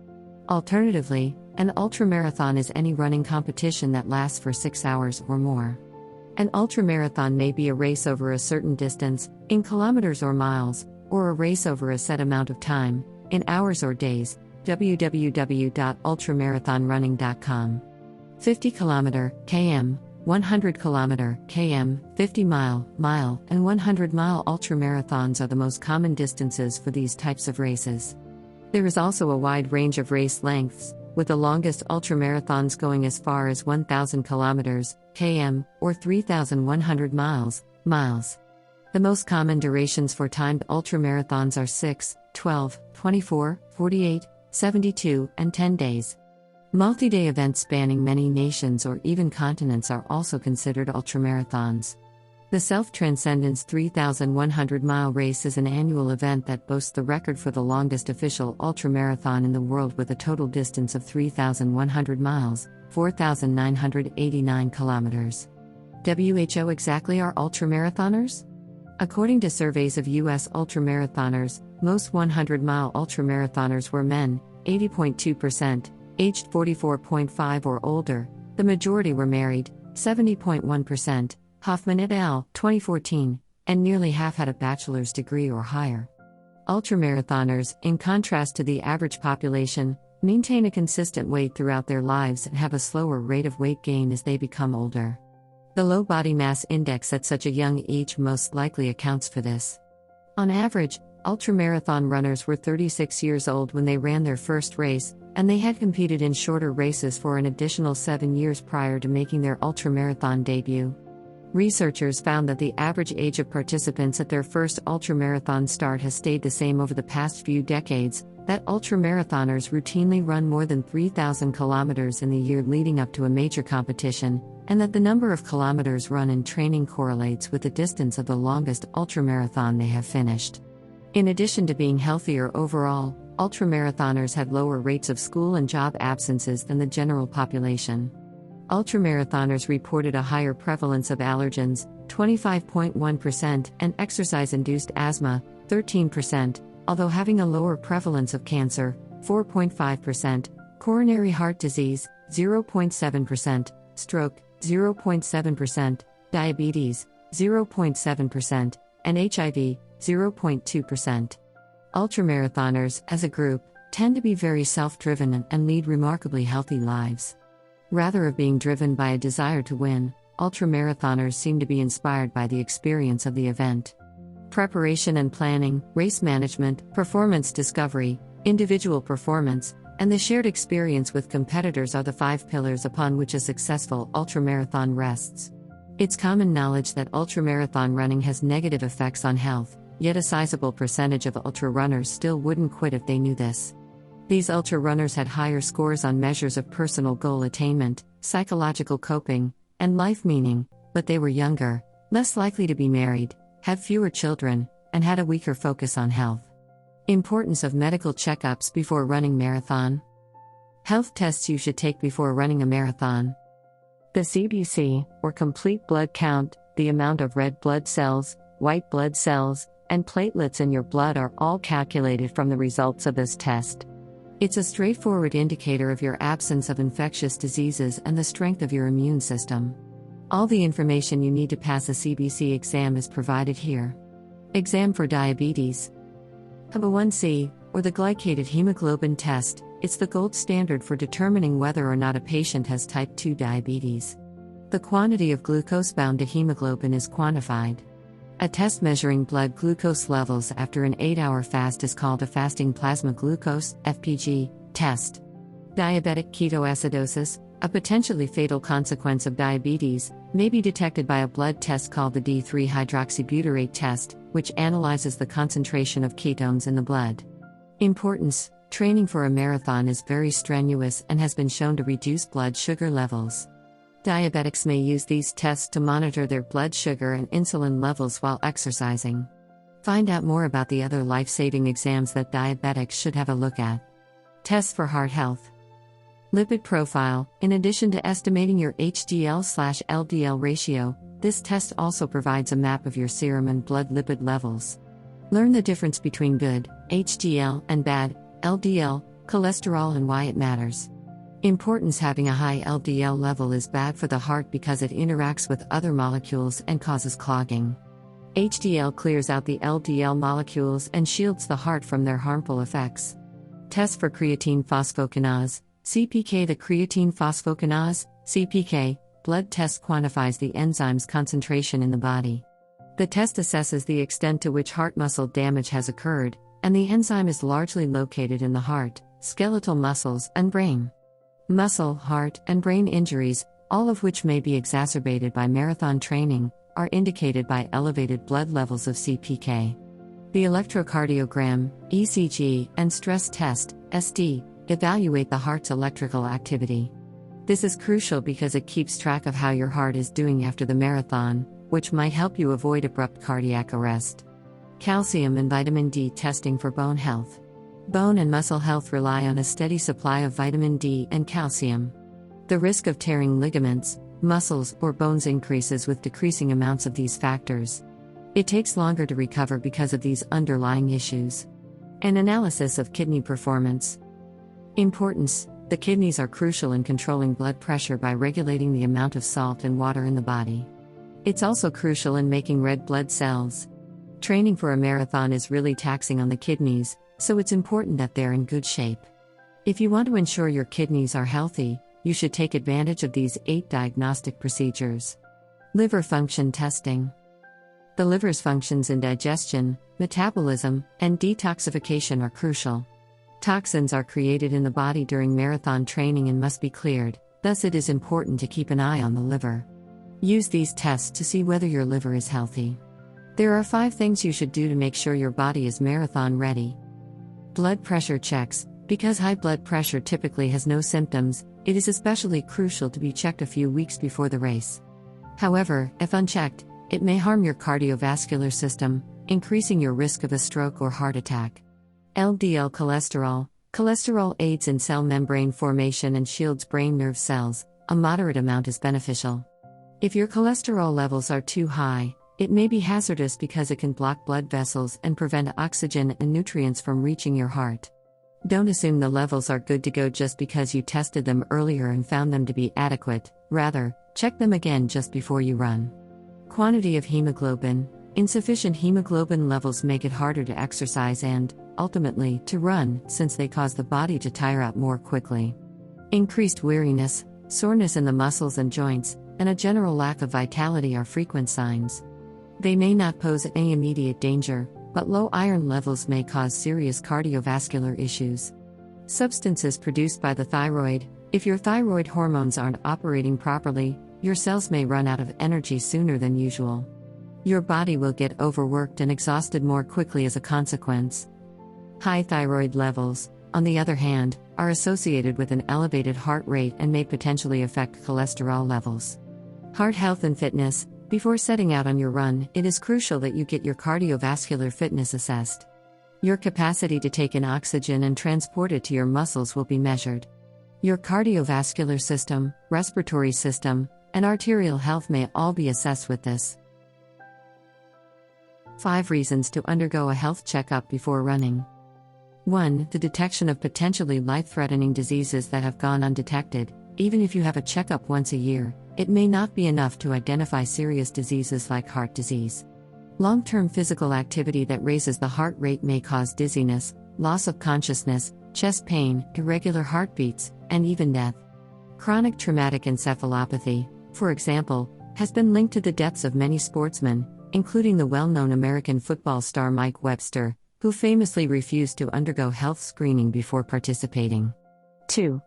Alternatively, an ultramarathon is any running competition that lasts for 6 hours or more. An ultramarathon may be a race over a certain distance, in kilometers or miles, or a race over a set amount of time, in hours or days. www.ultramarathonrunning.com. 50 km (km) 100 km (km), 50 mile, and 100 mile ultramarathons are the most common distances for these types of races. There is also a wide range of race lengths, with the longest ultramarathons going as far as 1,000 km (km) or 3,100 miles. The most common durations for timed ultramarathons are 6, 12, 24, 48, 72, and 10 days. Multi-day events spanning many nations or even continents are also considered ultramarathons. The Self-Transcendence 3,100-mile race is an annual event that boasts the record for the longest official ultramarathon in the world with a total distance of 3,100 miles, 4,989 kilometers. WHO exactly are ultramarathoners? According to surveys of U.S. ultramarathoners, most 100-mile ultramarathoners were men, 80.2%, aged 44.5 or older. The majority were married, 70.1%, Hoffman et al., 2014, and nearly half had a bachelor's degree or higher. Ultramarathoners, in contrast to the average population, maintain a consistent weight throughout their lives and have a slower rate of weight gain as they become older. The low body mass index at such a young age most likely accounts for this. On average, ultramarathon runners were 36 years old when they ran their first race, and they had competed in shorter races for an additional 7 years prior to making their ultramarathon debut. Researchers found that the average age of participants at their first ultramarathon start has stayed the same over the past few decades, that ultramarathoners routinely run more than 3,000 kilometers in the year leading up to a major competition, and that the number of kilometers run in training correlates with the distance of the longest ultramarathon they have finished. In addition to being healthier overall, ultramarathoners had lower rates of school and job absences than the general population. Ultramarathoners reported a higher prevalence of allergens, 25.1%, and exercise-induced asthma, 13%, although having a lower prevalence of cancer, 4.5%, coronary heart disease, 0.7%, stroke, 0.7%, diabetes, 0.7%, and HIV, 0.2%. Ultramarathoners, as a group, tend to be very self-driven and lead remarkably healthy lives. Rather than being driven by a desire to win, ultramarathoners seem to be inspired by the experience of the event. Preparation and planning, race management, performance discovery, individual performance, and the shared experience with competitors are the 5 pillars upon which a successful ultramarathon rests. It's common knowledge that ultramarathon running has negative effects on health, yet a sizable percentage of ultra-runners still wouldn't quit if they knew this. These ultra-runners had higher scores on measures of personal goal attainment, psychological coping, and life meaning, but they were younger, less likely to be married, have fewer children, and had a weaker focus on health. Importance of medical checkups before running marathon. Health tests you should take before running a marathon. The CBC, or complete blood count, the amount of red blood cells, white blood cells, and platelets in your blood are all calculated from the results of this test. It's a straightforward indicator of your absence of infectious diseases and the strength of your immune system. All the information you need to pass a CBC exam is provided here. Exam for diabetes. HbA1c, or the glycated hemoglobin test, it's the gold standard for determining whether or not a patient has type 2 diabetes. The quantity of glucose bound to hemoglobin is quantified. A test measuring blood glucose levels after an 8-hour fast is called a fasting plasma glucose (FPG) test. Diabetic ketoacidosis, a potentially fatal consequence of diabetes, may be detected by a blood test called the D3-hydroxybutyrate test, which analyzes the concentration of ketones in the blood. Importance: training for a marathon is very strenuous and has been shown to reduce blood sugar levels. Diabetics may use these tests to monitor their blood sugar and insulin levels while exercising. Find out more about the other life-saving exams that diabetics should have a look at. Tests for heart health. Lipid profile. In addition to estimating your HDL/LDL ratio, this test also provides a map of your serum and blood lipid levels. Learn the difference between good, HDL, and bad, LDL, cholesterol and why it matters. Importance: having a high LDL level is bad for the heart because it interacts with other molecules and causes clogging. HDL clears out the LDL molecules and shields the heart from their harmful effects. Test for creatine phosphokinase, CPK. The creatine phosphokinase, CPK, blood test quantifies the enzyme's concentration in the body. The test assesses the extent to which heart muscle damage has occurred, and the enzyme is largely located in the heart, skeletal muscles, and brain. Muscle, heart, and brain injuries, all of which may be exacerbated by marathon training, are indicated by elevated blood levels of CPK. The electrocardiogram, ECG, and stress test, ST, evaluate the heart's electrical activity. This is crucial because it keeps track of how your heart is doing after the marathon, which might help you avoid abrupt cardiac arrest. Calcium and vitamin D testing for bone health. Bone and muscle health rely on a steady supply of vitamin D and calcium. The risk of tearing ligaments, muscles, or bones increases with decreasing amounts of these factors. It takes longer to recover because of these underlying issues. An analysis of kidney performance. Importance: the kidneys are crucial in controlling blood pressure by regulating the amount of salt and water in the body. It's also crucial in making red blood cells. Training for a marathon is really taxing on the kidneys, so it's important that they're in good shape. If you want to ensure your kidneys are healthy, you should take advantage of these 8 diagnostic procedures. Liver function testing. The liver's functions in digestion, metabolism, and detoxification are crucial. Toxins are created in the body during marathon training and must be cleared, thus it is important to keep an eye on the liver. Use these tests to see whether your liver is healthy. There are 5 things you should do to make sure your body is marathon ready. Blood pressure checks. Because high blood pressure typically has no symptoms, it is especially crucial to be checked a few weeks before the race. However, if unchecked, it may harm your cardiovascular system, increasing your risk of a stroke or heart attack. LDL cholesterol. Cholesterol aids in cell membrane formation and shields brain nerve cells. A moderate amount is beneficial. If your cholesterol levels are too high, it may be hazardous because it can block blood vessels and prevent oxygen and nutrients from reaching your heart. Don't assume the levels are good to go just because you tested them earlier and found them to be adequate. Rather, check them again just before you run. Quantity of hemoglobin. Insufficient hemoglobin levels make it harder to exercise and, ultimately, to run, since they cause the body to tire out more quickly. Increased weariness, soreness in the muscles and joints, and a general lack of vitality are frequent signs. They may not pose any immediate danger, but low iron levels may cause serious cardiovascular issues. Substances produced by the thyroid. If your thyroid hormones aren't operating properly, your cells may run out of energy sooner than usual. Your body will get overworked and exhausted more quickly as a consequence. High thyroid levels, on the other hand, are associated with an elevated heart rate and may potentially affect cholesterol levels. Heart health and fitness. Before setting out on your run, it is crucial that you get your cardiovascular fitness assessed. Your capacity to take in oxygen and transport it to your muscles will be measured. Your cardiovascular system, respiratory system, and arterial health may all be assessed with this. 5 reasons to undergo a health checkup before running. 1. The detection of potentially life-threatening diseases that have gone undetected. Even if you have a checkup once a year, it may not be enough to identify serious diseases like heart disease. Long-term physical activity that raises the heart rate may cause dizziness, loss of consciousness, chest pain, irregular heartbeats, and even death. Chronic traumatic encephalopathy, for example, has been linked to the deaths of many sportsmen, including the well-known American football star Mike Webster, who famously refused to undergo health screening before participating. 2.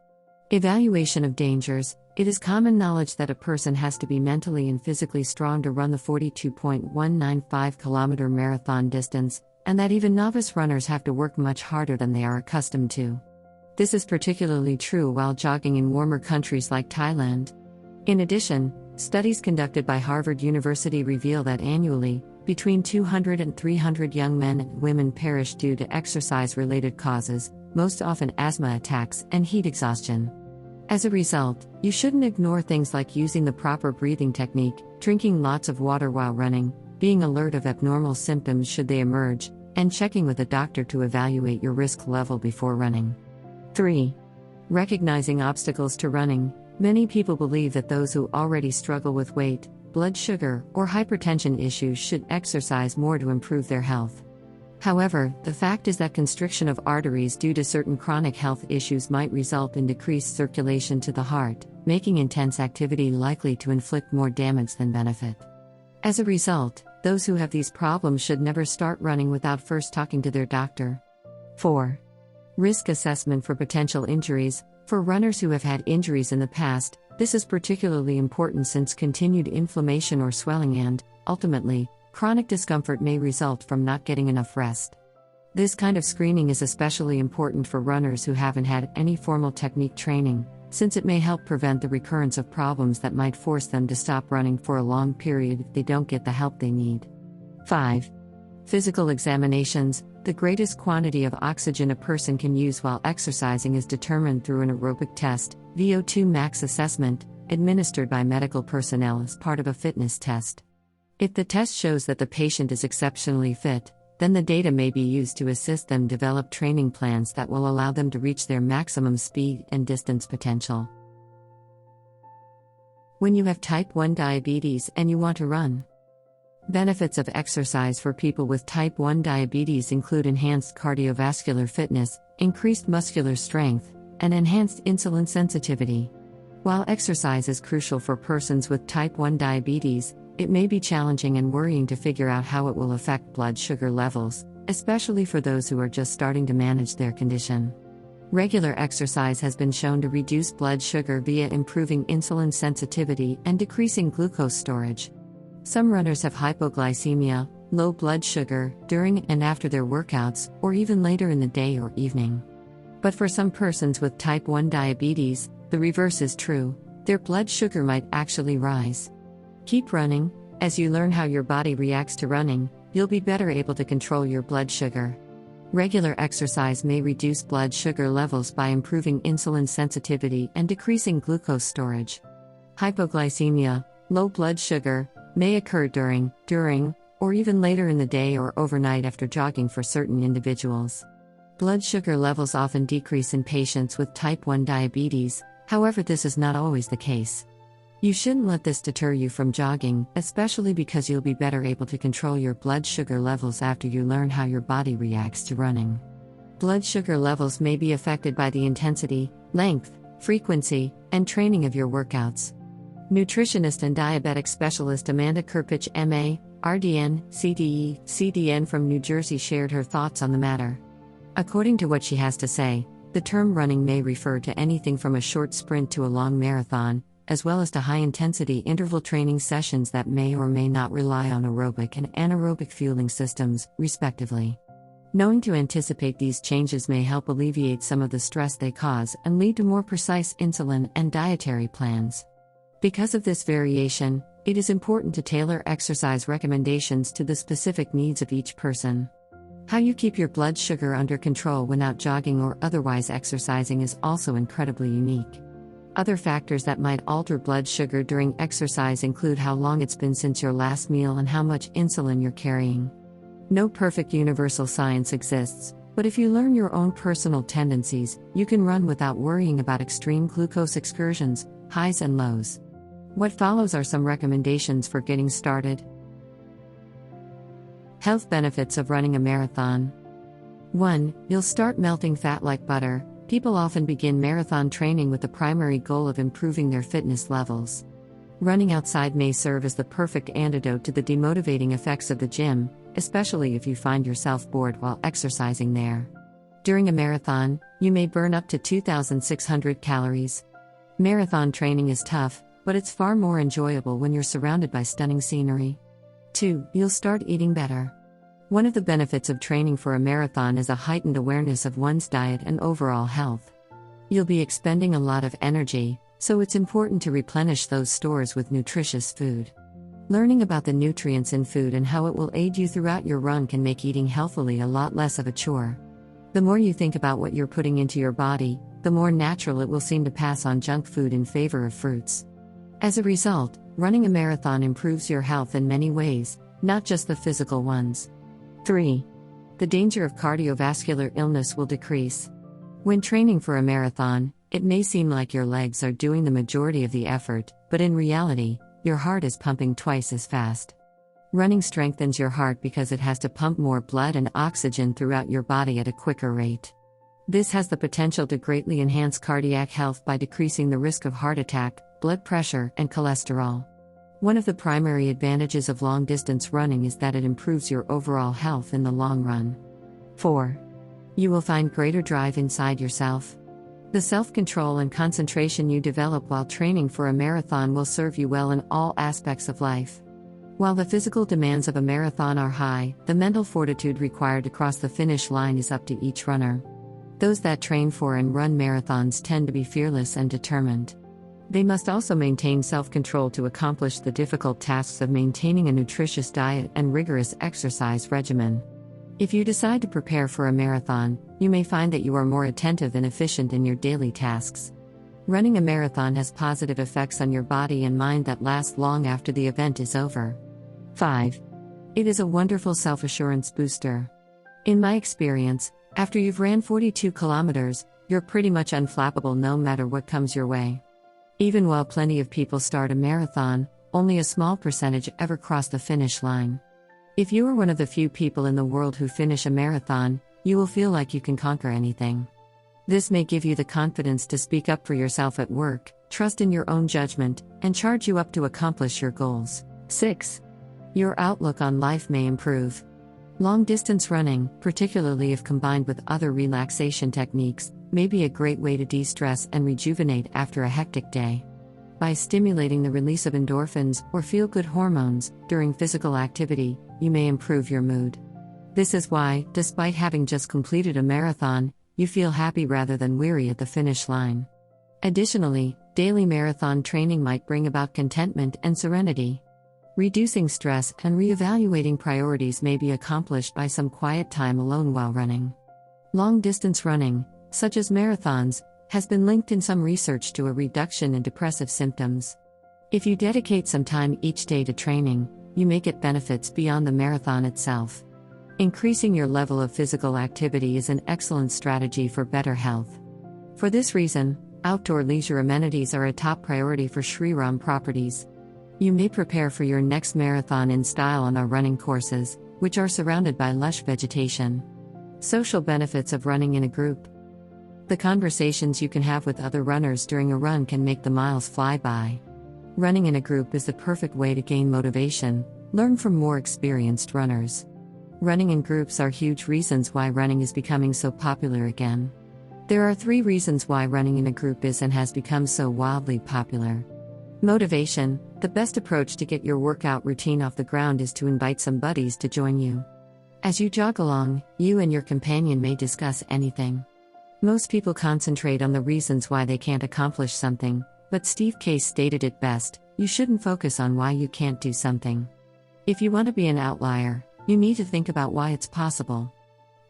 Evaluation of dangers. It is common knowledge that a person has to be mentally and physically strong to run the 42.195 kilometer marathon distance, and that even novice runners have to work much harder than they are accustomed to. This is particularly true while jogging in warmer countries like Thailand. In addition, studies conducted by Harvard University reveal that annually, between 200 and 300 young men and women perish due to exercise-related causes, most often asthma attacks and heat exhaustion. As a result, you shouldn't ignore things like using the proper breathing technique, drinking lots of water while running, being alert of abnormal symptoms should they emerge, and checking with a doctor to evaluate your risk level before running. 3. Recognizing obstacles to running. Many people believe that those who already struggle with weight, blood sugar, or hypertension issues should exercise more to improve their health. However, the fact is that constriction of arteries due to certain chronic health issues might result in decreased circulation to the heart, making intense activity likely to inflict more damage than benefit. As a result, those who have these problems should never start running without first talking to their doctor. 4. Risk assessment for potential injuries. For runners who have had injuries in the past, this is particularly important since continued inflammation or swelling and, ultimately, chronic discomfort may result from not getting enough rest. This kind of screening is especially important for runners who haven't had any formal technique training, since it may help prevent the recurrence of problems that might force them to stop running for a long period if they don't get the help they need. 5. Physical examinations. The greatest quantity of oxygen a person can use while exercising is determined through an aerobic test, VO2 max assessment, administered by medical personnel as part of a fitness test. If the test shows that the patient is exceptionally fit, then the data may be used to assist them develop training plans that will allow them to reach their maximum speed and distance potential. When you have type 1 diabetes and you want to run. Benefits of exercise for people with type 1 diabetes include enhanced cardiovascular fitness, increased muscular strength, and enhanced insulin sensitivity. While exercise is crucial for persons with type 1 diabetes, it may be challenging and worrying to figure out how it will affect blood sugar levels, especially for those who are just starting to manage their condition. Regular exercise has been shown to reduce blood sugar via improving insulin sensitivity and decreasing glucose storage. Some runners have hypoglycemia, low blood sugar, during and after their workouts, or even later in the day or evening. But for some persons with type 1 diabetes, the reverse is true. Their blood sugar might actually rise. Keep running. As you learn how your body reacts to running, you'll be better able to control your blood sugar. Regular exercise may reduce blood sugar levels by improving insulin sensitivity and decreasing glucose storage. Hypoglycemia, low blood sugar, may occur during, or even later in the day or overnight after jogging for certain individuals. Blood sugar levels often decrease in patients with type 1 diabetes, however, this is not always the case. You shouldn't let this deter you from jogging, especially because you'll be better able to control your blood sugar levels after you learn how your body reacts to running. Blood sugar levels may be affected by the intensity, length, frequency, and training of your workouts. Nutritionist and diabetic specialist Amanda Kirpich, MA, RDN, CDE, CDN from New Jersey shared her thoughts on the matter. According to what she has to say, the term running may refer to anything from a short sprint to a long marathon, as well as to high-intensity interval training sessions that may or may not rely on aerobic and anaerobic fueling systems, respectively. Knowing to anticipate these changes may help alleviate some of the stress they cause and lead to more precise insulin and dietary plans. Because of this variation, it is important to tailor exercise recommendations to the specific needs of each person. How you keep your blood sugar under control when out jogging or otherwise exercising is also incredibly unique. Other factors that might alter blood sugar during exercise include how long it's been since your last meal and how much insulin you're carrying. No perfect universal science exists, but if you learn your own personal tendencies, you can run without worrying about extreme glucose excursions, highs and lows. What follows are some recommendations for getting started. Health benefits of running a marathon. 1. You'll start melting fat like butter. People often begin marathon training with the primary goal of improving their fitness levels. Running outside may serve as the perfect antidote to the demotivating effects of the gym, especially if you find yourself bored while exercising there. During a marathon, you may burn up to 2,600 calories. Marathon training is tough, but it's far more enjoyable when you're surrounded by stunning scenery. 2. You'll start eating better. One of the benefits of training for a marathon is a heightened awareness of one's diet and overall health. You'll be expending a lot of energy, so it's important to replenish those stores with nutritious food. Learning about the nutrients in food and how it will aid you throughout your run can make eating healthily a lot less of a chore. The more you think about what you're putting into your body, the more natural it will seem to pass on junk food in favor of fruits. As a result, running a marathon improves your health in many ways, not just the physical ones. 3. The danger of cardiovascular illness will decrease. When training for a marathon, it may seem like your legs are doing the majority of the effort, but in reality, your heart is pumping twice as fast. Running strengthens your heart because it has to pump more blood and oxygen throughout your body at a quicker rate. This has the potential to greatly enhance cardiac health by decreasing the risk of heart attack, blood pressure, and cholesterol. One of the primary advantages of long-distance running is that it improves your overall health in the long run. 4. You will find greater drive inside yourself. The self-control and concentration you develop while training for a marathon will serve you well in all aspects of life. While the physical demands of a marathon are high, the mental fortitude required to cross the finish line is up to each runner. Those that train for and run marathons tend to be fearless and determined. They must also maintain self-control to accomplish the difficult tasks of maintaining a nutritious diet and rigorous exercise regimen. If you decide to prepare for a marathon, you may find that you are more attentive and efficient in your daily tasks. Running a marathon has positive effects on your body and mind that last long after the event is over. 5. It is a wonderful self-assurance booster. In my experience, after you've ran 42 kilometers, you're pretty much unflappable no matter what comes your way. Even while plenty of people start a marathon, only a small percentage ever cross the finish line. If you are one of the few people in the world who finish a marathon, you will feel like you can conquer anything. This may give you the confidence to speak up for yourself at work, trust in your own judgment, and charge you up to accomplish your goals. 6. Your outlook on life may improve. Long-distance running, particularly if combined with other relaxation techniques, may be a great way to de-stress and rejuvenate after a hectic day. By stimulating the release of endorphins, or feel-good hormones, during physical activity, you may improve your mood. This is why, despite having just completed a marathon, you feel happy rather than weary at the finish line. Additionally, daily marathon training might bring about contentment and serenity. Reducing stress and reevaluating priorities may be accomplished by some quiet time alone while running. Long-distance running, such as marathons, has been linked in some research to a reduction in depressive symptoms. If you dedicate some time each day to training, you may get benefits beyond the marathon itself. Increasing your level of physical activity is an excellent strategy for better health. For this reason, outdoor leisure amenities are a top priority for Shriram properties. You may prepare for your next marathon in style on our running courses, which are surrounded by lush vegetation. Social benefits of running in a group. The conversations you can have with other runners during a run can make the miles fly by. Running in a group is the perfect way to gain motivation, learn from more experienced runners. Running in groups are huge reasons why running is becoming so popular again. There are 3 reasons why running in a group is and has become so wildly popular. Motivation. The best approach to get your workout routine off the ground is to invite some buddies to join you. As you jog along, you and your companion may discuss anything. Most people concentrate on the reasons why they can't accomplish something, but Steve Case stated it best: you shouldn't focus on why you can't do something. If you want to be an outlier, you need to think about why it's possible.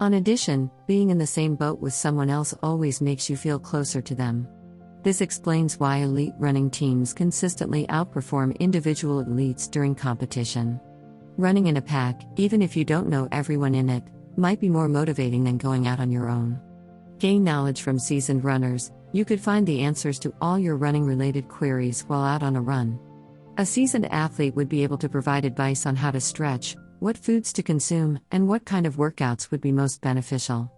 In addition, being in the same boat with someone else always makes you feel closer to them. This explains why elite running teams consistently outperform individual elites during competition. Running in a pack, even if you don't know everyone in it, might be more motivating than going out on your own. Gain knowledge from seasoned runners. You could find the answers to all your running-related queries while out on a run. A seasoned athlete would be able to provide advice on how to stretch, what foods to consume, and what kind of workouts would be most beneficial.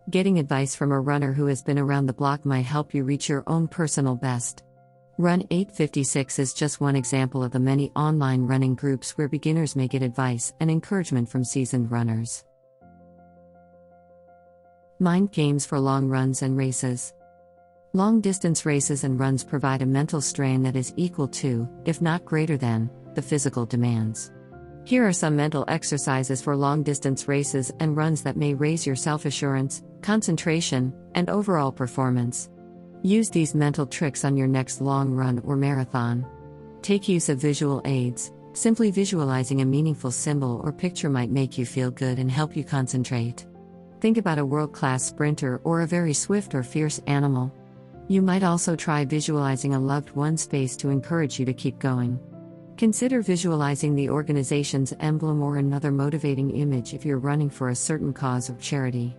Getting advice from a runner who has been around the block might help you reach your own personal best. Run 856 is just one example of the many online running groups where beginners may get advice and encouragement from seasoned runners. Mind games for long runs and races. Long-distance races and runs provide a mental strain that is equal to, if not greater than, the physical demands. Here are some mental exercises for long-distance races and runs that may raise your self-assurance, concentration, and overall performance. Use these mental tricks on your next long run or marathon. Take use of visual aids. Simply visualizing a meaningful symbol or picture might make you feel good and help you concentrate. Think about a world-class sprinter or a very swift or fierce animal. You might also try visualizing a loved one's face to encourage you to keep going. Consider visualizing the organization's emblem or another motivating image if you're running for a certain cause or charity.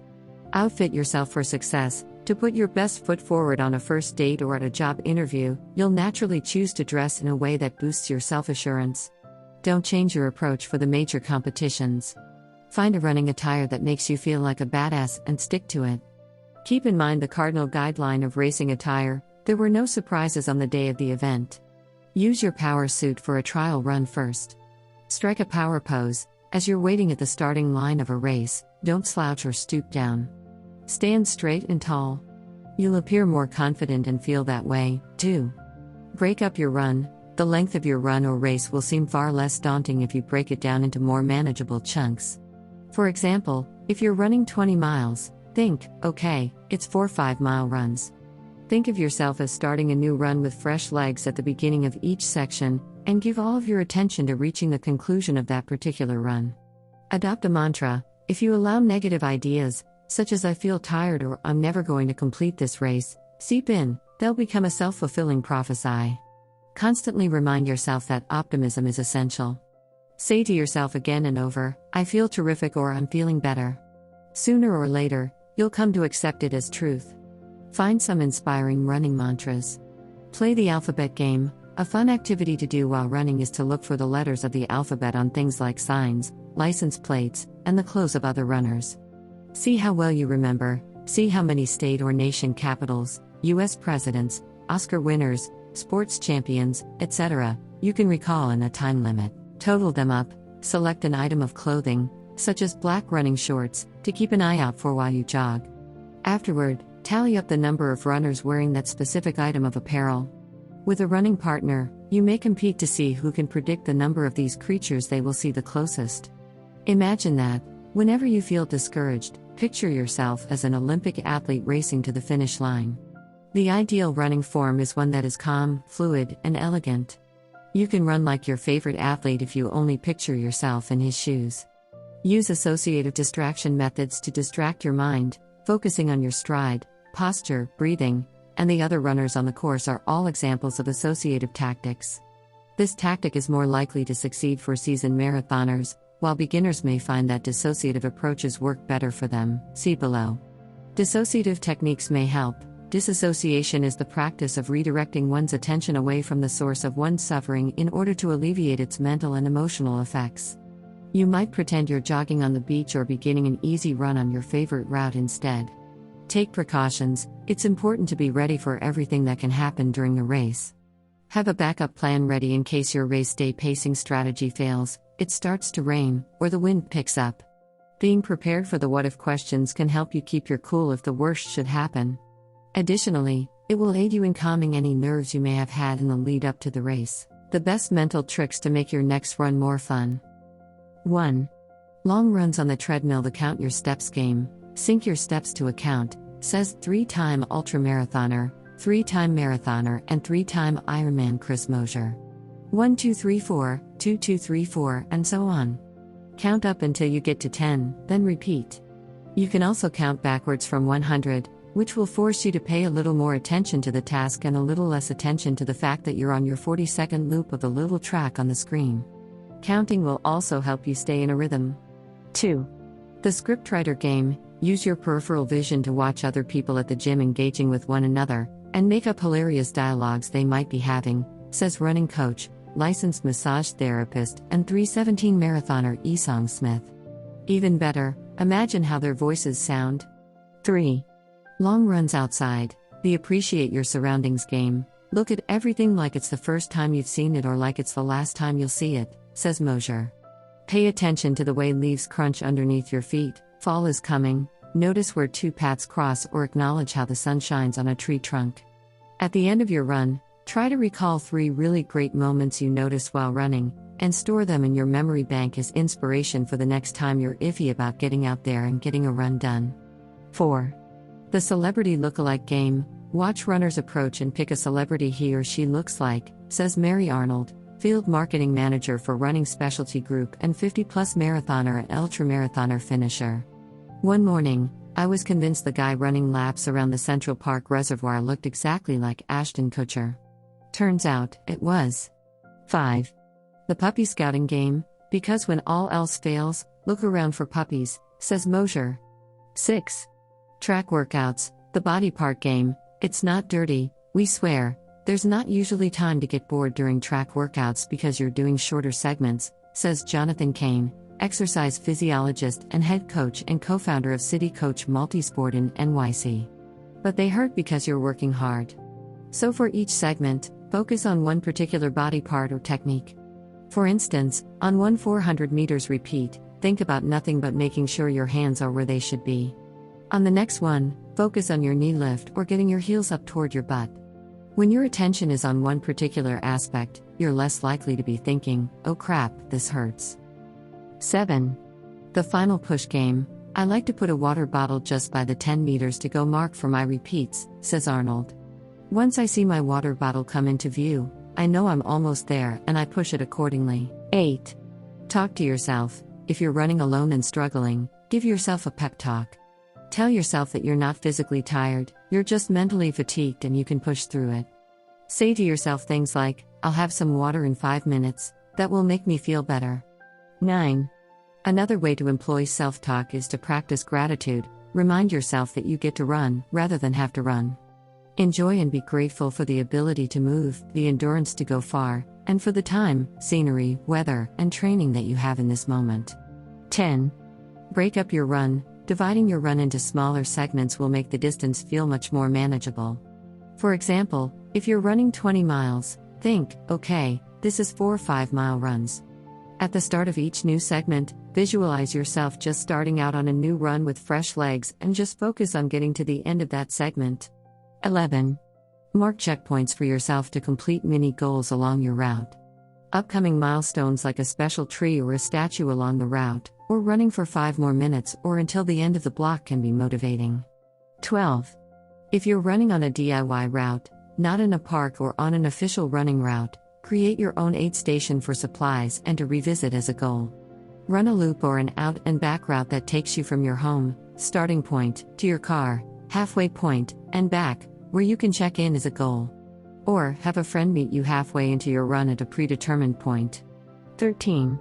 Outfit yourself for success. To put your best foot forward on a first date or at a job interview, you'll naturally choose to dress in a way that boosts your self-assurance. Don't change your approach for the major competitions. Find a running attire that makes you feel like a badass and stick to it. Keep in mind the cardinal guideline of racing attire: there were no surprises on the day of the event. Use your power suit for a trial run first. Strike a power pose. As you're waiting at the starting line of a race, don't slouch or stoop down. Stand straight and tall. You'll appear more confident and feel that way, too. Break up your run. The length of your run or race will seem far less daunting if you break it down into more manageable chunks. For example, if you're running 20 miles, think, okay, it's 4 5-mile runs. Think of yourself as starting a new run with fresh legs at the beginning of each section, and give all of your attention to reaching the conclusion of that particular run. Adopt a mantra. If you allow negative ideas, such as I feel tired or I'm never going to complete this race, seep in, they'll become a self-fulfilling prophecy. Constantly remind yourself that optimism is essential. Say to yourself again and over, I feel terrific or I'm feeling better. Sooner or later, you'll come to accept it as truth. Find some inspiring running mantras. Play the alphabet game. A fun activity to do while running is to look for the letters of the alphabet on things like signs, license plates, and the clothes of other runners. See how well you remember. See how many state or nation capitals, U.S. presidents, Oscar winners, sports champions, etc., you can recall in a time limit. Total them up. Select an item of clothing, such as black running shorts, to keep an eye out for while you jog. Afterward, tally up the number of runners wearing that specific item of apparel. With a running partner, you may compete to see who can predict the number of these creatures they will see the closest. Imagine that, whenever you feel discouraged, picture yourself as an Olympic athlete racing to the finish line. The ideal running form is one that is calm, fluid, and elegant. You can run like your favorite athlete if you only picture yourself in his shoes. Use associative distraction methods to distract your mind, focusing on your stride, posture, breathing, and the other runners on the course are all examples of associative tactics. This tactic is more likely to succeed for seasoned marathoners, while beginners may find that dissociative approaches work better for them. See below. Dissociative techniques may help. Disassociation is the practice of redirecting one's attention away from the source of one's suffering in order to alleviate its mental and emotional effects. You might pretend you're jogging on the beach or beginning an easy run on your favorite route instead. Take precautions. It's important to be ready for everything that can happen during the race. Have a backup plan ready in case your race day pacing strategy fails, it starts to rain, or the wind picks up. Being prepared for the what-if questions can help you keep your cool if the worst should happen. Additionally, it will aid you in calming any nerves you may have had in the lead up to the race. The best mental tricks to make your next run more fun. 1. Long runs on the treadmill. The count your steps game. Sync your steps to a count, says 3-time ultramarathoner, 3-time marathoner, and 3-time Ironman Chris Mosier. 1 2 3 4, 2 2 3 4, and so on. Count up until you get to 10, then repeat. You can also count backwards from 100, which will force you to pay a little more attention to the task and a little less attention to the fact that you're on your 40-second loop of the little track on the screen. Counting will also help you stay in a rhythm. 2. The scriptwriter game. Use your peripheral vision to watch other people at the gym engaging with one another, and make up hilarious dialogues they might be having, says running coach, licensed massage therapist, and 317 marathoner Esong Smith. Even better, imagine how their voices sound. 3. Long runs outside. The appreciate your surroundings game. Look at everything like it's the first time you've seen it or like it's the last time you'll see it, says Mosier. Pay attention to the way leaves crunch underneath your feet. Fall is coming. Notice where two paths cross or acknowledge how the sun shines on a tree trunk. At the end of your run, try to recall 3 really great moments you noticed while running, and store them in your memory bank as inspiration for the next time you're iffy about getting out there and getting a run done. 4. The celebrity lookalike game. Watch runners approach and pick a celebrity he or she looks like, says Mary Arnold, Field Marketing Manager for Running Specialty Group and 50-plus marathoner and ultramarathoner finisher. One morning, I was convinced the guy running laps around the Central Park Reservoir looked exactly like Ashton Kutcher. Turns out, it was. 5. The puppy scouting game. Because when all else fails, look around for puppies, says Mosier. 6. Track workouts. The body part game. It's not dirty, we swear, There's not usually time to get bored during track workouts because you're doing shorter segments, says Jonathan Kane, exercise physiologist and head coach and co-founder of City Coach Multisport in NYC. But they hurt because you're working hard. So for each segment, focus on one particular body part or technique. For instance, on one 400 meters repeat, think about nothing but making sure your hands are where they should be. On the next one, focus on your knee lift or getting your heels up toward your butt. When your attention is on one particular aspect, you're less likely to be thinking, oh crap, this hurts. 7. The final push game. I like to put a water bottle just by the 10 meters to go mark for my repeats, says Arnold. Once I see my water bottle come into view, I know I'm almost there and I push it accordingly. 8. Talk to yourself. If you're running alone and struggling, give yourself a pep talk. Tell yourself that you're not physically tired, you're just mentally fatigued and you can push through it. Say to yourself things like, I'll have some water in 5 minutes, that will make me feel better. 9. Another way to employ self-talk is to practice gratitude. Remind yourself that you get to run, rather than have to run. Enjoy and be grateful for the ability to move, the endurance to go far, and for the time, scenery, weather, and training that you have in this moment. 10. Break up your run. Dividing your run into smaller segments will make the distance feel much more manageable. For example, if you're running 20 miles, think, okay, this is 4 5-mile runs. At the start of each new segment, visualize yourself just starting out on a new run with fresh legs and just focus on getting to the end of that segment. 11. Mark checkpoints for yourself to complete mini goals along your route. Upcoming milestones like a special tree or a statue along the route, or running for 5 more minutes or until the end of the block can be motivating. 12. If you're running on a DIY route, not in a park or on an official running route, create your own aid station for supplies and to revisit as a goal. Run a loop or an out and back route that takes you from your home, starting point, to your car, halfway point, and back, where you can check in as a goal. Or have a friend meet you halfway into your run at a predetermined point. 13.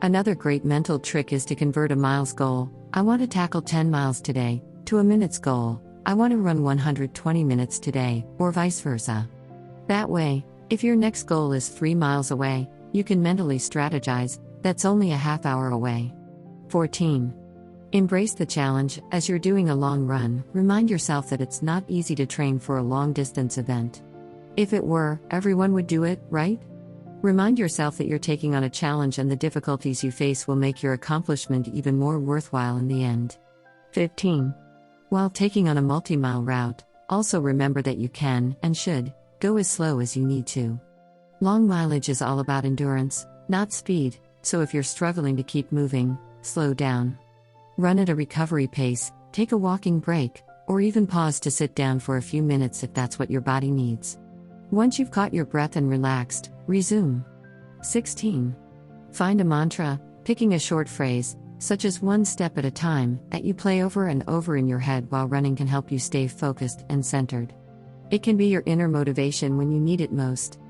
Another great mental trick is to convert a miles goal, I want to tackle 10 miles today, to a minutes goal, I want to run 120 minutes today, or vice versa. That way, if your next goal is 3 miles away, you can mentally strategize, that's only a half hour away. 14. Embrace the challenge. As you're doing a long run, remind yourself that it's not easy to train for a long distance event. If it were, everyone would do it, right? Remind yourself that you're taking on a challenge and the difficulties you face will make your accomplishment even more worthwhile in the end. 15. While taking on a multi-mile route, also remember that you can, and should, go as slow as you need to. Long mileage is all about endurance, not speed, so if you're struggling to keep moving, slow down. Run at a recovery pace, take a walking break, or even pause to sit down for a few minutes if that's what your body needs. Once you've caught your breath and relaxed, resume. 16. Find a mantra, picking a short phrase, such as one step at a time, that you play over and over in your head while running can help you stay focused and centered. It can be your inner motivation when you need it most.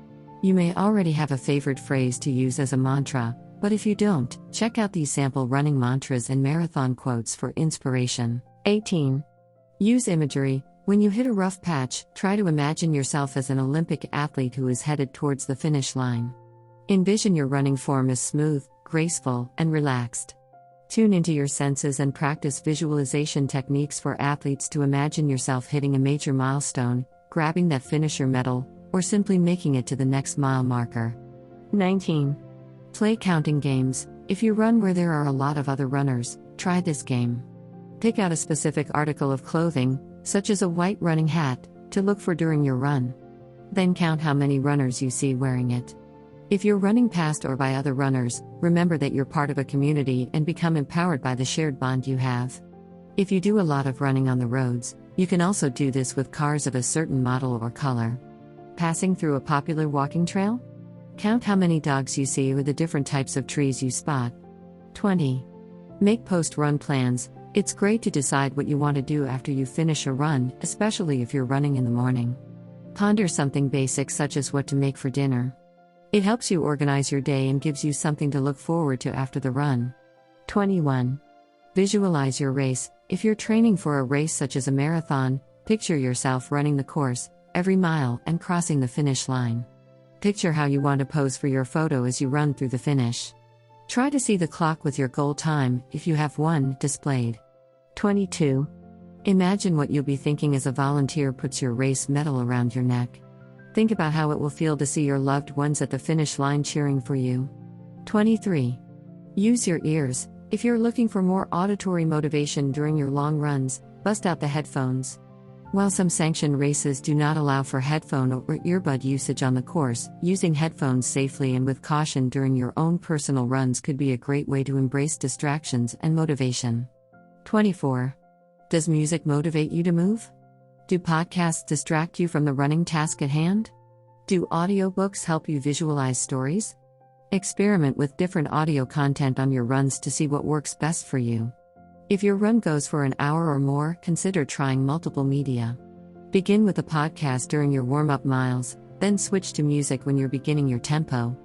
You may already have a favorite phrase to use as a mantra, but if you don't, check out these sample running mantras and marathon quotes for inspiration. 18. Use imagery. When you hit a rough patch, try to imagine yourself as an Olympic athlete who is headed towards the finish line. Envision your running form as smooth, graceful, and relaxed. Tune into your senses and practice visualization techniques for athletes to imagine yourself hitting a major milestone, grabbing that finisher medal, or simply making it to the next mile marker. 19. Play counting games. If you run where there are a lot of other runners, try this game. Pick out a specific article of clothing, such as a white running hat, to look for during your run. Then count how many runners you see wearing it. If you're running past or by other runners, remember that you're part of a community and become empowered by the shared bond you have. If you do a lot of running on the roads, you can also do this with cars of a certain model or color. Passing through a popular walking trail? Count how many dogs you see or the different types of trees you spot. 20. Make post-run plans. It's great to decide what you want to do after you finish a run, especially if you're running in the morning. Ponder something basic such as what to make for dinner. It helps you organize your day and gives you something to look forward to after the run. 21. Visualize your race. If you're training for a race such as a marathon, picture yourself running the course, every mile, and crossing the finish line. Picture how you want to pose for your photo as you run through the finish. Try to see the clock with your goal time, if you have one, displayed. 22. Imagine what you'll be thinking as a volunteer puts your race medal around your neck. Think about how it will feel to see your loved ones at the finish line cheering for you. 23. Use your ears. If you're looking for more auditory motivation during your long runs, bust out the headphones. While some sanctioned races do not allow for headphone or earbud usage on the course, using headphones safely and with caution during your own personal runs could be a great way to embrace distractions and motivation. 24. Does music motivate you to move? Do podcasts distract you from the running task at hand? Do audiobooks help you visualize stories? Experiment with different audio content on your runs to see what works best for you. If your run goes for an hour or more, consider trying multiple media. Begin with a podcast during your warm-up miles, then switch to music when you're beginning your tempo.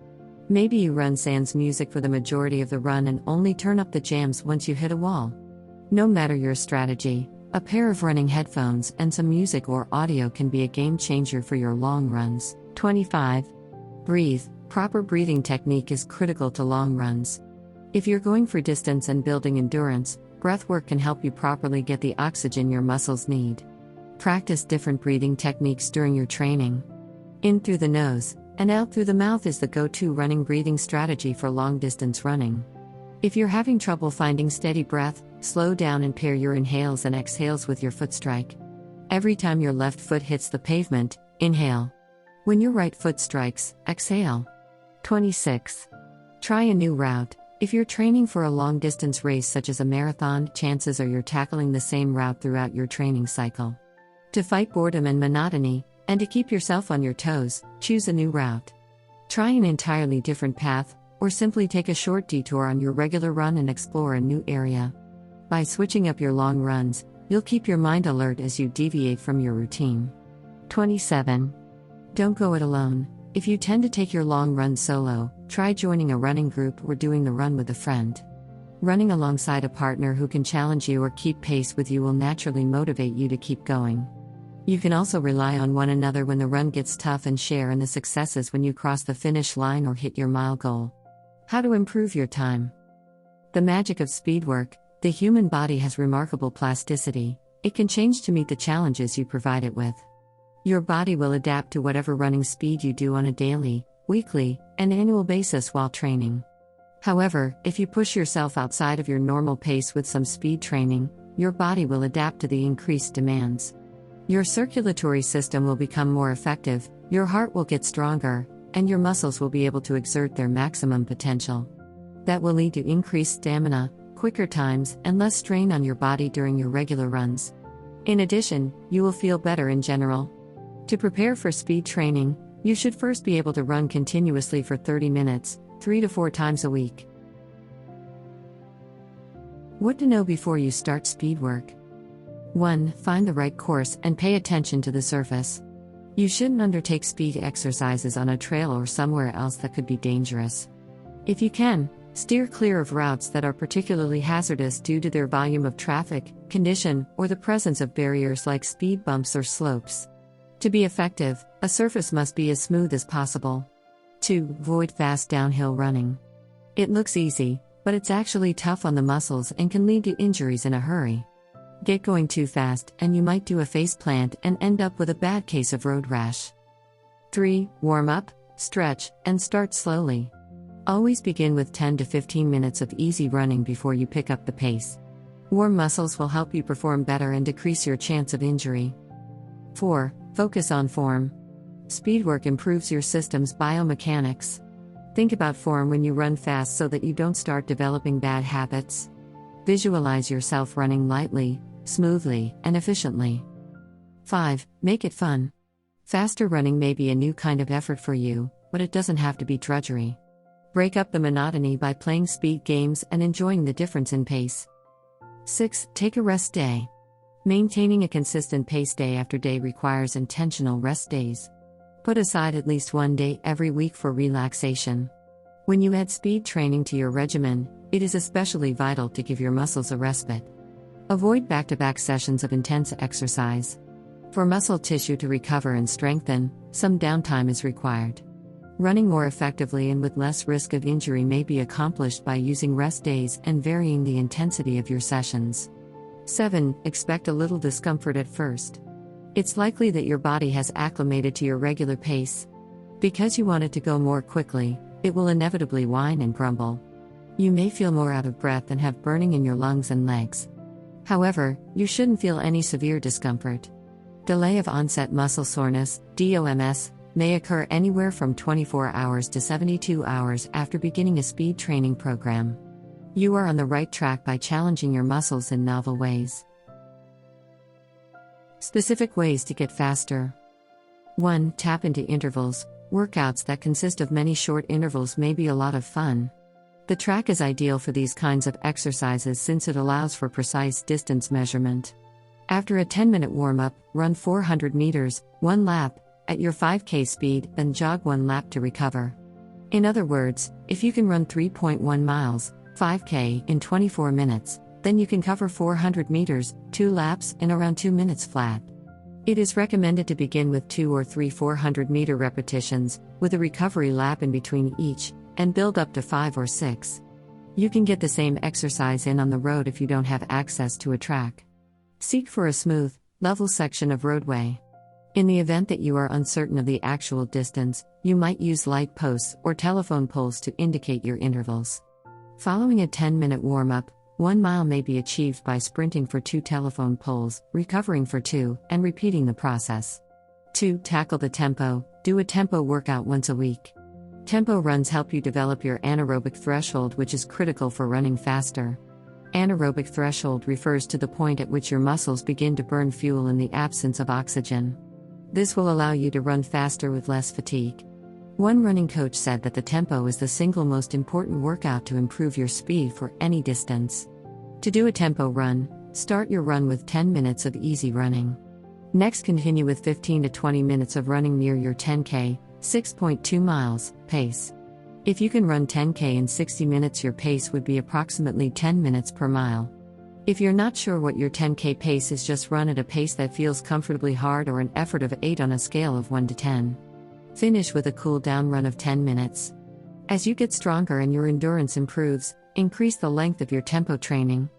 Maybe you run sans music for the majority of the run and only turn up the jams once you hit a wall. No matter your strategy, a pair of running headphones and some music or audio can be a game changer for your long runs. 25. Breathe. Proper breathing technique is critical to long runs. If you're going for distance and building endurance, breathwork can help you properly get the oxygen your muscles need. Practice different breathing techniques during your training. In through the nose and out through the mouth is the go-to running breathing strategy for long-distance running. If you're having trouble finding steady breath, slow down and pair your inhales and exhales with your foot strike. Every time your left foot hits the pavement, inhale. When your right foot strikes, exhale. 26. Try a new route. If you're training for a long-distance race such as a marathon, chances are you're tackling the same route throughout your training cycle. To fight boredom and monotony, and to keep yourself on your toes, choose a new route. Try an entirely different path, or simply take a short detour on your regular run and explore a new area. By switching up your long runs, you'll keep your mind alert as you deviate from your routine. 27. Don't go it alone. If you tend to take your long run solo, try joining a running group or doing the run with a friend. Running alongside a partner who can challenge you or keep pace with you will naturally motivate you to keep going. You can also rely on one another when the run gets tough and share in the successes when you cross the finish line or hit your mile goal. How to improve your time? The magic of speedwork. The human body has remarkable plasticity. It can change to meet the challenges you provide it with. Your body will adapt to whatever running speed you do on a daily, weekly, and annual basis while training. However, if you push yourself outside of your normal pace with some speed training, your body will adapt to the increased demands. Your circulatory system will become more effective, your heart will get stronger, and your muscles will be able to exert their maximum potential. That will lead to increased stamina, quicker times, and less strain on your body during your regular runs. In addition, you will feel better in general. To prepare for speed training, you should first be able to run continuously for 30 minutes, 3 to 4 times a week. What to know before you start speed work? 1. Find the right course and pay attention to the surface. You shouldn't undertake speed exercises on a trail or somewhere else that could be dangerous. If you can, steer clear of routes that are particularly hazardous due to their volume of traffic, condition, or the presence of barriers like speed bumps or slopes. To be effective, a surface must be as smooth as possible. 2. Avoid fast downhill running. It looks easy, but it's actually tough on the muscles and can lead to injuries in a hurry. Get going too fast, and you might do a faceplant and end up with a bad case of road rash. 3. Warm up, stretch, and start slowly. Always begin with 10 to 15 minutes of easy running before you pick up the pace. Warm muscles will help you perform better and decrease your chance of injury. 4. Focus on form. Speedwork improves your system's biomechanics. Think about form when you run fast so that you don't start developing bad habits. Visualize yourself running lightly, smoothly, and efficiently. 5. Make it fun. Faster running may be a new kind of effort for you, but it doesn't have to be drudgery. Break up the monotony by playing speed games and enjoying the difference in pace. 6. Take a rest day. Maintaining a consistent pace day after day requires intentional rest days. Put aside at least one day every week for relaxation. When you add speed training to your regimen, it is especially vital to give your muscles a respite. Avoid back-to-back sessions of intense exercise. For muscle tissue to recover and strengthen, some downtime is required. Running more effectively and with less risk of injury may be accomplished by using rest days and varying the intensity of your sessions. 7. Expect a little discomfort at first. It's likely that your body has acclimated to your regular pace. Because you want it to go more quickly, it will inevitably whine and grumble. You may feel more out of breath and have burning in your lungs and legs. However, you shouldn't feel any severe discomfort. Delay of onset muscle soreness, DOMS, may occur anywhere from 24 hours to 72 hours after beginning a speed training program. You are on the right track by challenging your muscles in novel ways. Specific ways to get faster. 1. Tap into intervals. Workouts that consist of many short intervals may be a lot of fun. The track is ideal for these kinds of exercises since it allows for precise distance measurement. After a 10-minute warm-up, run 400 meters, 1 lap, at your 5K speed, then jog 1 lap to recover. In other words, if you can run 3.1 miles, 5K, in 24 minutes, then you can cover 400 meters, 2 laps, in around 2 minutes flat. It is recommended to begin with 2 or 3 400-meter repetitions, with a recovery lap in between each, and build up to 5 or 6. You can get the same exercise in on the road if you don't have access to a track. Seek for a smooth, level section of roadway. In the event that you are uncertain of the actual distance, you might use light posts or telephone poles to indicate your intervals. Following a 10-minute warm-up, 1 mile may be achieved by sprinting for 2 telephone poles, recovering for 2, and repeating the process. 2. Tackle the tempo. Do a tempo workout once a week. Tempo runs help you develop your anaerobic threshold, which is critical for running faster. Anaerobic threshold refers to the point at which your muscles begin to burn fuel in the absence of oxygen. This will allow you to run faster with less fatigue. One running coach said that the tempo is the single most important workout to improve your speed for any distance. To do a tempo run, start your run with 10 minutes of easy running. Next, continue with 15 to 20 minutes of running near your 10K, 6.2 miles, pace. If you can run 10K in 60 minutes, your pace would be approximately 10 minutes per mile. If you're not sure what your 10K pace is, just run at a pace that feels comfortably hard or an effort of 8 on a scale of 1 to 10. Finish with a cool-down run of 10 minutes. As you get stronger and your endurance improves, increase the length of your tempo training.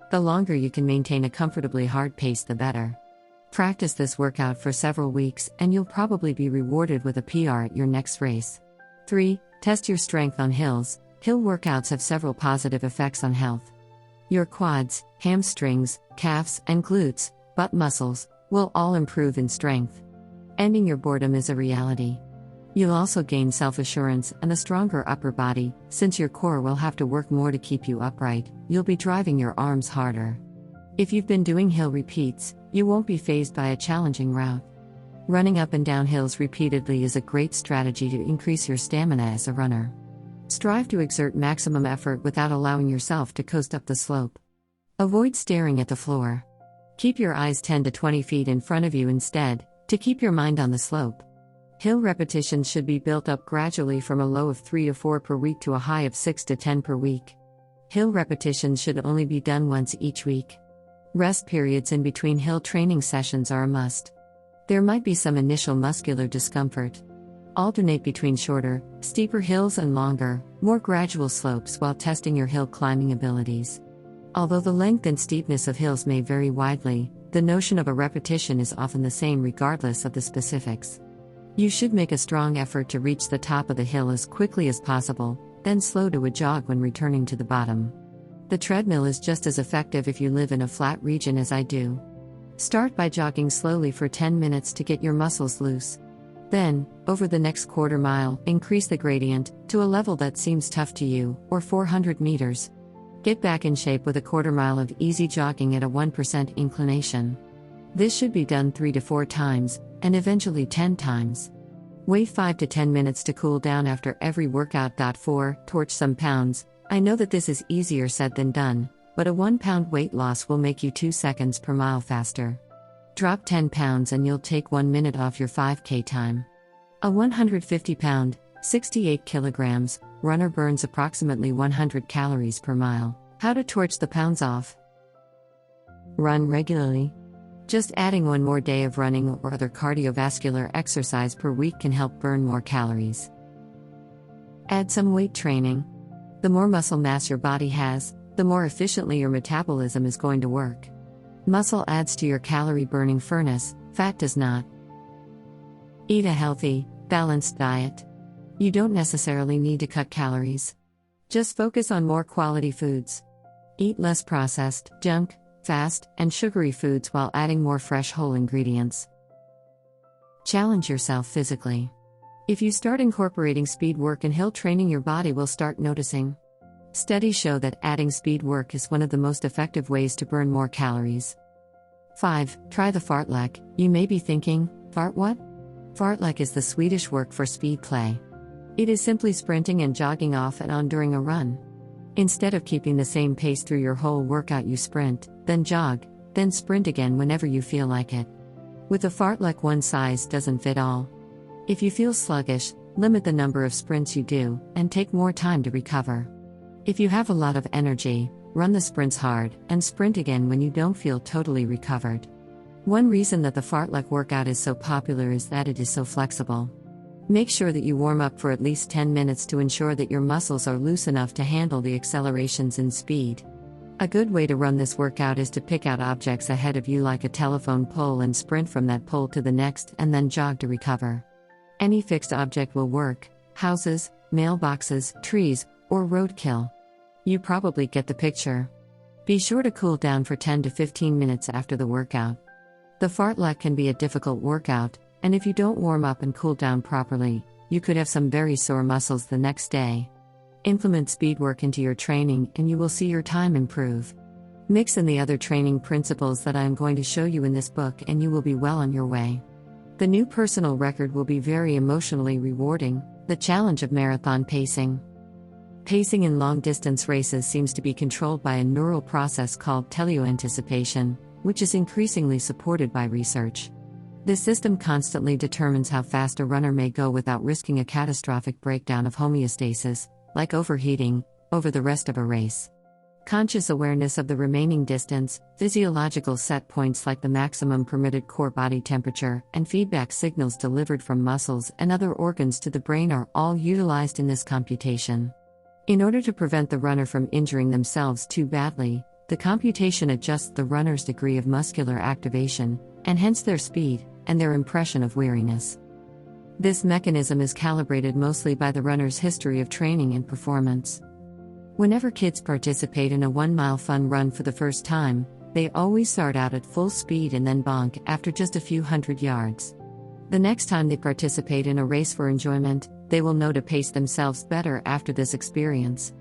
The longer you can maintain a comfortably hard pace, the better. Practice this workout for several weeks and you'll probably be rewarded with a PR at your next race. 3. Test your strength on hills. Hill workouts have several positive effects on health. Your quads, hamstrings, calves, and glutes, butt muscles, will all improve in strength. Ending your boredom is a reality. You'll also gain self-assurance and a stronger upper body, since your core will have to work more to keep you upright. You'll be driving your arms harder. If you've been doing hill repeats, you won't be fazed by a challenging route. Running up and down hills repeatedly is a great strategy to increase your stamina as a runner. Strive to exert maximum effort without allowing yourself to coast up the slope. Avoid staring at the floor. Keep your eyes 10 to 20 feet in front of you instead, to keep your mind on the slope. Hill repetitions should be built up gradually from a low of 3 to 4 per week to a high of 6 to 10 per week. Hill repetitions should only be done once each week. Rest periods in between hill training sessions are a must. There might be some initial muscular discomfort. Alternate between shorter, steeper hills and longer, more gradual slopes while testing your hill climbing abilities. Although the length and steepness of hills may vary widely, the notion of a repetition is often the same regardless of the specifics. You should make a strong effort to reach the top of the hill as quickly as possible, then slow to a jog when returning to the bottom. The treadmill is just as effective if you live in a flat region as I do. Start by jogging slowly for 10 minutes to get your muscles loose. Then, over the next quarter mile, increase the gradient to a level that seems tough to you, or 400 meters. Get back in shape with a quarter mile of easy jogging at a 1% inclination. This should be done 3 to 4 times, and eventually 10 times. Wait 5 to 10 minutes to cool down after every workout. 4. Torch some pounds. I know that this is easier said than done, but a 1 pound weight loss will make you 2 seconds per mile faster. Drop 10 pounds and you'll take 1 minute off your 5K time. A 150 pound, 68 kilograms, runner burns approximately 100 calories per mile. How to torch the pounds off? Run regularly. Just adding one more day of running or other cardiovascular exercise per week can help burn more calories. Add some weight training. The more muscle mass your body has, the more efficiently your metabolism is going to work. Muscle adds to your calorie-burning furnace, fat does not. Eat a healthy, balanced diet. You don't necessarily need to cut calories. Just focus on more quality foods. Eat less processed, junk, fast, and sugary foods while adding more fresh whole ingredients. Challenge yourself physically. If you start incorporating speed work and hill training, your body will start noticing. Studies show that adding speed work is one of the most effective ways to burn more calories. 5. Try the fartlek. You may be thinking, fart what? Fartlek is the Swedish word for speed play. It is simply sprinting and jogging off and on during a run. Instead of keeping the same pace through your whole workout, you sprint, then jog, then sprint again whenever you feel like it. With a fartlek, one size doesn't fit all. If you feel sluggish, limit the number of sprints you do, and take more time to recover. If you have a lot of energy, run the sprints hard, and sprint again when you don't feel totally recovered. One reason that the fartlek workout is so popular is that it is so flexible. Make sure that you warm up for at least 10 minutes to ensure that your muscles are loose enough to handle the accelerations in speed. A good way to run this workout is to pick out objects ahead of you like a telephone pole and sprint from that pole to the next and then jog to recover. Any fixed object will work: houses, mailboxes, trees, or roadkill. You probably get the picture. Be sure to cool down for 10 to 15 minutes after the workout. The fartlek can be a difficult workout, and if you don't warm up and cool down properly, you could have some very sore muscles the next day. Implement speed work into your training and you will see your time improve. Mix in the other training principles that I am going to show you in this book and you will be well on your way. The new personal record will be very emotionally rewarding: the challenge of marathon pacing. Pacing in long-distance races seems to be controlled by a neural process called teleoanticipation, which is increasingly supported by research. This system constantly determines how fast a runner may go without risking a catastrophic breakdown of homeostasis, like overheating, over the rest of a race. Conscious awareness of the remaining distance, physiological set points like the maximum permitted core body temperature, and feedback signals delivered from muscles and other organs to the brain are all utilized in this computation. In order to prevent the runner from injuring themselves too badly, the computation adjusts the runner's degree of muscular activation, and hence their speed, and their impression of weariness. This mechanism is calibrated mostly by the runner's history of training and performance. Whenever kids participate in a 1-mile fun run for the first time, they always start out at full speed and then bonk after just a few hundred yards. The next time they participate in a race for enjoyment, they will know to pace themselves better after this experience.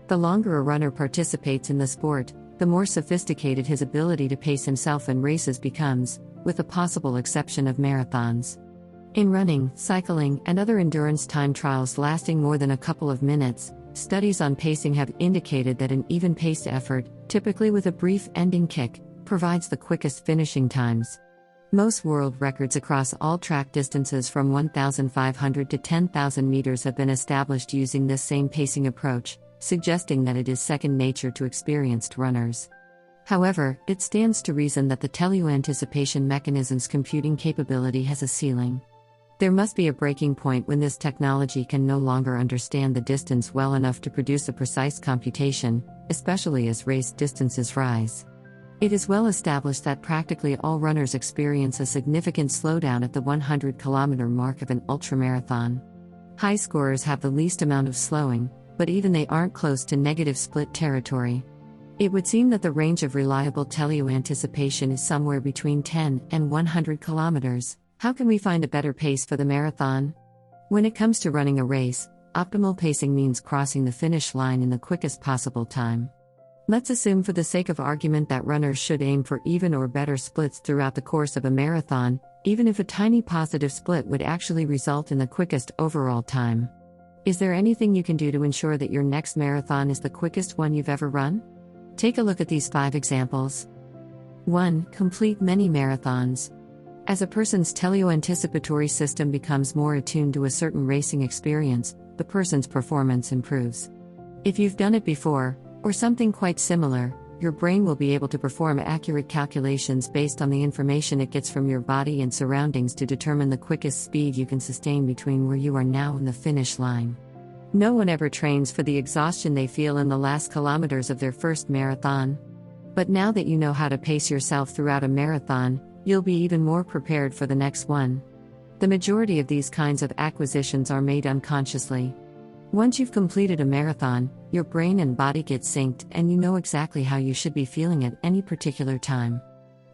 The longer a runner participates in the sport, the more sophisticated his ability to pace himself in races becomes, with the possible exception of marathons. In running, cycling, and other endurance time trials lasting more than a couple of minutes, studies on pacing have indicated that an even-paced effort, typically with a brief ending kick, provides the quickest finishing times. Most world records across all track distances from 1,500 to 10,000 meters have been established using this same pacing approach, suggesting that it is second nature to experienced runners. However, it stands to reason that the teleoanticipation mechanism's computing capability has a ceiling. There must be a breaking point when this technology can no longer understand the distance well enough to produce a precise computation, especially as race distances rise. It is well established that practically all runners experience a significant slowdown at the 100-kilometer mark of an ultramarathon. High scorers have the least amount of slowing, but even they aren't close to negative split territory. It would seem that the range of reliable teleoanticipation is somewhere between 10 and 100 kilometers. How can we find a better pace for the marathon? When it comes to running a race, optimal pacing means crossing the finish line in the quickest possible time. Let's assume for the sake of argument that runners should aim for even or better splits throughout the course of a marathon, even if a tiny positive split would actually result in the quickest overall time. Is there anything you can do to ensure that your next marathon is the quickest one you've ever run? Take a look at these 5 examples. 1. Complete many marathons. As a person's teleoanticipatory system becomes more attuned to a certain racing experience, the person's performance improves. If you've done it before, or something quite similar, your brain will be able to perform accurate calculations based on the information it gets from your body and surroundings to determine the quickest speed you can sustain between where you are now and the finish line. No one ever trains for the exhaustion they feel in the last kilometers of their first marathon. But now that you know how to pace yourself throughout a marathon, you'll be even more prepared for the next one. The majority of these kinds of acquisitions are made unconsciously. Once you've completed a marathon, your brain and body get synced and you know exactly how you should be feeling at any particular time.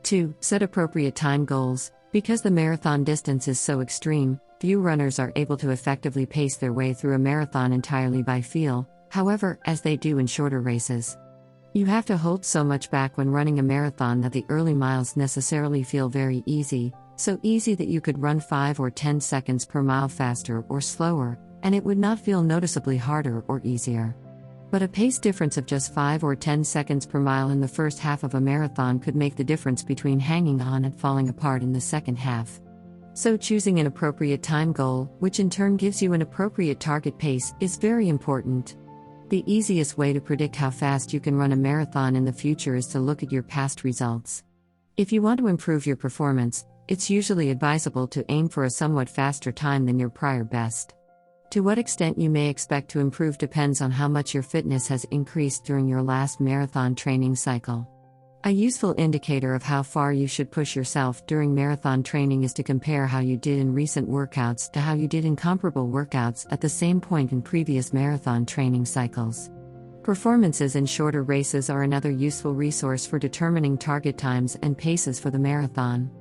2. Set appropriate time goals. Because the marathon distance is so extreme, few runners are able to effectively pace their way through a marathon entirely by feel, however, as they do in shorter races. You have to hold so much back when running a marathon that the early miles necessarily feel very easy, so easy that you could run 5 or 10 seconds per mile faster or slower, and it would not feel noticeably harder or easier. But a pace difference of just 5 or 10 seconds per mile in the first half of a marathon could make the difference between hanging on and falling apart in the second half. So choosing an appropriate time goal, which in turn gives you an appropriate target pace, is very important. The easiest way to predict how fast you can run a marathon in the future is to look at your past results. If you want to improve your performance, it's usually advisable to aim for a somewhat faster time than your prior best. To what extent you may expect to improve depends on how much your fitness has increased during your last marathon training cycle. A useful indicator of how far you should push yourself during marathon training is to compare how you did in recent workouts to how you did in comparable workouts at the same point in previous marathon training cycles. Performances in shorter races are another useful resource for determining target times and paces for the marathon.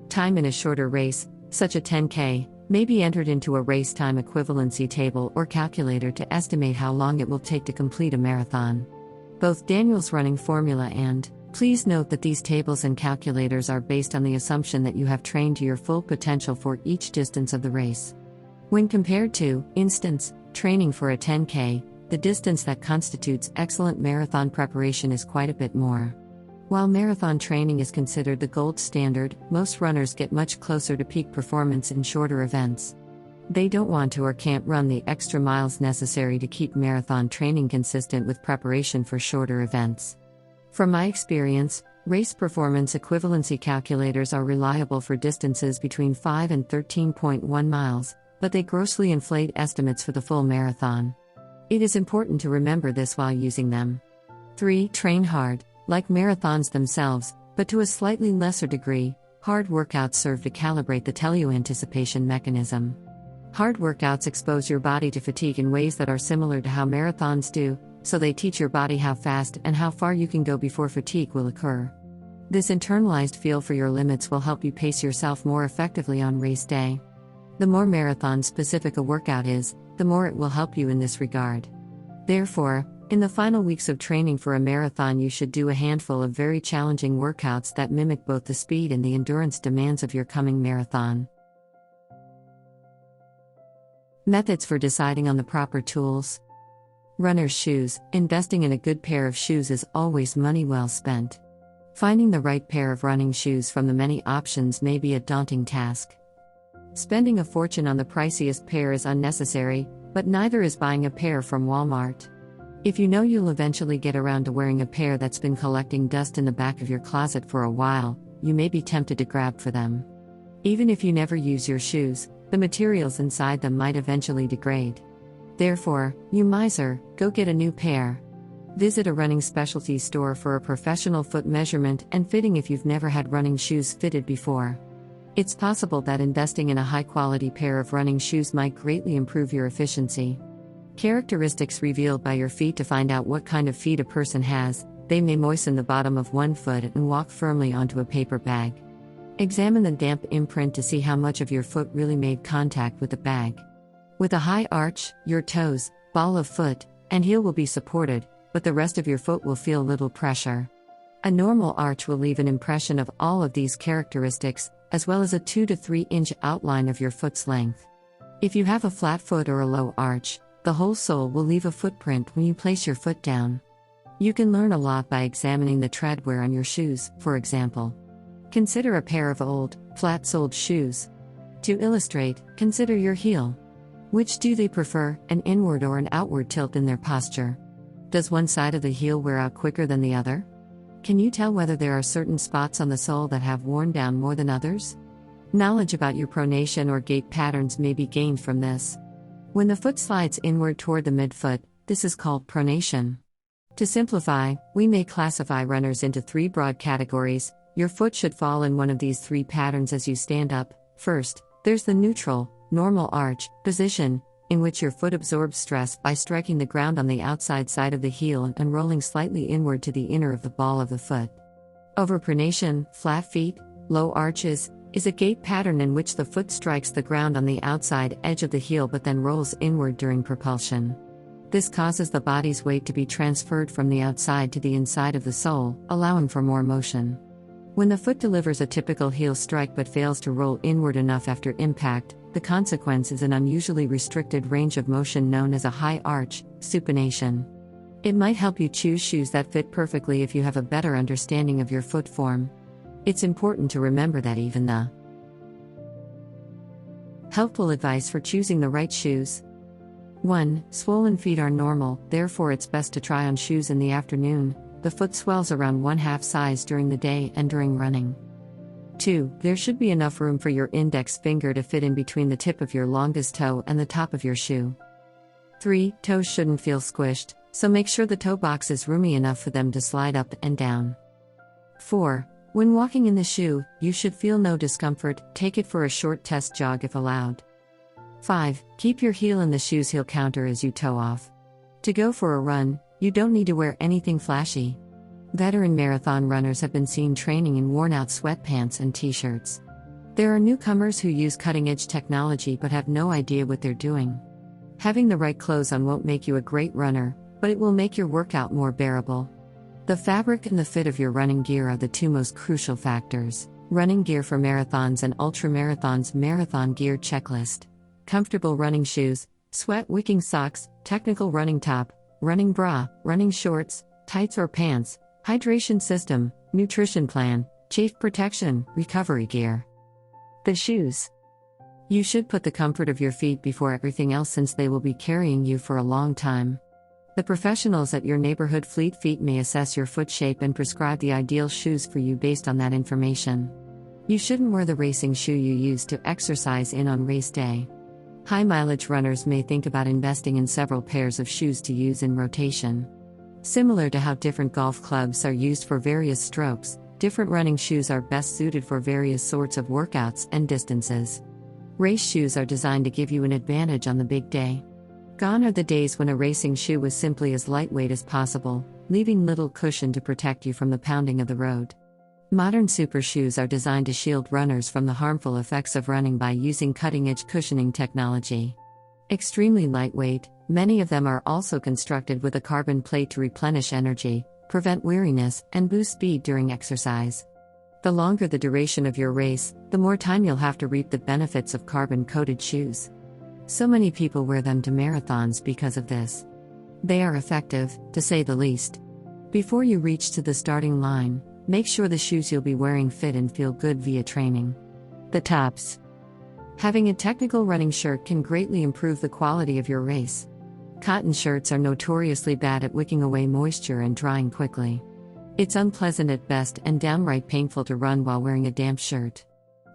Time in a shorter race, such a 10K, may be entered into a race time equivalency table or calculator to estimate how long it will take to complete a marathon. Both Daniel's running formula and, please note that these tables and calculators are based on the assumption that you have trained to your full potential for each distance of the race. When compared to, instance, training for a 10K, the distance that constitutes excellent marathon preparation is quite a bit more. While marathon training is considered the gold standard, most runners get much closer to peak performance in shorter events. They don't want to or can't run the extra miles necessary to keep marathon training consistent with preparation for shorter events. From my experience, race performance equivalency calculators are reliable for distances between 5 and 13.1 miles, but they grossly inflate estimates for the full marathon. It is important to remember this while using them. 3. Train hard. Like marathons themselves, but to a slightly lesser degree, hard workouts serve to calibrate the teleo-anticipation mechanism. Hard workouts expose your body to fatigue in ways that are similar to how marathons do, so they teach your body how fast and how far you can go before fatigue will occur. This internalized feel for your limits will help you pace yourself more effectively on race day. The more marathon-specific a workout is, the more it will help you in this regard. Therefore, in the final weeks of training for a marathon, you should do a handful of very challenging workouts that mimic both the speed and the endurance demands of your coming marathon. Methods for deciding on the proper tools. Runner's shoes. Investing in a good pair of shoes is always money well spent. Finding the right pair of running shoes from the many options may be a daunting task. Spending a fortune on the priciest pair is unnecessary, but neither is buying a pair from Walmart. If you know you'll eventually get around to wearing a pair that's been collecting dust in the back of your closet for a while, you may be tempted to grab for them. Even if you never use your shoes, the materials inside them might eventually degrade. Therefore, you miser, go get a new pair. Visit a running specialty store for a professional foot measurement and fitting if you've never had running shoes fitted before. It's possible that investing in a high-quality pair of running shoes might greatly improve your efficiency. Characteristics revealed by your feet. To find out what kind of feet a person has, they may moisten the bottom of one foot and walk firmly onto a paper bag. Examine the damp imprint to see how much of your foot really made contact with the bag. With a high arch, your toes, ball of foot, and heel will be supported, but the rest of your foot will feel little pressure. A normal arch will leave an impression of all of these characteristics, as well as a 2 to 3 inch outline of your foot's length. If you have a flat foot or a low arch, the whole sole will leave a footprint when you place your foot down. You can learn a lot by examining the tread wear on your shoes, for example. Consider a pair of old, flat-soled shoes. To illustrate, consider your heel. Which do they prefer, an inward or an outward tilt in their posture? Does one side of the heel wear out quicker than the other? Can you tell whether there are certain spots on the sole that have worn down more than others? Knowledge about your pronation or gait patterns may be gained from this. When the foot slides inward toward the midfoot, this is called pronation. To simplify, we may classify runners into 3 broad categories. Your foot should fall in one of these 3 patterns as you stand up. First, there's the neutral, normal arch position, in which your foot absorbs stress by striking the ground on the outside side of the heel and rolling slightly inward to the inner of the ball of the foot. Overpronation, flat feet, low arches, is a gait pattern in which the foot strikes the ground on the outside edge of the heel but then rolls inward during propulsion. This causes the body's weight to be transferred from the outside to the inside of the sole, allowing for more motion. When the foot delivers a typical heel strike but fails to roll inward enough after impact, the consequence is an unusually restricted range of motion known as a high arch, supination. It might help you choose shoes that fit perfectly if you have a better understanding of your foot form. It's important to remember that even the helpful advice for choosing the right shoes. 1. Swollen feet are normal, therefore it's best to try on shoes in the afternoon. The foot swells around 1/2 size during the day and during running. 2. There should be enough room for your index finger to fit in between the tip of your longest toe and the top of your shoe. 3. Toes shouldn't feel squished, so make sure the toe box is roomy enough for them to slide up and down. 4. When walking in the shoe, you should feel no discomfort. Take it for a short test jog if allowed. 5. Keep your heel in the shoe's heel counter as you toe off. To go for a run, you don't need to wear anything flashy. Veteran marathon runners have been seen training in worn-out sweatpants and t-shirts. There are newcomers who use cutting-edge technology but have no idea what they're doing. Having the right clothes on won't make you a great runner, but it will make your workout more bearable. The fabric and the fit of your running gear are the 2 most crucial factors. Running gear for marathons and ultramarathons. Marathon gear checklist. Comfortable running shoes, sweat-wicking socks, technical running top, running bra, running shorts, tights or pants, hydration system, nutrition plan, chafe protection, recovery gear. The shoes. You should put the comfort of your feet before everything else since they will be carrying you for a long time. The professionals at your neighborhood Fleet Feet may assess your foot shape and prescribe the ideal shoes for you based on that information. You shouldn't wear the racing shoe you use to exercise in on race day. High-mileage runners may think about investing in several pairs of shoes to use in rotation. Similar to how different golf clubs are used for various strokes, different running shoes are best suited for various sorts of workouts and distances. Race shoes are designed to give you an advantage on the big day. Gone are the days when a racing shoe was simply as lightweight as possible, leaving little cushion to protect you from the pounding of the road. Modern super shoes are designed to shield runners from the harmful effects of running by using cutting-edge cushioning technology. Extremely lightweight, many of them are also constructed with a carbon plate to replenish energy, prevent weariness, and boost speed during exercise. The longer the duration of your race, the more time you'll have to reap the benefits of carbon-coated shoes. So many people wear them to marathons because of this. They are effective, to say the least. Before you reach to the starting line, make sure the shoes you'll be wearing fit and feel good via training. The tops. Having a technical running shirt can greatly improve the quality of your race. Cotton shirts are notoriously bad at wicking away moisture and drying quickly. It's unpleasant at best and downright painful to run while wearing a damp shirt.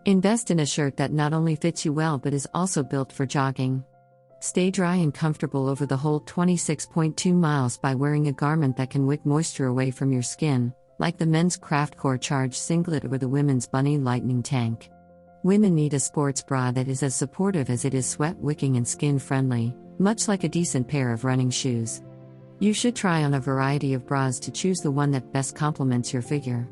Invest in a shirt that not only fits you well but is also built for jogging. Stay dry and comfortable over the whole 26.2 miles by wearing a garment that can wick moisture away from your skin, like the men's Craftcore Charge singlet or the women's Bunny Lightning tank. Women need a sports bra that is as supportive as it is sweat-wicking and skin-friendly, much like a decent pair of running shoes. You should try on a variety of bras to choose the one that best complements your figure.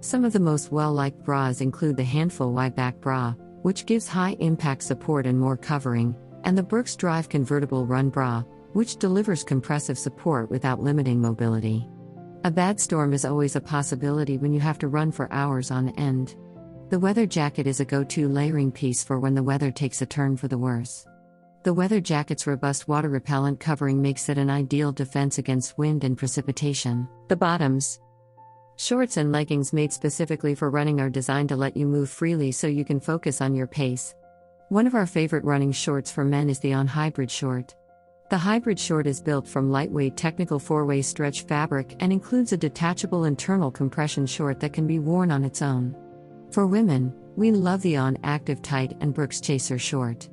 Some of the most well-liked bras include the Handful Y Back Bra, which gives high-impact support and more covering, and the Brooks Drive Convertible Run Bra, which delivers compressive support without limiting mobility. A bad storm is always a possibility when you have to run for hours on end. The weather jacket is a go-to layering piece for when the weather takes a turn for the worse. The weather jacket's robust water-repellent covering makes it an ideal defense against wind and precipitation. The bottoms. Shorts and leggings made specifically for running are designed to let you move freely so you can focus on your pace. One of our favorite running shorts for men is the On Hybrid short. The hybrid short is built from lightweight technical 4-way stretch fabric and includes a detachable internal compression short that can be worn on its own. For women, we love the On Active Tight and Brooks Chaser short.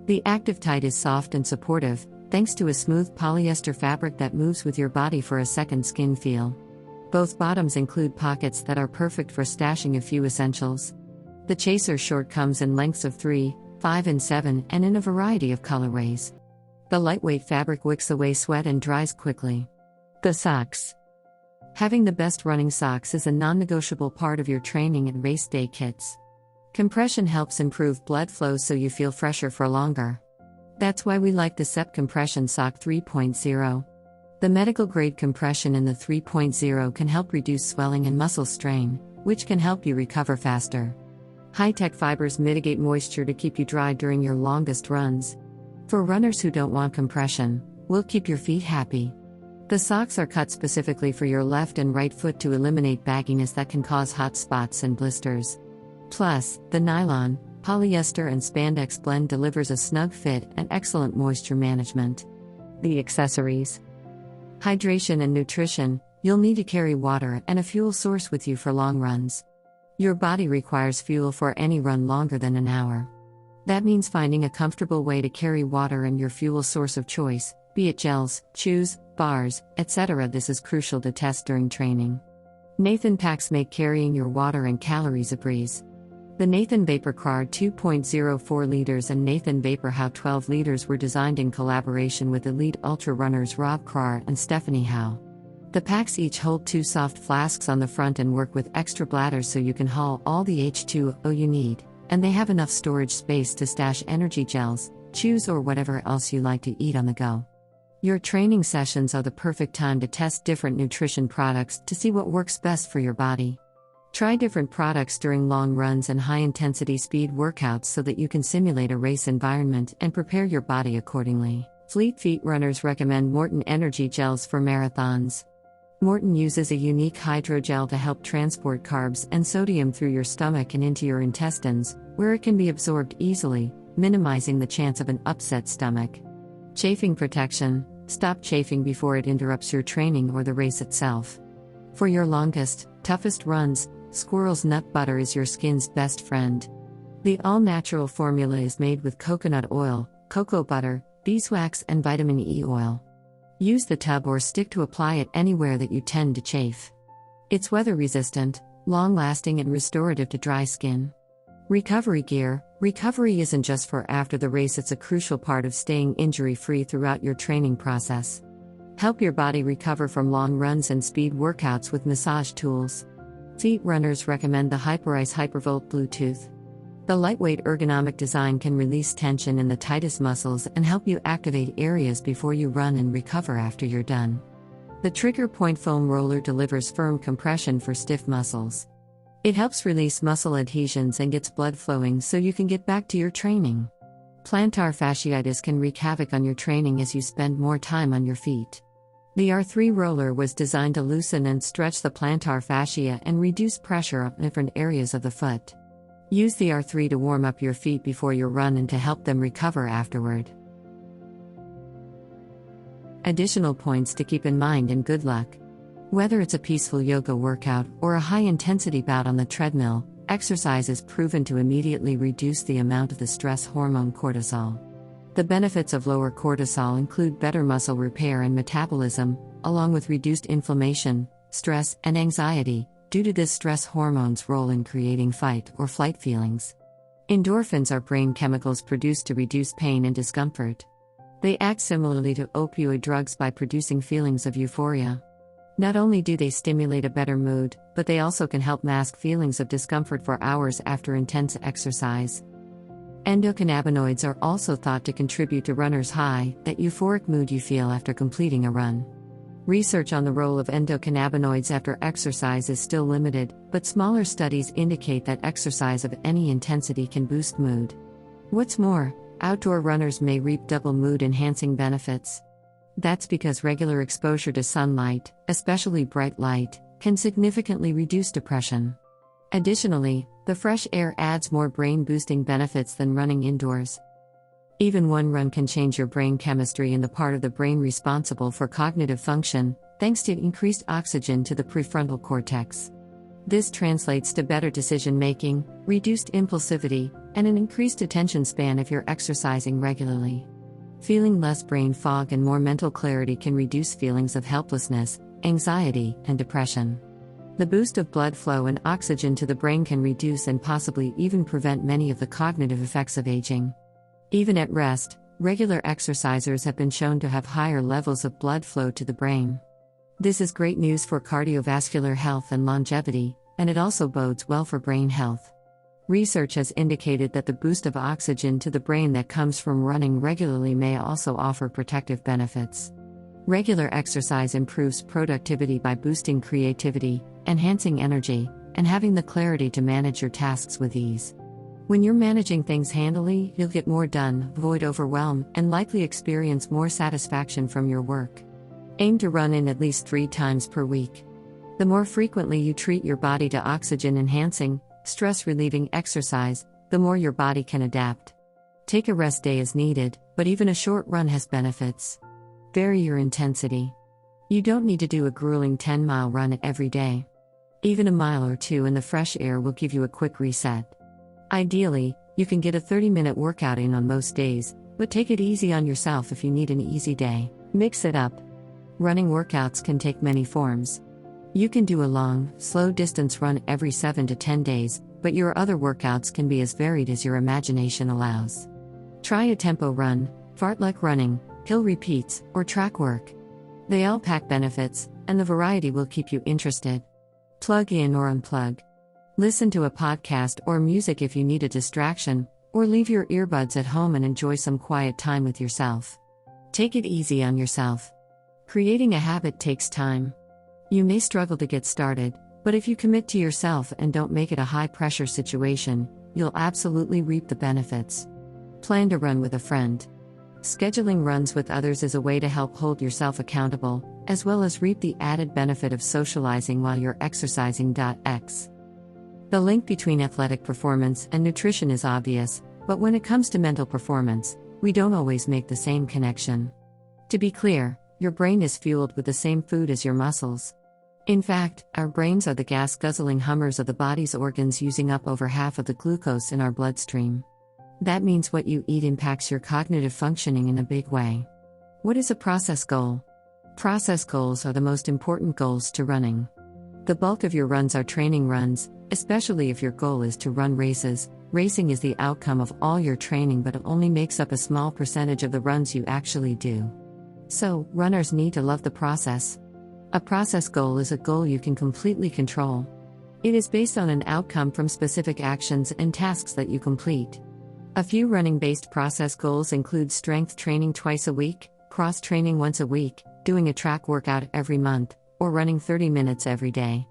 The Active Tight is soft and supportive, thanks to a smooth polyester fabric that moves with your body for a second skin feel. Both bottoms include pockets that are perfect for stashing a few essentials. The Chaser short comes in lengths of 3, 5 and 7 and in a variety of colorways. The lightweight fabric wicks away sweat and dries quickly. The socks. Having the best running socks is a non-negotiable part of your training and race day kits. Compression helps improve blood flow so you feel fresher for longer. That's why we like the SEP Compression Sock 3.0. The medical-grade compression in the 3.0 can help reduce swelling and muscle strain, which can help you recover faster. High-tech fibers mitigate moisture to keep you dry during your longest runs. For runners who don't want compression, we'll keep your feet happy. The socks are cut specifically for your left and right foot to eliminate bagginess that can cause hot spots and blisters. Plus, the nylon, polyester and spandex blend delivers a snug fit and excellent moisture management. The accessories. Hydration and nutrition. You'll need to carry water and a fuel source with you for long runs. Your body requires fuel for any run longer than an hour. That means finding a comfortable way to carry water and your fuel source of choice, be it gels, chews, bars, etc. This is crucial to test during training. Nathan packs make carrying your water and calories a breeze. The Nathan Vapor Car 2.04 liters and Nathan Vapor How 12 liters were designed in collaboration with elite ultra runners Rob Krar and Stephanie Howe. The packs each hold 2 soft flasks on the front and work with extra bladders so you can haul all the H2O you need, and they have enough storage space to stash energy gels, chews or whatever else you like to eat on the go. Your training sessions are the perfect time to test different nutrition products to see what works best for your body. Try different products during long runs and high-intensity speed workouts so that you can simulate a race environment and prepare your body accordingly. Fleet Feet runners recommend Morton Energy Gels for marathons. Morton uses a unique hydrogel to help transport carbs and sodium through your stomach and into your intestines, where it can be absorbed easily, minimizing the chance of an upset stomach. Chafing protection. Stop chafing before it interrupts your training or the race itself. For your longest, toughest runs, Squirrel's Nut Butter is your skin's best friend. The all-natural formula is made with coconut oil, cocoa butter, beeswax and vitamin E oil. Use the tub or stick to apply it anywhere that you tend to chafe. It's weather-resistant, long-lasting and restorative to dry skin. Recovery gear. Recovery isn't just for after the race, it's a crucial part of staying injury-free throughout your training process. Help your body recover from long runs and speed workouts with massage tools. Feet runners recommend the Hyperice Hypervolt Bluetooth. The lightweight ergonomic design can release tension in the tightest muscles and help you activate areas before you run and recover after you're done. The Trigger Point Foam Roller delivers firm compression for stiff muscles. It helps release muscle adhesions and gets blood flowing so you can get back to your training. Plantar fasciitis can wreak havoc on your training as you spend more time on your feet. The R3 roller was designed to loosen and stretch the plantar fascia and reduce pressure on different areas of the foot. Use the R3 to warm up your feet before your run and to help them recover afterward. Additional points to keep in mind and good luck. Whether it's a peaceful yoga workout or a high-intensity bout on the treadmill, exercise is proven to immediately reduce the amount of the stress hormone cortisol. The benefits of lower cortisol include better muscle repair and metabolism, along with reduced inflammation, stress, and anxiety, due to this stress hormone's role in creating fight or flight feelings. Endorphins are brain chemicals produced to reduce pain and discomfort. They act similarly to opioid drugs by producing feelings of euphoria. Not only do they stimulate a better mood, but they also can help mask feelings of discomfort for hours after intense exercise. Endocannabinoids are also thought to contribute to runners' high, that euphoric mood you feel after completing a run. Research on the role of endocannabinoids after exercise is still limited, but smaller studies indicate that exercise of any intensity can boost mood. What's more, outdoor runners may reap double mood-enhancing benefits. That's because regular exposure to sunlight, especially bright light, can significantly reduce depression. Additionally, the fresh air adds more brain-boosting benefits than running indoors. Even one run can change your brain chemistry in the part of the brain responsible for cognitive function, thanks to increased oxygen to the prefrontal cortex. This translates to better decision-making, reduced impulsivity, and an increased attention span if you're exercising regularly. Feeling less brain fog and more mental clarity can reduce feelings of helplessness, anxiety, and depression. The boost of blood flow and oxygen to the brain can reduce and possibly even prevent many of the cognitive effects of aging. Even at rest, regular exercisers have been shown to have higher levels of blood flow to the brain. This is great news for cardiovascular health and longevity, and it also bodes well for brain health. Research has indicated that the boost of oxygen to the brain that comes from running regularly may also offer protective benefits. Regular exercise improves productivity by boosting creativity, enhancing energy, and having the clarity to manage your tasks with ease. When you're managing things handily, you'll get more done, avoid overwhelm, and likely experience more satisfaction from your work. Aim to run in at least 3 times per week. The more frequently you treat your body to oxygen-enhancing, stress-relieving exercise, the more your body can adapt. Take a rest day as needed, but even a short run has benefits. Vary your intensity. You don't need to do a grueling 10-mile run every day. Even a mile or 2 in the fresh air will give you a quick reset. Ideally, you can get a 30-minute workout in on most days, but take it easy on yourself if you need an easy day. Mix it up. Running workouts can take many forms. You can do a long, slow-distance run every 7 to 10 days, but your other workouts can be as varied as your imagination allows. Try a tempo run, fartlek running, hill repeats, or track work. They all pack benefits, and the variety will keep you interested. Plug in or unplug. Listen to a podcast or music if you need a distraction, or leave your earbuds at home and enjoy some quiet time with yourself. Take it easy on yourself. Creating a habit takes time. You may struggle to get started, but if you commit to yourself and don't make it a high-pressure situation, you'll absolutely reap the benefits. Plan to run with a friend. Scheduling runs with others is a way to help hold yourself accountable, as well as reap the added benefit of socializing while you're exercising. The link between athletic performance and nutrition is obvious, but when it comes to mental performance, we don't always make the same connection. To be clear, your brain is fueled with the same food as your muscles. In fact, our brains are the gas-guzzling hummers of the body's organs, using up over half of the glucose in our bloodstream. That means what you eat impacts your cognitive functioning in a big way. What is a process goal? Process goals are the most important goals to running. The bulk of your runs are training runs, especially if your goal is to run races. Racing is the outcome of all your training, but it only makes up a small percentage of the runs you actually do. So, runners need to love the process. A process goal is a goal you can completely control. It is based on an outcome from specific actions and tasks that you complete. A few running-based process goals include strength training twice a week, cross-training once a week, doing a track workout every month, or running 30 minutes every day.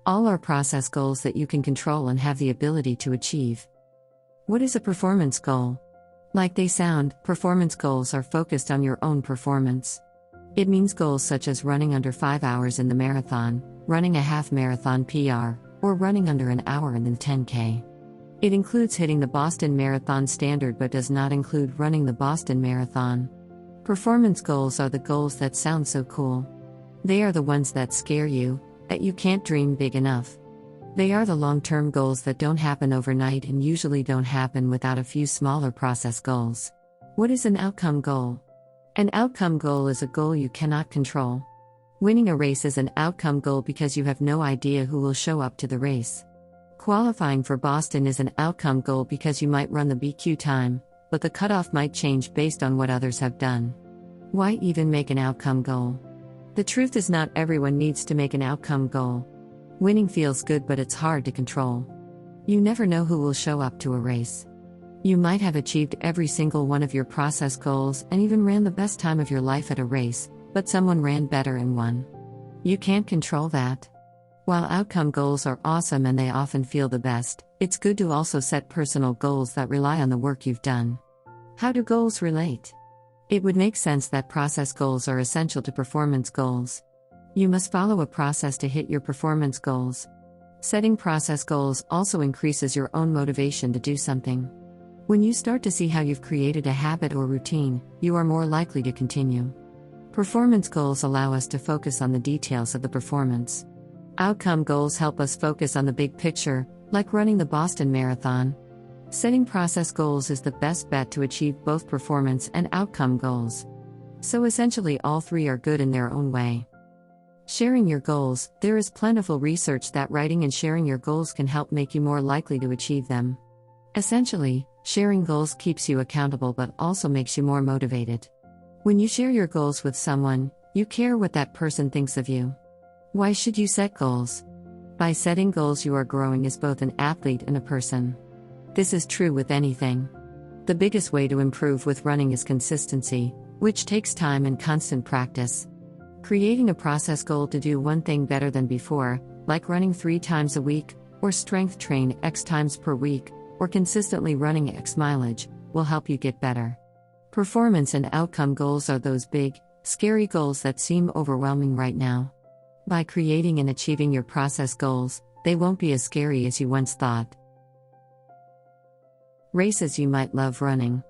All are process goals that you can control and have the ability to achieve. What is a performance goal? Like they sound, performance goals are focused on your own performance. It means goals such as running under 5 hours in the marathon, running a half marathon PR, or running under an hour in the 10K. It includes hitting the Boston Marathon standard but does not include running the Boston Marathon. Performance goals are the goals that sound so cool. They are the ones that scare you, that you can't dream big enough. They are the long-term goals that don't happen overnight and usually don't happen without a few smaller process goals. What is an outcome goal? An outcome goal is a goal you cannot control. Winning a race is an outcome goal because you have no idea who will show up to the race. Qualifying for Boston is an outcome goal because you might run the BQ time, but the cutoff might change based on what others have done. Why even make an outcome goal? The truth is, not everyone needs to make an outcome goal. Winning feels good, but it's hard to control. You never know who will show up to a race. You might have achieved every single one of your process goals and even ran the best time of your life at a race, but someone ran better and won. You can't control that. While outcome goals are awesome and they often feel the best, it's good to also set personal goals that rely on the work you've done. How do goals relate? It would make sense that process goals are essential to performance goals. You must follow a process to hit your performance goals. Setting process goals also increases your own motivation to do something. When you start to see how you've created a habit or routine, you are more likely to continue. Performance goals allow us to focus on the details of the performance. Outcome goals help us focus on the big picture, like running the Boston Marathon. Setting process goals is the best bet to achieve both performance and outcome goals. So essentially, all three are good in their own way. Sharing your goals. There is plentiful research that writing and sharing your goals can help make you more likely to achieve them. Essentially, sharing goals keeps you accountable but also makes you more motivated. When you share your goals with someone, you care what that person thinks of you. Why should you set goals? By setting goals, you are growing as both an athlete and a person. This is true with anything. The biggest way to improve with running is consistency, which takes time and constant practice. Creating a process goal to do one thing better than before, like running 3 times a week, or strength train X times per week, or consistently running X mileage, will help you get better. Performance and outcome goals are those big, scary goals that seem overwhelming right now. By creating and achieving your process goals, they won't be as scary as you once thought. Races you might love running.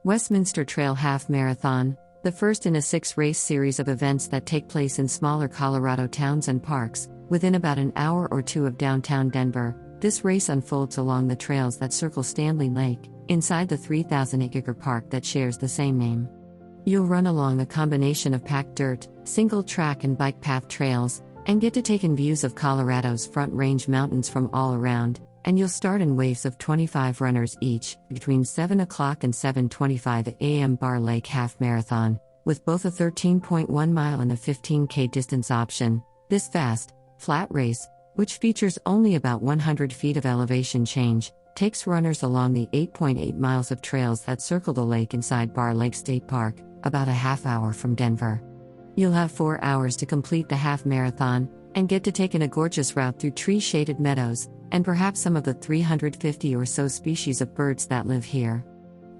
Westminster Trail Half Marathon, the first in a 6-race series of events that take place in smaller Colorado towns and parks, within about an hour or two of downtown Denver. This race unfolds along the trails that circle Stanley Lake, inside the 3,000-acre park that shares the same name. You'll run along a combination of packed dirt, single-track and bike path trails, and get to take in views of Colorado's Front Range mountains from all around, and you'll start in waves of 25 runners each, between 7 o'clock and 7:25 a.m. Bar Lake Half Marathon, with both a 13.1 mile and a 15K distance option. This fast, flat race, which features only about 100 feet of elevation change, takes runners along the 8.8 miles of trails that circle the lake inside Bar Lake State Park, about a half hour from Denver. You'll have 4 hours to complete the half marathon, and get to take in a gorgeous route through tree-shaded meadows, and perhaps some of the 350 or so species of birds that live here.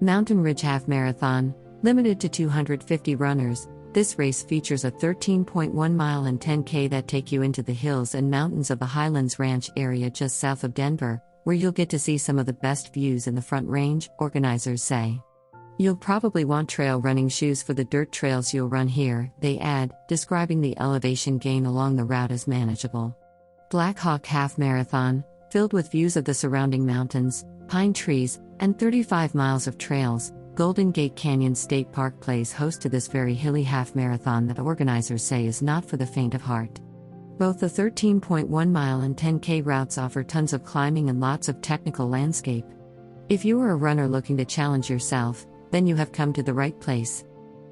Mountain Ridge Half Marathon, limited to 250 runners, this race features a 13.1 mile and 10K that take you into the hills and mountains of the Highlands Ranch area just south of Denver, where you'll get to see some of the best views in the Front Range, organizers say. You'll probably want trail running shoes for the dirt trails you'll run here, they add, describing the elevation gain along the route as manageable. Black Hawk Half Marathon, filled with views of the surrounding mountains, pine trees, and 35 miles of trails, Golden Gate Canyon State Park plays host to this very hilly half marathon that organizers say is not for the faint of heart. Both the 13.1 mile and 10K routes offer tons of climbing and lots of technical landscape. If you are a runner looking to challenge yourself, then you have come to the right place.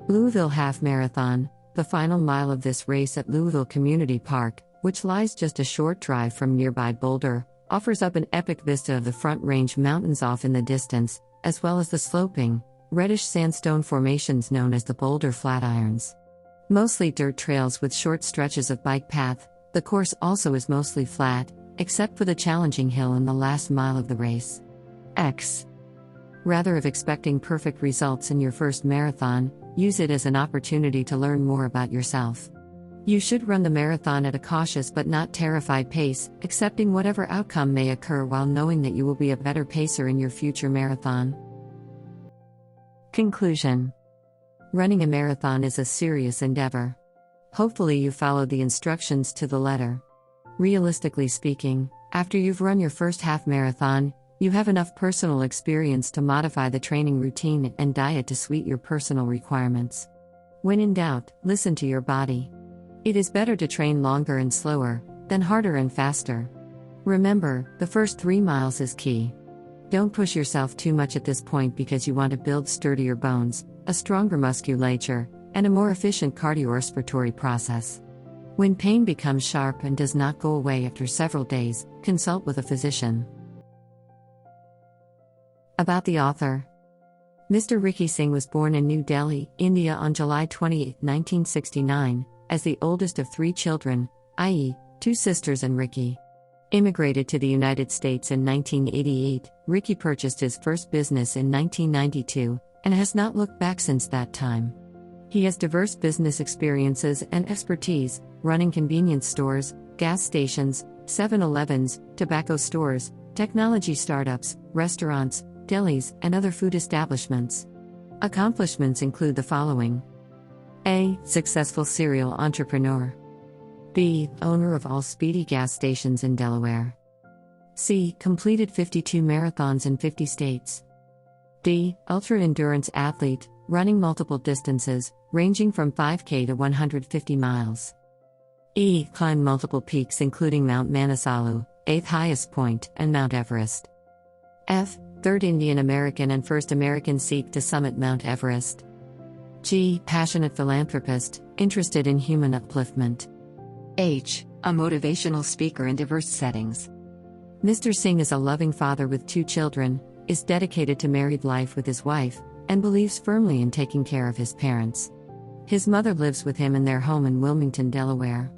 Louisville Half Marathon, the final mile of this race at Louisville Community Park, which lies just a short drive from nearby Boulder, offers up an epic vista of the Front Range mountains off in the distance, as well as the sloping, reddish sandstone formations known as the Boulder Flatirons. Mostly dirt trails with short stretches of bike path, the course also is mostly flat, except for the challenging hill in the last mile of the race. Rather than expecting perfect results in your first marathon, use it as an opportunity to learn more about yourself. You should run the marathon at a cautious but not terrified pace, accepting whatever outcome may occur while knowing that you will be a better pacer in your future marathon. Conclusion: running a marathon is a serious endeavor. Hopefully you followed the instructions to the letter. Realistically speaking, after you've run your first half marathon, you have enough personal experience to modify the training routine and diet to suit your personal requirements. When in doubt, listen to your body. It is better to train longer and slower than harder and faster. Remember, the first 3 miles is key. Don't push yourself too much at this point because you want to build sturdier bones, a stronger musculature, and a more efficient cardiorespiratory process. When pain becomes sharp and does not go away after several days, consult with a physician. About the author. Mr. Ricky Singh was born in New Delhi, India on July 28, 1969, as the oldest of 3 children, i.e., 2 sisters and Ricky. Immigrated to the United States in 1988, Ricky purchased his first business in 1992, and has not looked back since that time. He has diverse business experiences and expertise, running convenience stores, gas stations, 7-Elevens, tobacco stores, technology startups, restaurants, delis, and other food establishments. Accomplishments include the following: A. Successful serial entrepreneur. B. Owner of all Speedy gas stations in Delaware. C. Completed 52 marathons in 50 states. D. Ultra-endurance athlete, running multiple distances, ranging from 5K to 150 miles. E. Climbed multiple peaks including Mount Manasalu, 8th highest point, and Mount Everest. F. Third Indian American and first American Sikh to summit Mount Everest. G. Passionate philanthropist, interested in human upliftment. H. A motivational speaker in diverse settings. Mr. Singh is a loving father with 2 children, is dedicated to married life with his wife, and believes firmly in taking care of his parents. His mother lives with him in their home in Wilmington, Delaware.